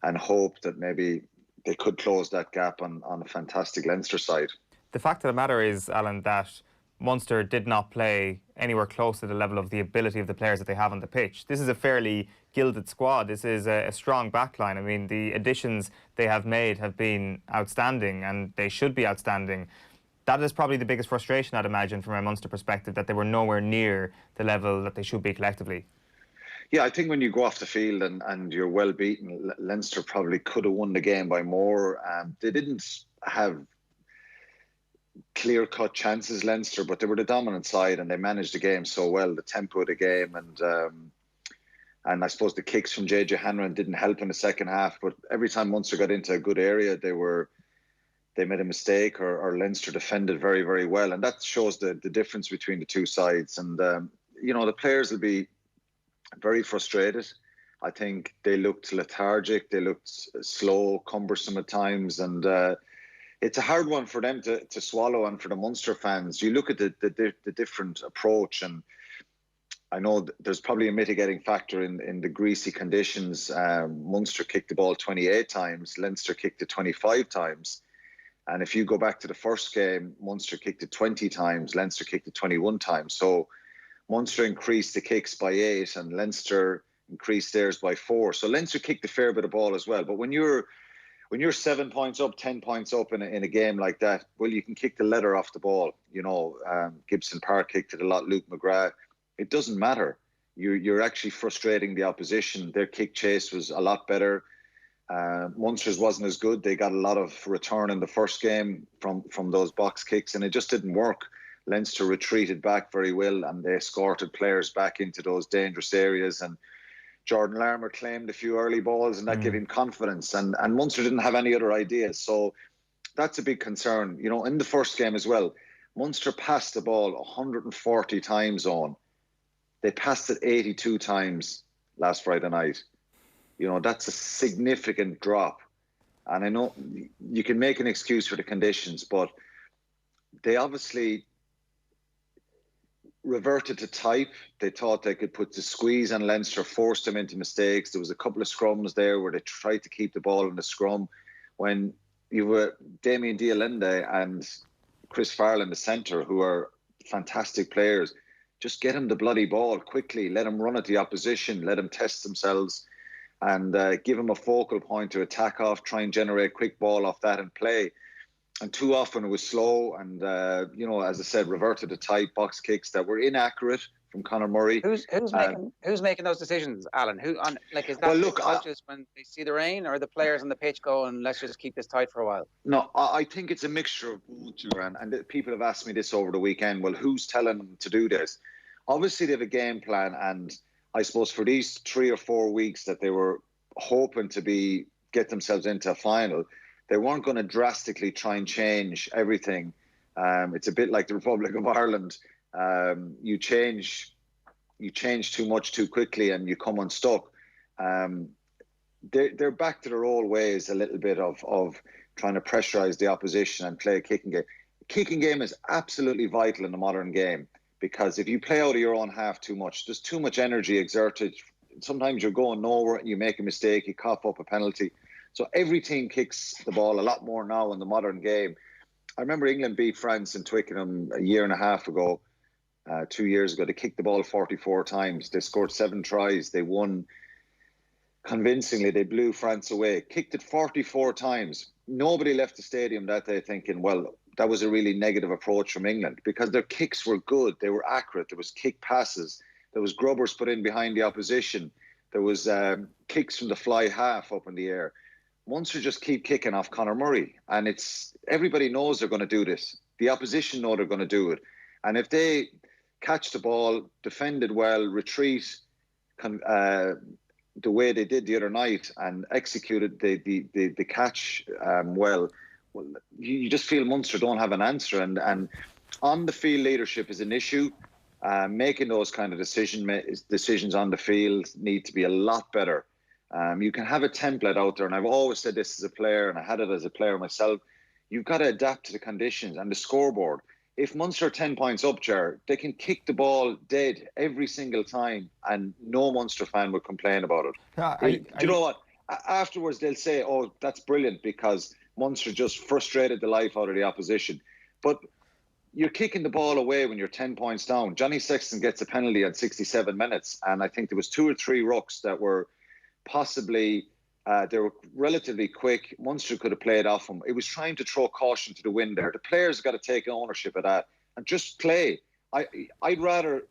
and hope that maybe they could close that gap on a fantastic Leinster side. The fact of the matter is, Alan, that Munster did not play anywhere close to the level of the ability of the players that they have on the pitch. This is a fairly gilded squad. This is a strong backline. I mean, the additions they have made have been outstanding, and they should be outstanding. That is probably the biggest frustration, I'd imagine, from a Munster perspective, that they were nowhere near the level that they should be collectively. Yeah, I think when you go off the field and you're well beaten, Leinster probably could have won the game by more. They didn't have clear-cut chances, Leinster, but they were the dominant side and they managed the game so well, the tempo of the game. And I suppose the kicks from JJ Hanrahan didn't help in the second half. But every time Munster got into a good area, they made a mistake or Leinster defended very, very well. And that shows the difference between the two sides. And, the players will be very frustrated. I think they looked lethargic. They looked slow, cumbersome at times. And it's a hard one for them to swallow. And for the Munster fans, you look at the different approach. And I know there's probably a mitigating factor in the greasy conditions. Munster kicked the ball 28 times. Leinster kicked it 25 times. And if you go back to the first game, Munster kicked it 20 times. Leinster kicked it 21 times. So Munster increased the kicks by 8 and Leinster increased theirs by 4. So Leinster kicked a fair bit of ball as well. But when you're 7 points up, 10 points up in a game like that, well, you can kick the leather off the ball. Gibson Park kicked it a lot, Luke McGrath. It doesn't matter. You're actually frustrating the opposition. Their kick chase was a lot better. Munster's wasn't as good. They got a lot of return in the first game from those box kicks, and it just didn't work. Leinster retreated back very well, and they escorted players back into those dangerous areas. And Jordan Larmour claimed a few early balls, and that gave him confidence. And Munster didn't have any other ideas. So that's a big concern. In the first game as well, Munster passed the ball 140 times on. They passed it 82 times last Friday night. That's a significant drop. And I know you can make an excuse for the conditions, but they obviously reverted to type. They thought they could put the squeeze on Leinster, forced them into mistakes. There was a couple of scrums there where they tried to keep the ball in the scrum. When you were Damien Dialende and Chris Farrell in the centre, who are fantastic players, just get them the bloody ball quickly. Let them run at the opposition. Let them test themselves and give them a focal point to attack off, try and generate quick ball off that and play. And too often it was slow and, as I said, reverted to type box kicks that were inaccurate from Conor Murray. Who's making those decisions, Alan? Is that the coaches when they see the rain, or the players on the pitch going, let's just keep this tight for a while? No, I think it's a mixture of both, and people have asked me this over the weekend. Well, who's telling them to do this? Obviously, they have a game plan, and I suppose for these 3 or 4 weeks that they were hoping to get themselves into a final. They weren't going to drastically try and change everything. It's a bit like the Republic of Ireland. You change too much too quickly and you come unstuck. They're back to their old ways a little bit of trying to pressurise the opposition and play a kicking game. Kicking game is absolutely vital in the modern game, because if you play out of your own half too much, there's too much energy exerted. Sometimes you're going nowhere and you make a mistake, you cough up a penalty. So every team kicks the ball a lot more now in the modern game. I remember England beat France in Twickenham a year and a half ago, 2 years ago. They kicked the ball 44 times. They scored 7 tries. They won convincingly. They blew France away. Kicked it 44 times. Nobody left the stadium that day thinking, well, that was a really negative approach from England, because their kicks were good. They were accurate. There was kick passes. There was grubbers put in behind the opposition. There was kicks from the fly half up in the air. Munster just keep kicking off Conor Murray, and everybody knows they're going to do this. The opposition know they're going to do it, and if they catch the ball, defend it well, retreat the way they did the other night, and executed the catch well, you just feel Munster don't have an answer, and on the field leadership is an issue. Making those kind of decisions on the field need to be a lot better. You can have a template out there, and I've always said this as a player, and I had it as a player myself. You've got to adapt to the conditions and the scoreboard. If Munster are 10 points up, Ger, they can kick the ball dead every single time, and no Munster fan would complain about it. Do you know what? Afterwards, they'll say, oh, that's brilliant, because Munster just frustrated the life out of the opposition. But you're kicking the ball away when you're 10 points down. Johnny Sexton gets a penalty at 67 minutes, and I think there was 2 or 3 rucks that were possibly, they were relatively quick. Munster could have played off him. It was trying to throw caution to the wind there. The players got to take ownership of that and just play. I'd rather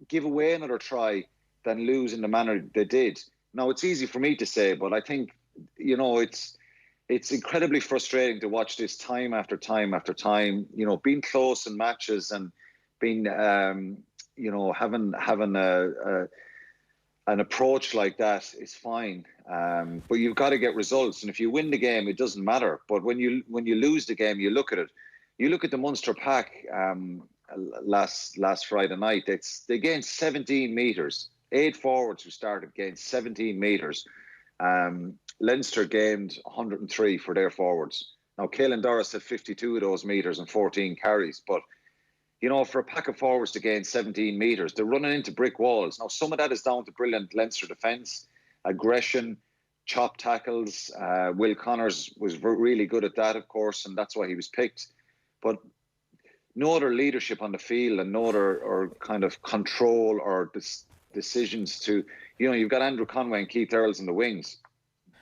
give away another try than lose in the manner they did. Now, it's easy for me to say, but I think, it's incredibly frustrating to watch this time after time after time. Being close in matches and being, having an approach like that is fine. But you've got to get results, and if you win the game, it doesn't matter. But when you lose the game, you look at it. You look at the Munster pack last Friday night. They gained 17 metres. 8 forwards who started gained 17 metres. Leinster gained 103 for their forwards. Now, Caelan Doris had 52 of those metres and 14 carries. But, for a pack of forwards to gain 17 metres, they're running into brick walls. Now, some of that is down to brilliant Leinster defence, aggression, chop tackles. Will Connors was really good at that, of course, and that's why he was picked. But no other leadership on the field, and no other or kind of control or decisions to, you've got Andrew Conway and Keith Earls in the wings.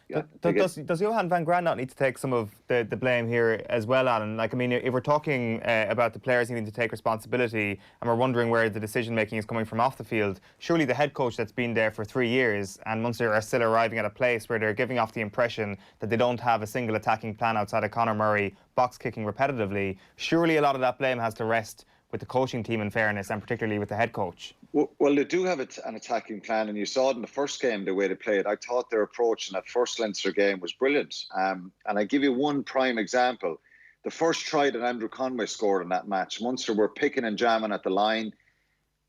Yeah, does Johan van Graan not need to take some of the blame here as well, Alan? If we're talking about the players needing to take responsibility, and we're wondering where the decision-making is coming from off the field, surely the head coach that's been there for 3 years, and Munster are still arriving at a place where they're giving off the impression that they don't have a single attacking plan outside of Conor Murray box kicking repetitively, surely a lot of that blame has to rest with the coaching team, in fairness, and particularly with the head coach. Well, they do have an attacking plan, and you saw it in the first game, the way they played. I thought their approach in that first Leinster game was brilliant. And I give you one prime example. The first try that Andrew Conway scored in that match, Munster were picking and jamming at the line.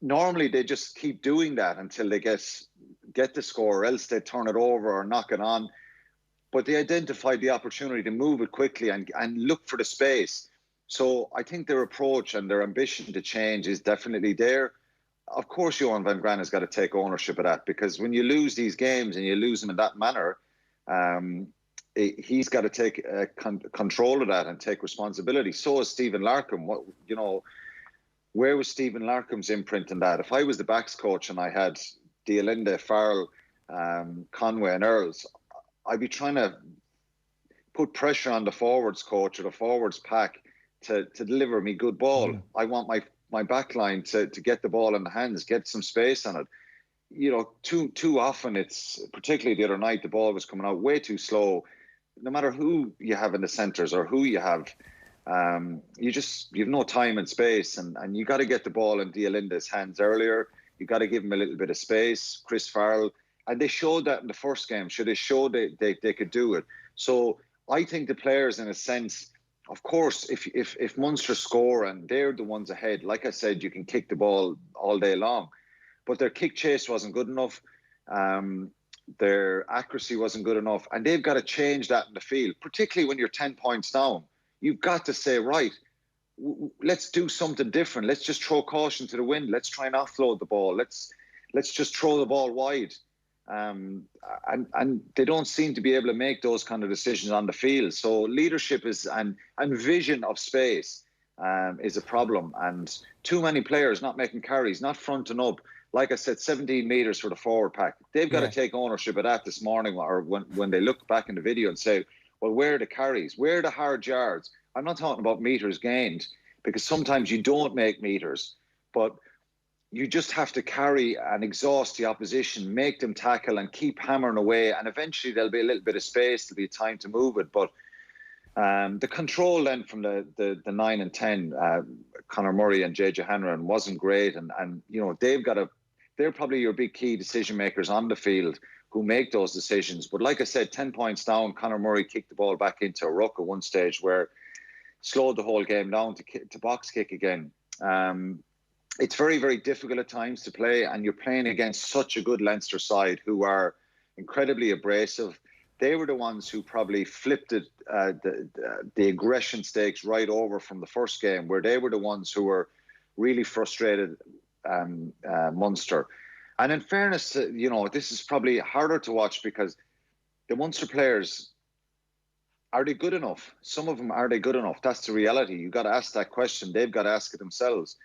Normally, they just keep doing that until they get the score, or else they turn it over or knock it on. But they identified the opportunity to move it quickly and look for the space. So I think their approach and their ambition to change is definitely there. Of course, Johan van Graan has got to take ownership of that, because when you lose these games and you lose them in that manner, he's got to take control of that and take responsibility. So is Stephen Larkham. Where was Stephen Larkham's imprint in that? If I was the backs coach and I had Dialinde, Farrell, Conway and Earls, I'd be trying to put pressure on the forwards coach or the forwards pack to deliver me good ball. I want my back line to get the ball in the hands, get some space on it. Too often, it's particularly the other night, the ball was coming out way too slow. No matter who you have in the centres or who you have, you have no time and space, and you got to get the ball in Dialinde's hands earlier. You got to give him a little bit of space. Chris Farrell, And they showed that in the first game. They showed they could do it. So I think the players, in a sense, of course, if Munster score and they're the ones ahead, like I said, you can kick the ball all day long. But their kick chase wasn't good enough. Their accuracy wasn't good enough. And they've got to change that in the field, particularly when you're 10 points down. You've got to say, right, let's do something different. Let's just throw caution to the wind. Let's try and offload the ball. Let's just throw the ball wide. And they don't seem to be able to make those kind of decisions on the field. So leadership and vision of space is a problem. And too many players not making carries, not fronting up. Like I said, 17 metres for the forward pack. They've got to take ownership of that this morning, or when they look back in the video and say, well, where are the carries? Where are the hard yards? I'm not talking about metres gained, because sometimes you don't make metres, but you just have to carry and exhaust the opposition, make them tackle and keep hammering away, and eventually there'll be a little bit of space, there'll be time to move it. But the control then from the 9 and 10, Conor Murray and JJ Hanrahan, wasn't great, and you know, they're probably your big key decision makers on the field who make those decisions. But like I said, 10 points down, Conor Murray kicked the ball back into a ruck at one stage where slowed the whole game down to box kick again. It's very, very difficult at times to play, and you're playing against such a good Leinster side who are incredibly abrasive. They were the ones who probably flipped it, the aggression stakes right over from the first game, where they were the ones who were really frustrated, Munster. And in fairness, you know, this is probably harder to watch because the Munster players, are they good enough? Some of them, are they good enough? That's the reality. You've got to ask that question. They've got to ask it themselves.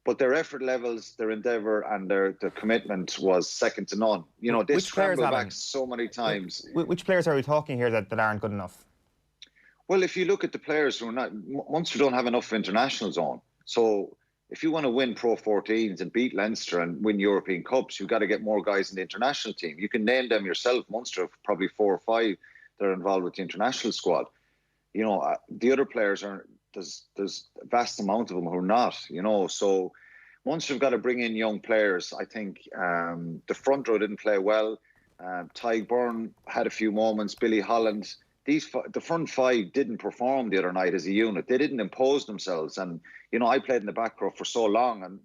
But their effort levels, their endeavour and their commitment was second to none. You know, they scrambled back so many times. Which players are we talking here that aren't good enough? Well, if you look at the players who are not, Munster don't have enough internationals on. So if you want to win Pro 14s and beat Leinster and win European Cups, you've got to get more guys in the international team. You can name them yourself. Munster have probably 4 or 5 that are involved with the international squad. You know, the other players there's a vast amount of them who are not, you know. So Munster have got to bring in young players. I think the front row didn't play well. Tadhg Byrne had a few moments. Billy Holland. The front 5 didn't perform the other night as a unit. They didn't impose themselves. And, you know, I played in the back row for so long. And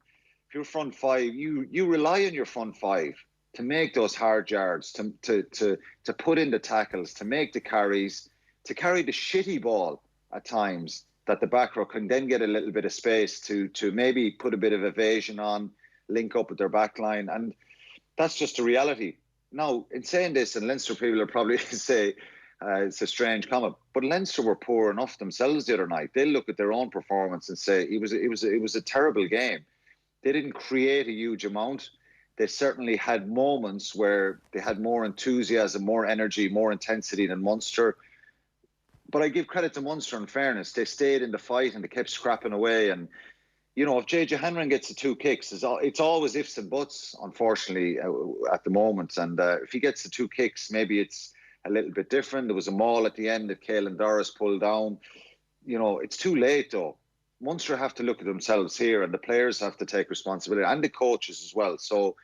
if you're front 5, you rely on your front 5 to make those hard yards, to put in the tackles, to make the carries, to carry the shitty ball at times, that the back row can then get a little bit of space to maybe put a bit of evasion on, link up with their back line. And that's just a reality. Now, in saying this, and Leinster people will probably say it's a strange comment, but Leinster were poor enough themselves the other night. They'll look at their own performance and say it was a terrible game. They didn't create a huge amount. They certainly had moments where they had more enthusiasm, more energy, more intensity than Munster. But I give credit to Munster in fairness. They stayed in the fight and they kept scrapping away. And, you know, if JJ Hanrahan gets the 2 kicks, it's always ifs and buts, unfortunately, at the moment. And if he gets the 2 kicks, maybe it's a little bit different. There was a maul at the end that Caelan Doris pulled down. You know, it's too late, though. Munster have to look at themselves here, and the players have to take responsibility, and the coaches as well. So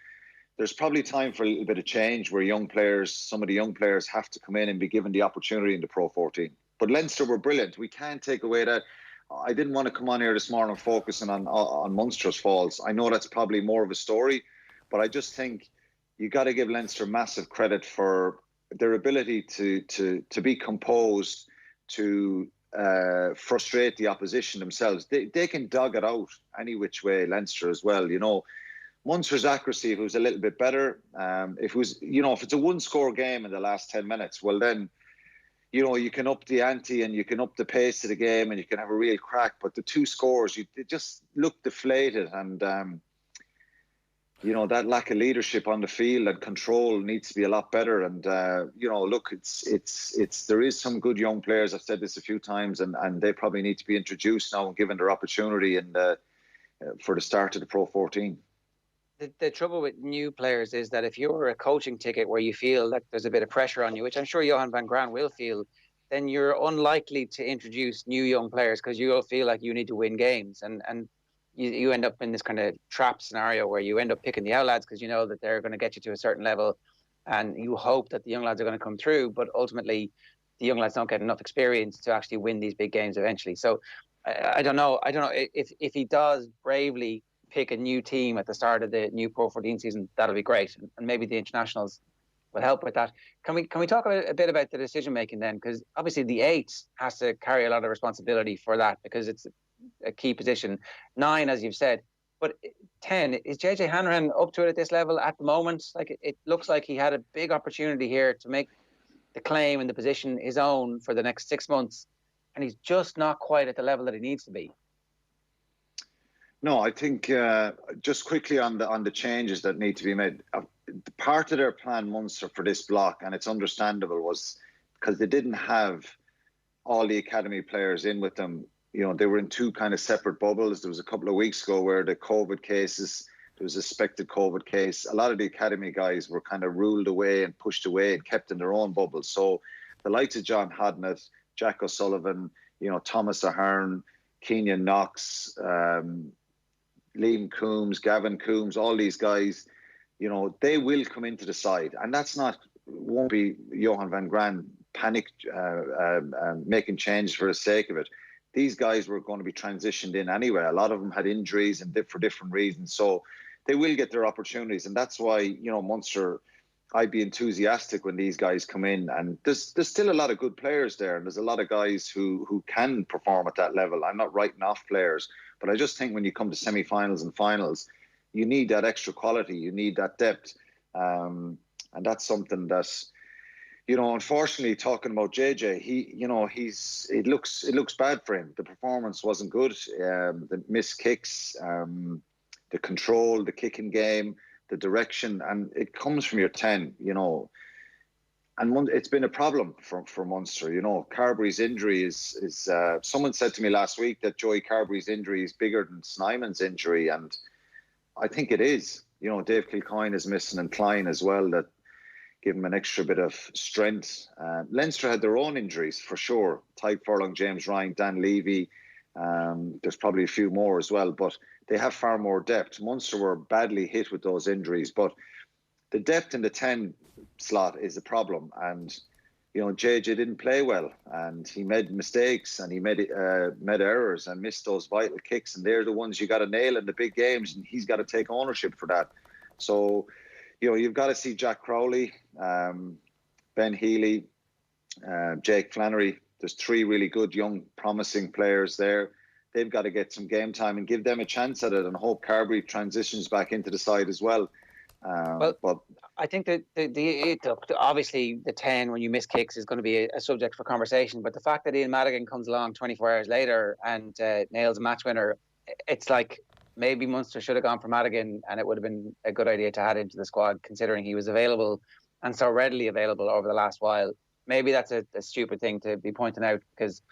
there's probably time for a little bit of change where some of the young players have to come in and be given the opportunity in the Pro 14. But Leinster were brilliant. We can't take away that. I didn't want to come on here this morning focusing on Munster's faults. I know that's probably more of a story, but I just think you got to give Leinster massive credit for their ability to be composed, to frustrate the opposition themselves. They can dog it out any which way, Leinster as well. You know, Munster's accuracy, if it was a little bit better, if it's a 1-score game in the last 10 minutes, well then, you know, you can up the ante and you can up the pace of the game and you can have a real crack. But the 2 scores, they just look deflated. And, you know, that lack of leadership on the field and control needs to be a lot better. And, you know, look, there is some good young players. I've said this a few times, and they probably need to be introduced now and given their opportunity for the start of the Pro 14. The trouble with new players is that if you're a coaching ticket where you feel that there's a bit of pressure on you, which I'm sure Johan van Graan will feel, then you're unlikely to introduce new young players because you'll feel like you need to win games. And you end up in this kind of trap scenario where you end up picking the out lads because you know that they're going to get you to a certain level and you hope that the young lads are going to come through, but ultimately the young lads don't get enough experience to actually win these big games eventually. So I don't know if he does bravely pick a new team at the start of the new Pro 14 season, that'll be great, and maybe the internationals will help with that. Can we talk a bit about the decision making then? Because obviously the 8 has to carry a lot of responsibility for that because it's a key position. 9, as you've said, but 10, is JJ Hanrahan up to it at this level at the moment? Like it looks like he had a big opportunity here to make the claim and the position his own for the next 6 months, and he's just not quite at the level that he needs to be. No, I think just quickly on the changes that need to be made. Part of their plan, Munster, for this block, and it's understandable, was because they didn't have all the academy players in with them. You know, they were in 2 kind of separate bubbles. There was a couple of weeks ago where the COVID cases, there was a suspected COVID case. A lot of the academy guys were kind of ruled away and pushed away and kept in their own bubbles. So the likes of John Hodnett, Jack O'Sullivan, you know, Thomas Ahern, Kenyon Knox, Liam Coombs, Gavin Coombs, all these guys, you know, they will come into the side. And won't be Johan van Graan panic making changes for the sake of it. These guys were going to be transitioned in anyway. A lot of them had injuries and for different reasons. So they will get their opportunities. And that's why, you know, Munster, I'd be enthusiastic when these guys come in. And there's still a lot of good players there. And there's a lot of guys who can perform at that level. I'm not writing off players. But I just think when you come to semi-finals and finals, you need that extra quality. You need that depth. And that's something that, you know, unfortunately, talking about JJ, it looks bad for him. The performance wasn't good. The missed kicks, the control, the kicking game, the direction, and it comes from your 10, you know. And it's been a problem for Munster. You know, Carberry's injury is someone said to me last week that Joey Carberry's injury is bigger than Snyman's injury, and I think it is. You know, Dave Kilcoyne is missing and Klein as well, that give him an extra bit of strength. Leinster had their own injuries for sure. Tyke Furlong, James Ryan, Dan Levy. There's probably a few more as well, but they have far more depth. Munster were badly hit with those injuries, but the depth in the 10 slot is a problem. And, you know, JJ didn't play well and he made mistakes and he made errors and missed those vital kicks. And they're the ones you got to nail in the big games, and he's got to take ownership for that. So, you know, you've got to see Jack Crowley, Ben Healy, Jake Flannery. There's 3 really good, young, promising players there. They've got to get some game time and give them a chance at it, and hope Carberry transitions back into the side as well. But I think that obviously the 10, when you miss kicks, is going to be a subject for conversation. But the fact that Ian Madigan comes along 24 hours later and nails a match winner, it's like maybe Munster should have gone for Madigan, and it would have been a good idea to add into the squad, considering he was available and so readily available over the last while. Maybe that's a stupid thing to be pointing out because,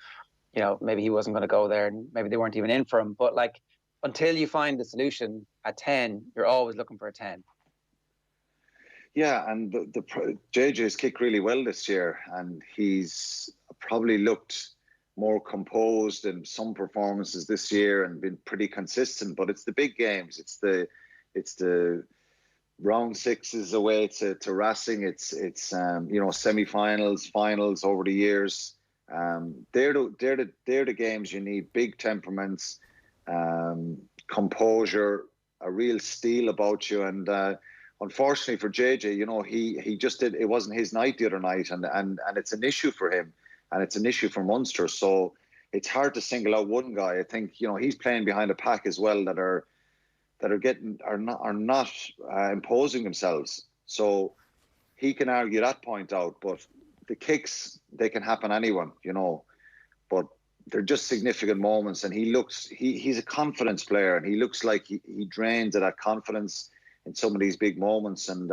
you know, maybe he wasn't going to go there and maybe they weren't even in for him. But like, until you find the solution at 10, you're always looking for a 10. Yeah, and the JJ's kicked really well this year, and he's probably looked more composed in some performances this year and been pretty consistent. But it's the big games. It's the round 6s away to Racing. It's you know, semi-finals, finals over the years. They're the games you need. Big temperaments, composure, a real steel about you, and. Unfortunately for JJ, you know, he just did. It wasn't his night the other night, and it's an issue for him, and it's an issue for Munster. So it's hard to single out one guy. I think, you know, he's playing behind a pack as well that are not imposing themselves. So he can argue that point out. But the kicks, they can happen anyone, you know. But they're just significant moments, and he's a confidence player, and he looks like he drains of that confidence in some of these big moments, and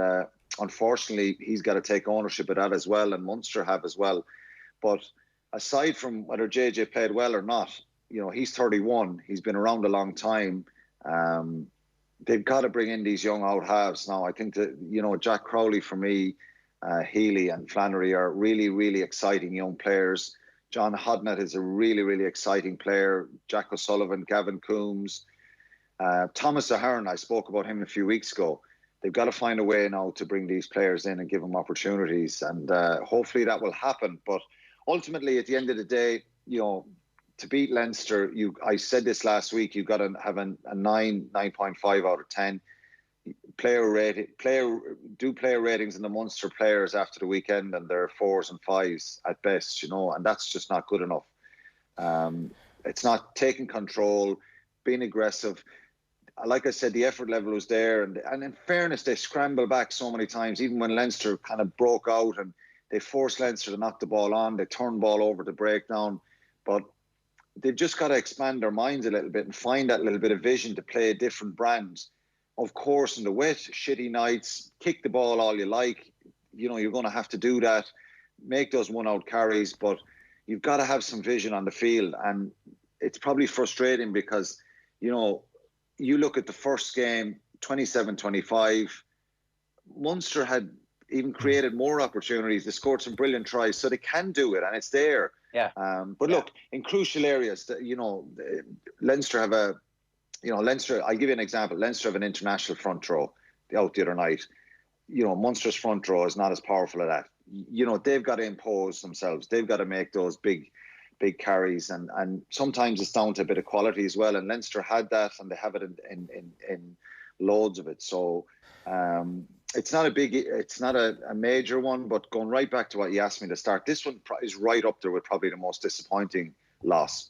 unfortunately he's got to take ownership of that as well, and Munster have as well. But aside from whether JJ played well or not, you know, he's 31, he's been around a long time. They've got to bring in these young out halves now. I think that, you know, Jack Crowley for me, Healy and Flannery are really, really exciting young players. John Hodnett is a really, really exciting player. Jack O'Sullivan, Gavin Coombs, Thomas Ahern, I spoke about him a few weeks ago. they've got to find a way now to bring these players in and give them opportunities, and hopefully that will happen. But ultimately, at the end of the day, to beat Leinster, I said this last week, you've got to have a 9.5 out of 10. Player ratings in the Munster players after the weekend, and they're 4s and 5s at best, and that's just not good enough. It's not taking control, being aggressive. Like I said, the effort level was there, and in fairness, they scrambled back so many times, even when Leinster kind of broke out and they forced Leinster to knock the ball on. They turned the ball over to break down, but they've just got to expand their minds a little bit and find that little bit of vision to play a different brand. Of course, in the wet, shitty nights, kick the ball all you like. You're going to have to do that, make those one-out carries, but you've got to have some vision on the field. And it's probably frustrating because, you look at the first game, 27-25, Munster had even created more opportunities. They scored some brilliant tries, so they can do it, and it's there. Yeah. But look, in crucial areas, Leinster have Leinster, I'll give you an example. Leinster have an international front row out the other night. Munster's front row is not as powerful as that. They've got to impose themselves. They've got to make those big carries, and sometimes it's down to a bit of quality as well. And Leinster had that, and they have it in loads of it. So it's not a major one, but going right back to what you asked me to start, this one is right up there with probably the most disappointing loss.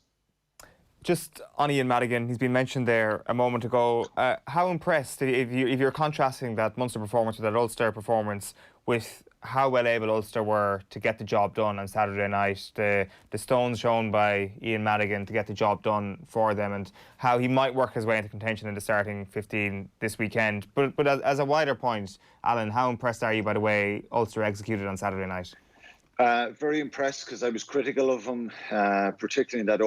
Just on Ian Madigan, he's been mentioned there a moment ago. How impressed, if you're contrasting that Munster performance with that Ulster performance, with how well able Ulster were to get the job done on Saturday night, the stones shown by Ian Madigan to get the job done for them, and how he might work his way into contention in the starting 15 this weekend. But as a wider point, Alan, how impressed are you by the way Ulster executed on Saturday night? Very impressed, because I was critical of them, particularly in that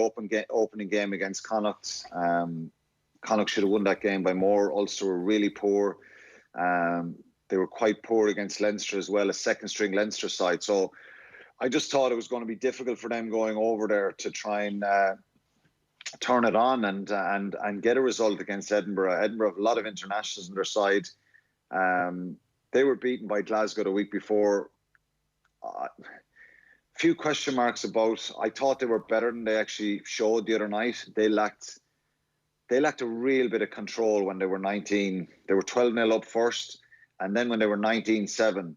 opening game against Connacht. Connacht should have won that game by more. Ulster were really poor. They were quite poor against Leinster as well, a second-string Leinster side. So I just thought it was going to be difficult for them going over there to try and turn it on and get a result against Edinburgh. Edinburgh have a lot of internationals on their side. They were beaten by Glasgow the week before. Few question marks about. I thought they were better than they actually showed the other night. They lacked a real bit of control when they were 19. They were 12-0 up first, and then when they were 19-7,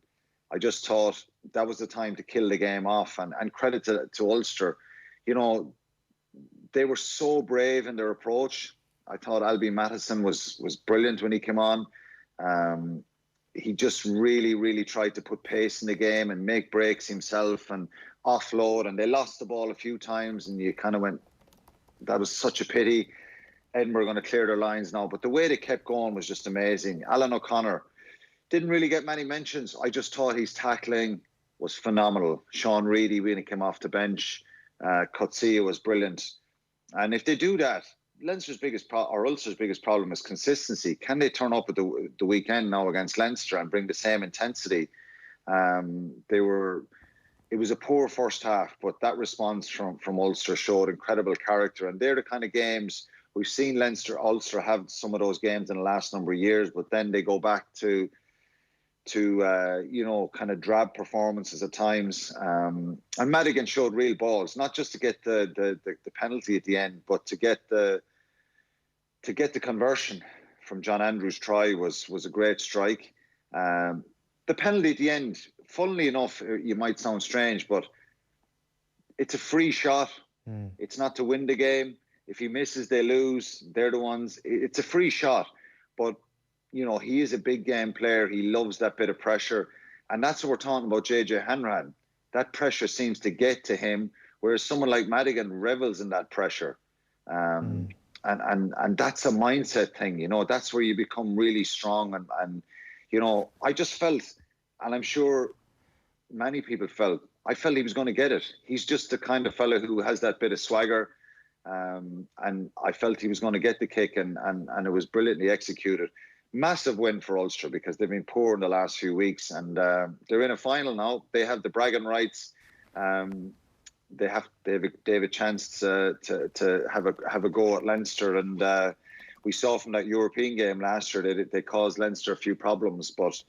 I just thought that was the time to kill the game off. And credit to Ulster, they were so brave in their approach. I thought Albie Mattison was brilliant when he came on. He just really, really tried to put pace in the game and make breaks himself and offload. And they lost the ball a few times, and you kind of went, that was such a pity. Edinburgh are going to clear their lines now. But the way they kept going was just amazing. Alan O'Connor didn't really get many mentions. I just thought his tackling was phenomenal. Sean Reedy, when he came off the bench, Coetzee was brilliant. And if they do that, Ulster's biggest problem is consistency. Can they turn up at the weekend now against Leinster and bring the same intensity? It was a poor first half, but that response from Ulster showed incredible character. And they're the kind of games we've seen Ulster have some of those games in the last number of years, but then they go back to kind of drab performances at times. And Madigan showed real balls, not just to get the penalty at the end, but to get the conversion from John Andrews' try was a great strike. The penalty at the end, funnily enough, you might sound strange, but it's a free shot. It's not to win the game. If he misses, they lose. They're the ones. It's a free shot. But, he is a big game player. He loves that bit of pressure. And that's what we're talking about, JJ Hanrahan. That pressure seems to get to him, whereas someone like Madigan revels in that pressure. And that's a mindset thing, that's where you become really strong. And I just felt, and I'm sure many people felt, I felt he was going to get it. He's just the kind of fellow who has that bit of swagger. And I felt he was going to get the kick, and it was brilliantly executed. Massive win for Ulster, because they've been poor in the last few weeks, and they're in a final now. They have the bragging rights. They have a chance to have a go at Leinster, and we saw from that European game last year that they caused Leinster a few problems, but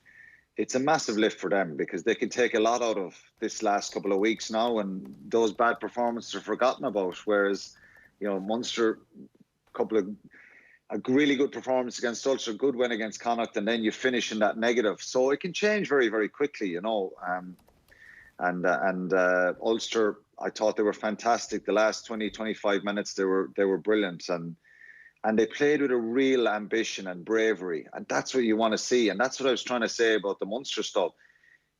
it's a massive lift for them because they can take a lot out of this last couple of weeks now, and those bad performances are forgotten about. Whereas, Munster, a really good performance against Ulster, good win against Connacht, and then you finish in that negative. So it can change very, very quickly, And Ulster, I thought they were fantastic. The last 20, 25 minutes, they were brilliant. And they played with a real ambition and bravery. And that's what you want to see. And that's what I was trying to say about the Munster stuff.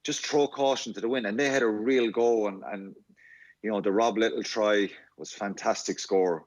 Just throw caution to the wind. And they had a real go. And the Rob Little try was fantastic score.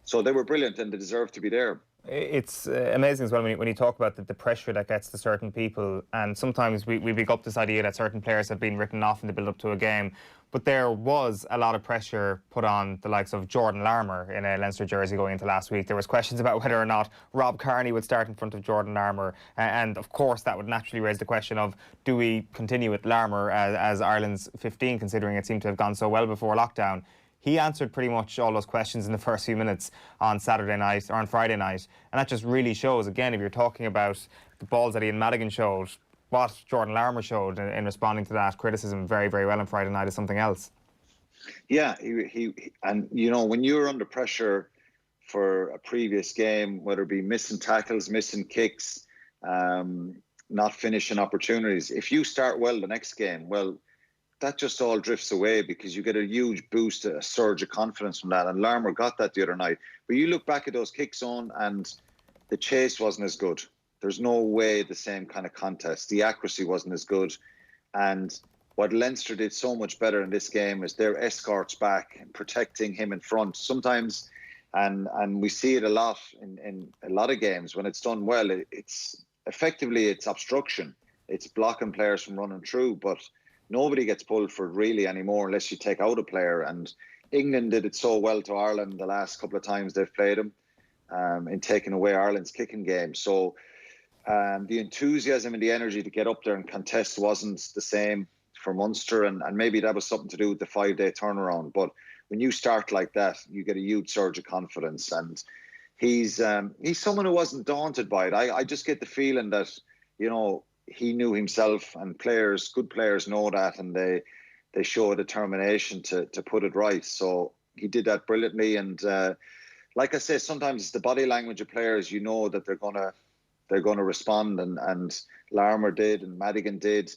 So they were brilliant and they deserved to be there. It's amazing as well when you talk about the pressure that gets to certain people, and sometimes we big up this idea that certain players have been written off in the build-up to a game, but there was a lot of pressure put on the likes of Jordan Larmour in a Leinster jersey going into last week. There was questions about whether or not Rob Kearney would start in front of Jordan Larmour, and of course that would naturally raise the question of, do we continue with Larmour as Ireland's 15, considering it seemed to have gone so well before lockdown? He answered pretty much all those questions in the first few minutes on Saturday night or on Friday night. And that just really shows, again, if you're talking about the balls that Ian Madigan showed, what Jordan Larmour showed in responding to that criticism very, very well on Friday night is something else. Yeah, and when you're under pressure for a previous game, whether it be missing tackles, missing kicks, not finishing opportunities, if you start well the next game, that just all drifts away because you get a huge boost, a surge of confidence from that. And Larmour got that the other night. But you look back at those kicks on and the chase wasn't as good. There's no way the same kind of contest. The accuracy wasn't as good. And what Leinster did so much better in this game is their escorts back and protecting him in front. Sometimes, and we see it a lot in a lot of games, when it's done well, it's obstruction. It's blocking players from running through, but nobody gets pulled for it really anymore unless you take out a player. And England did it so well to Ireland the last couple of times they've played them in taking away Ireland's kicking game. So the enthusiasm and the energy to get up there and contest wasn't the same for Munster. And maybe that was something to do with the 5-day turnaround. But when you start like that, you get a huge surge of confidence. And he's someone who wasn't daunted by it. I just get the feeling that, he knew himself, and good players know that, and they show a determination to put it right. So he did that brilliantly. And like I say, sometimes it's the body language of players. That they're gonna respond, and Larmour did, and Madigan did,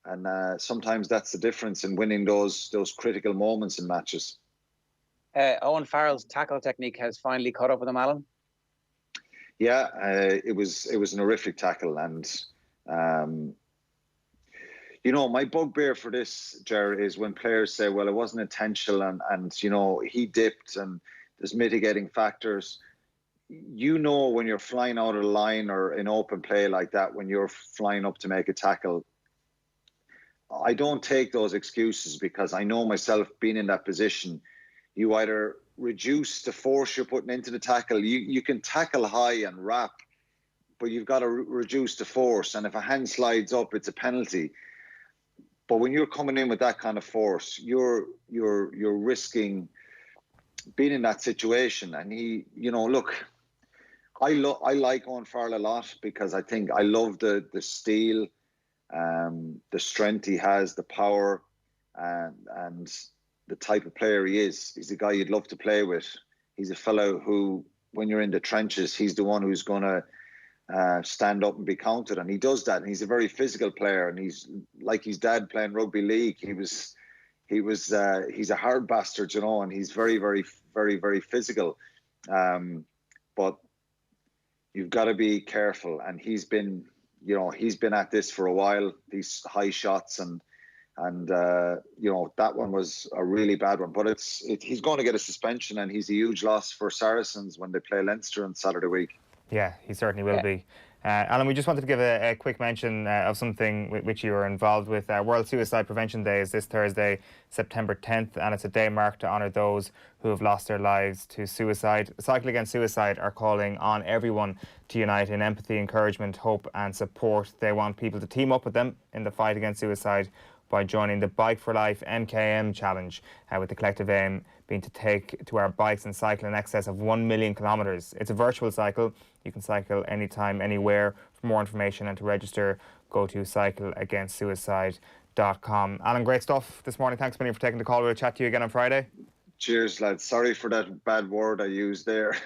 and sometimes that's the difference in winning those critical moments in matches. Owen Farrell's tackle technique has finally caught up with him, Alan. Yeah, it was an horrific tackle, and my bugbear for this, Jared, is when players say, well, it wasn't intentional and he dipped and there's mitigating factors. When you're flying out of the line or in open play like that, when you're flying up to make a tackle, I don't take those excuses because I know myself being in that position. You either reduce the force you're putting into the tackle. You can tackle high and wrap, but you've got to reduce the force. And if a hand slides up, it's a penalty. But when you're coming in with that kind of force, you're risking being in that situation. And I like Owen Farrell a lot because I think I love the steel, the strength he has, the power, and the type of player he is. He's a guy you'd love to play with. He's a fellow who, when you're in the trenches, he's the one who's going to stand up and be counted, and he does that. And he's a very physical player, and he's like his dad playing rugby league. He's a hard bastard, and he's very, very, very, very physical. But you've got to be careful, and he's been at this for a while. These high shots and that one was a really bad one. But he's going to get a suspension, and he's a huge loss for Saracens when they play Leinster on Saturday week. Yeah, he certainly will be. Alan, we just wanted to give a quick mention of something which you were involved with. World Suicide Prevention Day is this Thursday, September 10th, and it's a day marked to honour those who have lost their lives to suicide. Cycle Against Suicide are calling on everyone to unite in empathy, encouragement, hope and support. They want people to team up with them in the fight against suicide, by joining the Bike for Life MKM Challenge, with the collective aim being to take to our bikes and cycle in excess of 1 million kilometres. It's a virtual cycle. You can cycle anytime, anywhere. For more information and to register, go to cycleagainstsuicide.com. Alan, great stuff this morning. Thanks, Benny, for taking the call. We'll chat to you again on Friday. Cheers, lads. Sorry for that bad word I used there.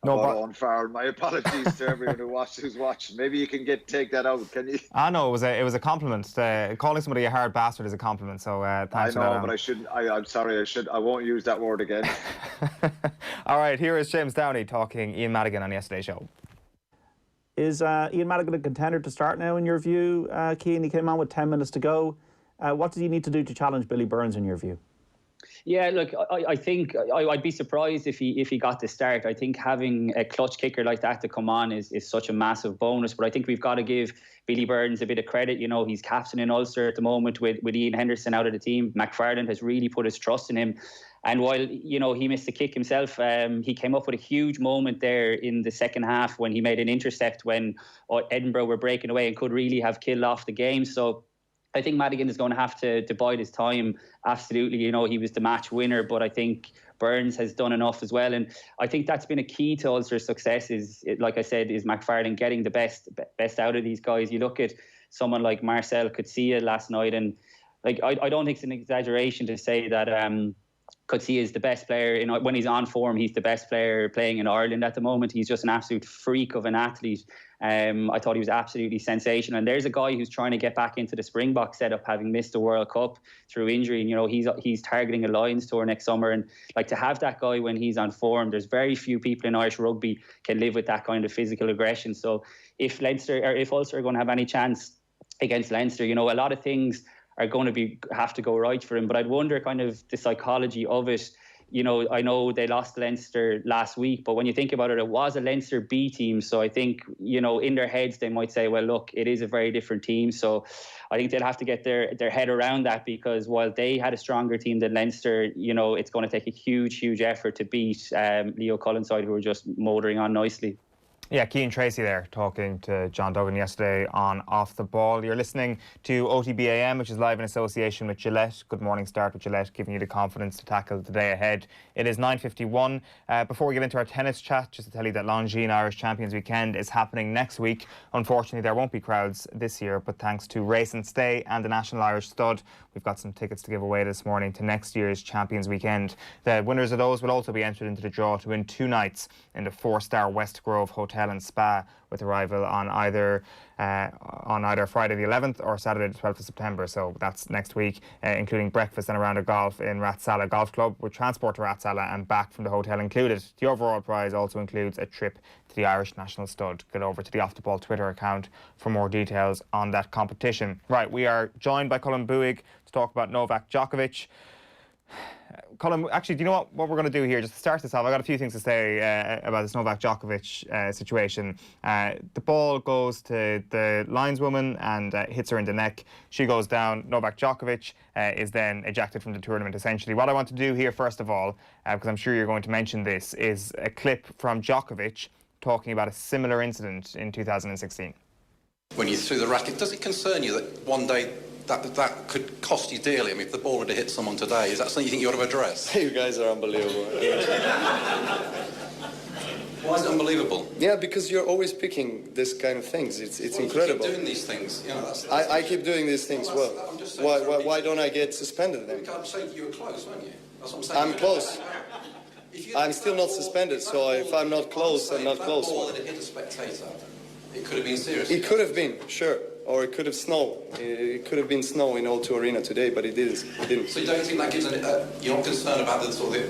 No, on foul. My apologies to everyone who's watching. Maybe you can take that out, can you? No, it was a compliment. Calling somebody a hard bastard is a compliment. So thanks. I know, but I shouldn't. I'm sorry. I won't use that word again. All right. Here is James Downey talking Ian Madigan on yesterday's show. Is Ian Madigan a contender to start now in your view, Cian? He came on with 10 minutes to go. What does he need to do to challenge Billy Burns in your view? Yeah, look, I think I'd be surprised if he got the start. I think having a clutch kicker like that to come on is such a massive bonus. But I think we've got to give Billy Burns a bit of credit. You know, he's captain in Ulster at the moment with Ian Henderson out of the team. McFarland has really put his trust in him. And while, you know, he missed the kick himself, he came up with a huge moment there in the second half when he made an intercept when Edinburgh were breaking away and could really have killed off the game. So I think Madigan is going to have to bide his time. Absolutely, you know, he was the match winner, but I think Burns has done enough as well. And I think that's been a key to Ulster's success like I said, is McFarland getting the best out of these guys. You look at someone like Marcel Coetzee last night, and like I don't think it's an exaggeration to say that Coetzee is the best player. You know, when he's on form, he's the best player playing in Ireland at the moment. He's just an absolute freak of an athlete. I thought he was absolutely sensational. And there's a guy who's trying to get back into the Springbok setup, having missed the World Cup through injury. And, you know, he's targeting a Lions tour next summer. And like, to have that guy when he's on form, there's very few people in Irish rugby can live with that kind of physical aggression. So if Ulster are going to have any chance against Leinster, you know, a lot of things are going to have to go right for him. But I'd wonder kind of the psychology of it. You know, I know they lost Leinster last week, but when you think about it, it was a Leinster B team. So I think, you know, in their heads, they might say, well, look, it is a very different team. So I think they'll have to get their head around that, because while they had a stronger team than Leinster, you know, it's going to take a huge effort to beat Leo Cullen's side, who are just motoring on nicely. Yeah, Cian Tracy there talking to John Duggan yesterday on Off the Ball. You're listening to OTB AM, which is live in association with Gillette. Good morning start with Gillette, giving you the confidence to tackle the day ahead. It is 9:51. Before we get into our tennis chat, just to tell you that Longines Irish Champions Weekend is happening next week. Unfortunately, there won't be crowds this year, but thanks to Race and Stay and the National Irish Stud, we've got some tickets to give away this morning to next year's Champions Weekend. The winners of those will also be entered into the draw to win 2 nights in the 4-star West Grove Hotel and Spa, with arrival on either Friday the 11th or Saturday the 12th of September. So that's next week, including breakfast and a round of golf in Ratsala Golf Club, with transport to Ratsala and back from the hotel included. The overall prize also includes a trip to the Irish National Stud. Get over to the Off the Ball Twitter account for more details on that competition. Right, we are joined by Callum Buig to talk about Novak Djokovic. Colin, actually, do you know what we're going to do here? Just to start this off, I've got a few things to say about this Novak Djokovic situation. The ball goes to the lineswoman and hits her in the neck. She goes down. Novak Djokovic is then ejected from the tournament, essentially. What I want to do here, first of all, because I'm sure you're going to mention this, is a clip from Djokovic talking about a similar incident in 2016. When you threw the racket, does it concern you that one day that could cost you dearly? I mean, if the ball were to hit someone today, is that something you think you ought to address? You guys are unbelievable. Why is it unbelievable? Yeah, because you're always picking this kind of things. It's incredible. You keep doing these things. You know, I keep doing these things well. Why don't I get suspended then? I'm saying you were close, weren't you? That's what I'm saying. I'm close. I'm still not suspended, so if I'm not close, I'm not close. If that ball had hit a spectator, it could have been serious. It could have been, sure. Or it could have snowed. It could have been snow in O2 Arena today, but it didn't. So you don't think that gives you're not concerned about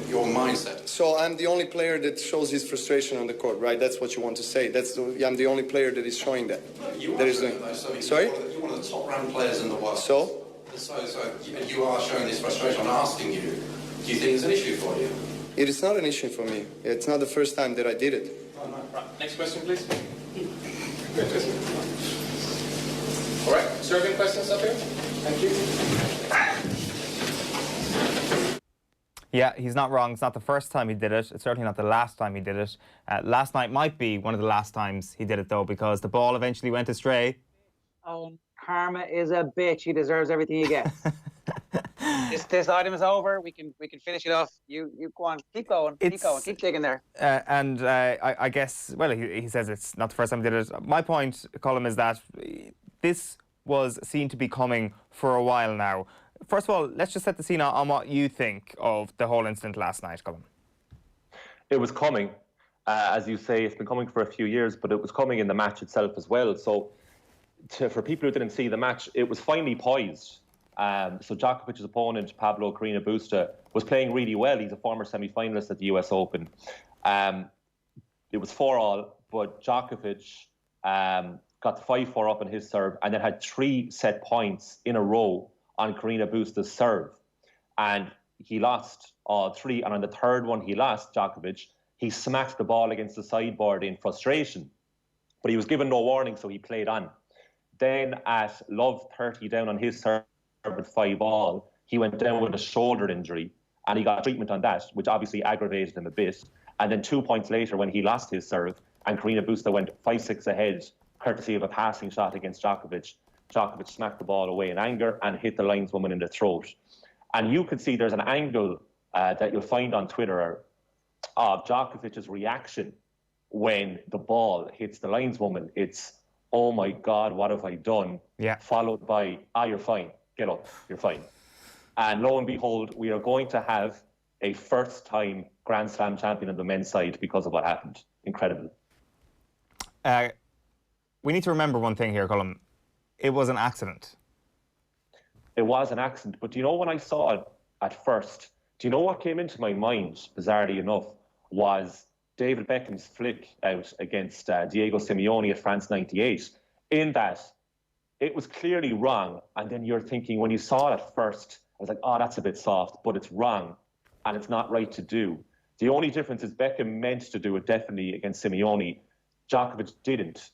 your mindset? So I'm the only player that shows his frustration on the court, right? That's what you want to say. I'm the only player that is showing that. No, you are showing that, though. Sorry? You're one of the top-ranked players in the world. So you are showing this frustration. I'm asking you, do you think it's an issue for you? It is not an issue for me. It's not the first time that I did it. Oh, no. Right. Next question, please. Next question. All right, serving questions up here. Thank you. Yeah, he's not wrong. It's not the first time he did it. It's certainly not the last time he did it. Last night might be one of the last times he did it, though, because the ball eventually went astray. Karma is a bitch. He deserves everything he gets. This item is over. We can finish it off. You go on. Keep going. Keep digging there. I guess, well, he says it's not the first time he did it. My point, Colm, is that this was seen to be coming for a while now. First of all, let's just set the scene on what you think of the whole incident last night, Colm. It was coming. As you say, it's been coming for a few years, but it was coming in the match itself as well. So for people who didn't see the match, it was finely poised. So Djokovic's opponent, Pablo Carreño Busta, was playing really well. He's a former semi-finalist at the US Open. It was 4-all, but Djokovic got the 5-4 up on his serve and then had 3 set points in a row on Carreño Busta's serve. And he lost all 3. And on the third one he lost, Djokovic, he smacked the ball against the sideboard in frustration. But he was given no warning, so he played on. Then at love 30 down on his serve at 5-all, he went down with a shoulder injury and he got treatment on that, which obviously aggravated him a bit. And then 2 points later, when he lost his serve and Carreño Busta went 5-6 ahead, courtesy of a passing shot against Djokovic, Djokovic smacked the ball away in anger and hit the lineswoman in the throat. And you could see there's an angle that you'll find on Twitter of Djokovic's reaction when the ball hits the lineswoman. It's, oh my God, what have I done? Yeah. Followed by, you're fine. Get up, you're fine. And lo and behold, we are going to have a first-time Grand Slam champion on the men's side because of what happened. Incredible. We need to remember one thing here, Colm. It was an accident. It was an accident. But do you know, when I saw it at first, do you know what came into my mind, bizarrely enough, was David Beckham's flick out against Diego Simeone at France 98, in that it was clearly wrong. And then you're thinking, when you saw it at first, I was like, oh, that's a bit soft, but it's wrong and it's not right to do. The only difference is Beckham meant to do it definitely against Simeone. Djokovic didn't.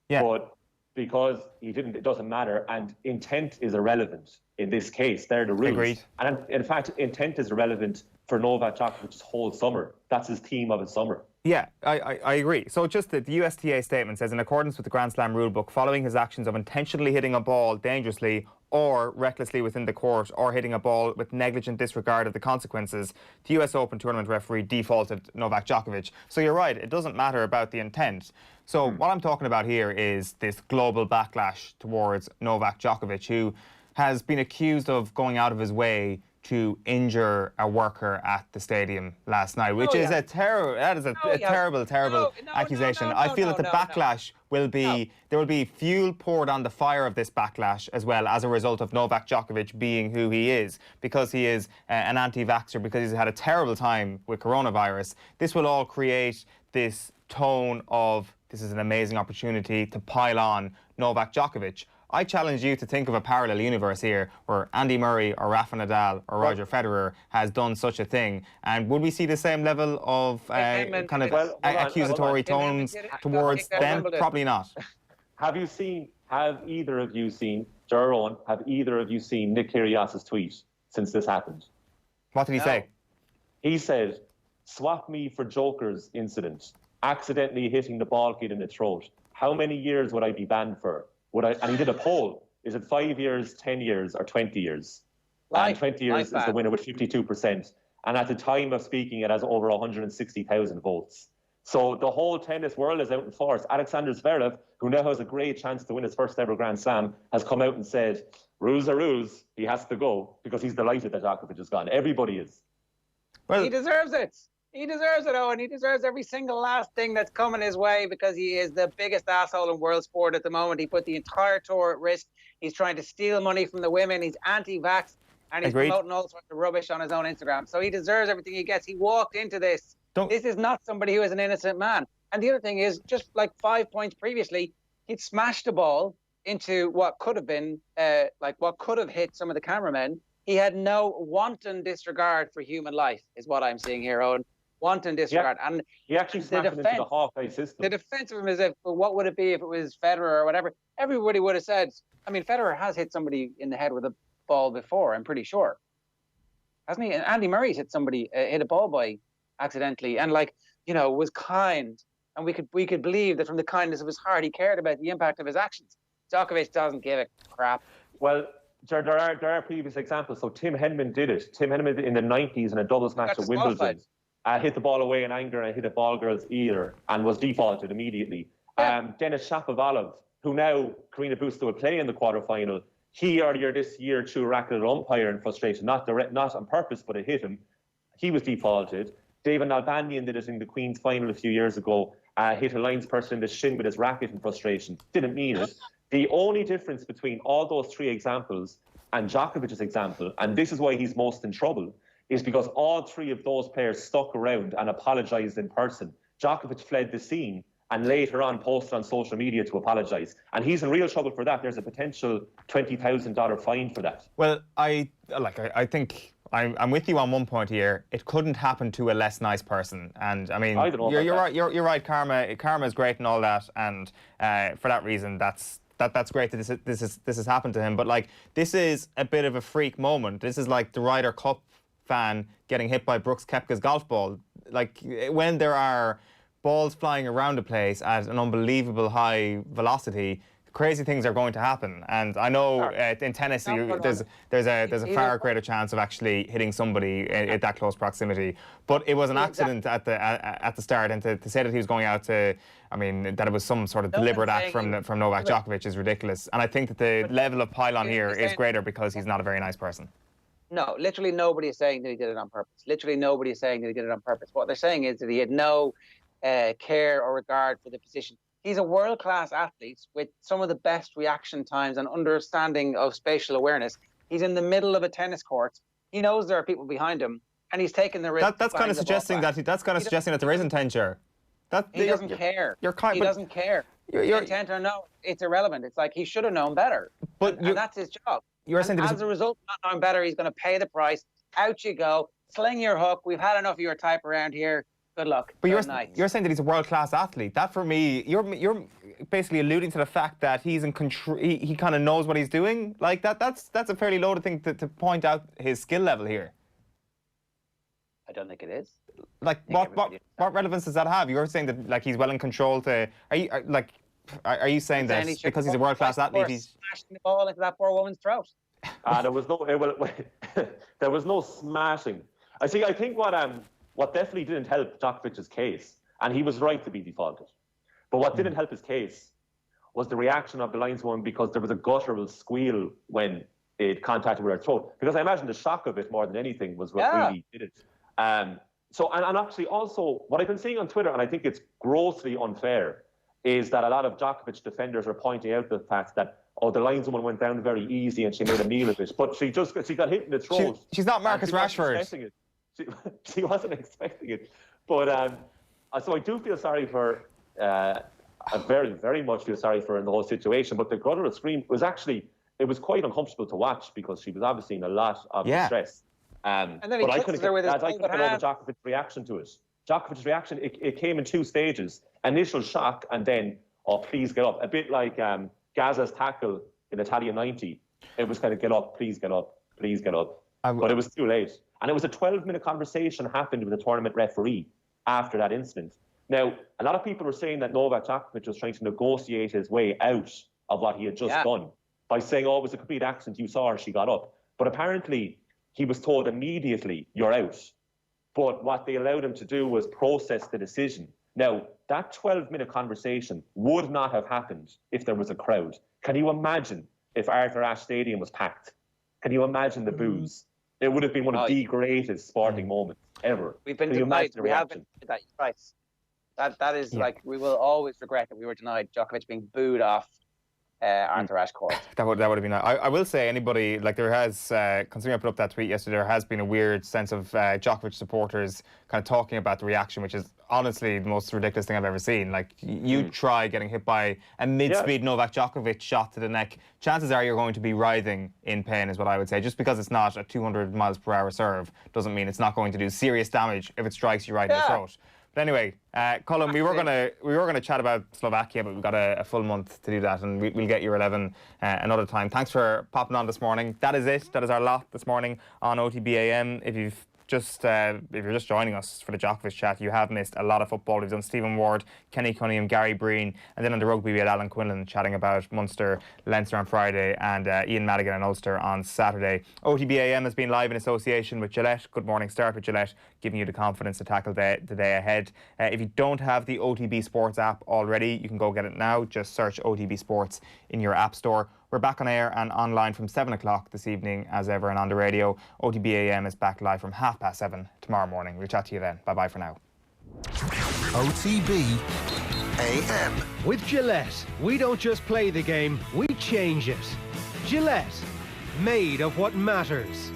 Yeah. But because he didn't, it doesn't matter. And intent is irrelevant in this case. They're the rules. Agreed. And in fact, intent is irrelevant for Novak Djokovic's whole summer. That's his theme of his summer. Yeah, I agree. So just the USTA statement says, in accordance with the Grand Slam rulebook, following his actions of intentionally hitting a ball dangerously or recklessly within the court, or hitting a ball with negligent disregard of the consequences, the US Open tournament referee defaulted Novak Djokovic. So you're right, it doesn't matter about the intent. So what I'm talking about here is this global backlash towards Novak Djokovic, who has been accused of going out of his way to injure a worker at the stadium last night, which is a terrible accusation. I feel that the backlash will be, there will be fuel poured on the fire of this backlash as well, as a result of Novak Djokovic being who he is, because he is an anti-vaxxer, because he's had a terrible time with coronavirus. This will all create this tone of, this is an amazing opportunity to pile on Novak Djokovic. I challenge you to think of a parallel universe here where Andy Murray or Rafa Nadal or Roger Federer has done such a thing. And would we see the same level of accusatory tones towards them? Probably not. Have either of you seen, Jerome, have either of you seen Nick Kyrgios's tweet since this happened? What did he say? He said, swap me for Joker's incident, accidentally hitting the ball kid in the throat. How many years would I be banned for? And he did a poll. Is it 5 years, 10 years, or 20 years? And 20 years is the winner with 52%. And at the time of speaking, it has over 160,000 votes. So the whole tennis world is out in force. Alexander Zverev, who now has a great chance to win his first ever Grand Slam, has come out and said, rules are rules. He has to go, because he's delighted that Djokovic is gone. Everybody is. Well, he deserves it. He deserves it, Owen. He deserves every single last thing that's coming his way, because he is the biggest asshole in world sport at the moment. He put the entire tour at risk. He's trying to steal money from the women. He's anti-vax, and he's promoting all sorts of rubbish on his own Instagram. So he deserves everything he gets. He walked into this. This is not somebody who is an innocent man. And the other thing is, just like 5 points previously, he'd smashed the ball into what could have been, what could have hit some of the cameramen. He had no wanton disregard for human life, is what I'm seeing here, Owen. Wanton disregard. Yeah. And he actually smashed him into the halfway system. The defense of him is, what would it be if it was Federer or whatever? Everybody would have said, I mean, Federer has hit somebody in the head with a ball before, I'm pretty sure. Hasn't he? And Andy Murray's hit a ball boy accidentally, and was kind. And we could believe that from the kindness of his heart, he cared about the impact of his actions. Djokovic doesn't give a crap. Well, there are previous examples. So Tim Henman did it. Tim Henman in the 90s in a doubles match at Wimbledon hit the ball away in anger and hit a ball girl's ear and was defaulted immediately. Yeah. Denis Shapovalov, who now Karina Busta will play in the quarterfinal, he earlier this year threw a racket at umpire in frustration, not on purpose, but it hit him. He was defaulted. David Nalbandian did it in the Queen's final a few years ago, hit a lines person in the shin with his racket in frustration. Didn't mean it. The only difference between all those three examples and Djokovic's example, and this is why he's most in trouble, is because all three of those players stuck around and apologised in person. Djokovic fled the scene and later on posted on social media to apologise. And he's in real trouble for that. There's a potential $20,000 fine for that. Well, I think I'm with you on one point here. It couldn't happen to a less nice person. And I mean, you're right. You're right. Karma is great and all that. And for that reason, that's great that this has happened to him. But like, this is a bit of a freak moment. This is like the Ryder Cup fan getting hit by Brooks Koepka's golf ball. Like, when there are balls flying around the place at an unbelievable high velocity, crazy things are going to happen. And I know in tennis there's a far greater chance of actually hitting somebody at that close proximity. But it was an accident at the start, and to say that he was going out to, I mean, that it was some sort of deliberate act from Novak Djokovic is ridiculous. And I think that the level of pile-on here is greater because he's not a very nice person. No, literally nobody is saying that he did it on purpose. Literally nobody is saying that he did it on purpose. What they're saying is that he had no care or regard for the position. He's a world-class athlete with some of the best reaction times and understanding of spatial awareness. He's in the middle of a tennis court. He knows there are people behind him, and he's taking the risk. That's kind of suggesting that there isn't danger. He doesn't care. He doesn't care. Intent or no, it's irrelevant. It's like he should have known better. And that's his job. You're saying as a result of not knowing better, he's going to pay the price. Out you go. Sling your hook. We've had enough of your type around here. Good luck. But you're saying that he's a world-class athlete. That, for me, you're basically alluding to the fact that he's in control. He kind of knows what he's doing. Like that's a fairly loaded thing to point out his skill level here. I don't think it is. Like, what relevance does that have? You're saying that, like, he's well in control to. Are you saying that because he's a world-class athlete, he's smashing the ball into that poor woman's throat? There was no smashing. I think what definitely didn't help Djokovic's case, and he was right to be defaulted, but what didn't help his case was the reaction of the lineswoman, because there was a guttural squeal when it contacted with her throat. Because I imagine the shock of it more than anything was what really did it. And actually also, what I've been seeing on Twitter, and I think it's grossly unfair, is that a lot of Djokovic defenders are pointing out the fact that, the lineswoman went down very easy and she made a meal of it, but she got hit in the throat. She's not Marcus Rashford. She wasn't expecting it. But so I do feel sorry for, I very, very much feel sorry for her in the whole situation. But the guttural scream was actually, it was quite uncomfortable to watch because she was obviously in a lot of distress. And then he kisses her with his I couldn't get over Djokovic's reaction to it. Djokovic's reaction, it came in two stages. Initial shock and then, please get up. A bit like Gaza's tackle in Italian 90. It was kind of, get up, please get up, please get up. But it was too late. And it was a 12-minute conversation happened with the tournament referee after that incident. Now, a lot of people were saying that Novak Djokovic was trying to negotiate his way out of what he had just done by saying, it was a complete accident, you saw her, she got up. But apparently, he was told immediately, you're out. But what they allowed him to do was process the decision. Now, that 12-minute conversation would not have happened if there was a crowd. Can you imagine if Arthur Ashe Stadium was packed? Can you imagine the boos? It would have been one of the greatest sporting moments ever. We've been denied. We have been denied that. Right. That is like, we will always regret that we were denied Djokovic being booed off Arthur Ashe Court. That would have been. I will say, anybody, like, there has, considering I put up that tweet yesterday, there has been a weird sense of Djokovic supporters kind of talking about the reaction, which is honestly the most ridiculous thing I've ever seen. Like, you try getting hit by a mid-speed Novak Djokovic shot to the neck, chances are you're going to be writhing in pain, is what I would say. Just because it's not a 200 miles per hour serve doesn't mean it's not going to do serious damage if it strikes you right in the throat. But anyway, Colin, we were gonna chat about Slovakia, but we've got a full month to do that, and we'll get your 11 another time. Thanks for popping on this morning. That is it. That is our lot this morning on OTB AM. If you've if you're just joining us for the Djokovic chat, you have missed a lot of football. We've done Stephen Ward, Kenny Cunningham, Gary Breen, and then on the rugby we had Alan Quinlan chatting about Munster, Leinster on Friday, and Ian Madigan and Ulster on Saturday. OTB AM has been live in association with Gillette. Good morning. Start with Gillette, giving you the confidence to tackle the day ahead. If you don't have the OTB Sports app already, you can go get it now. Just search OTB Sports in your app store. We're back on air and online from 7 o'clock this evening as ever, and on the radio. OTB AM is back live from 7:30 tomorrow morning. We'll chat to you then. Bye-bye for now. OTB AM. With Gillette, we don't just play the game, we change it. Gillette, made of what matters.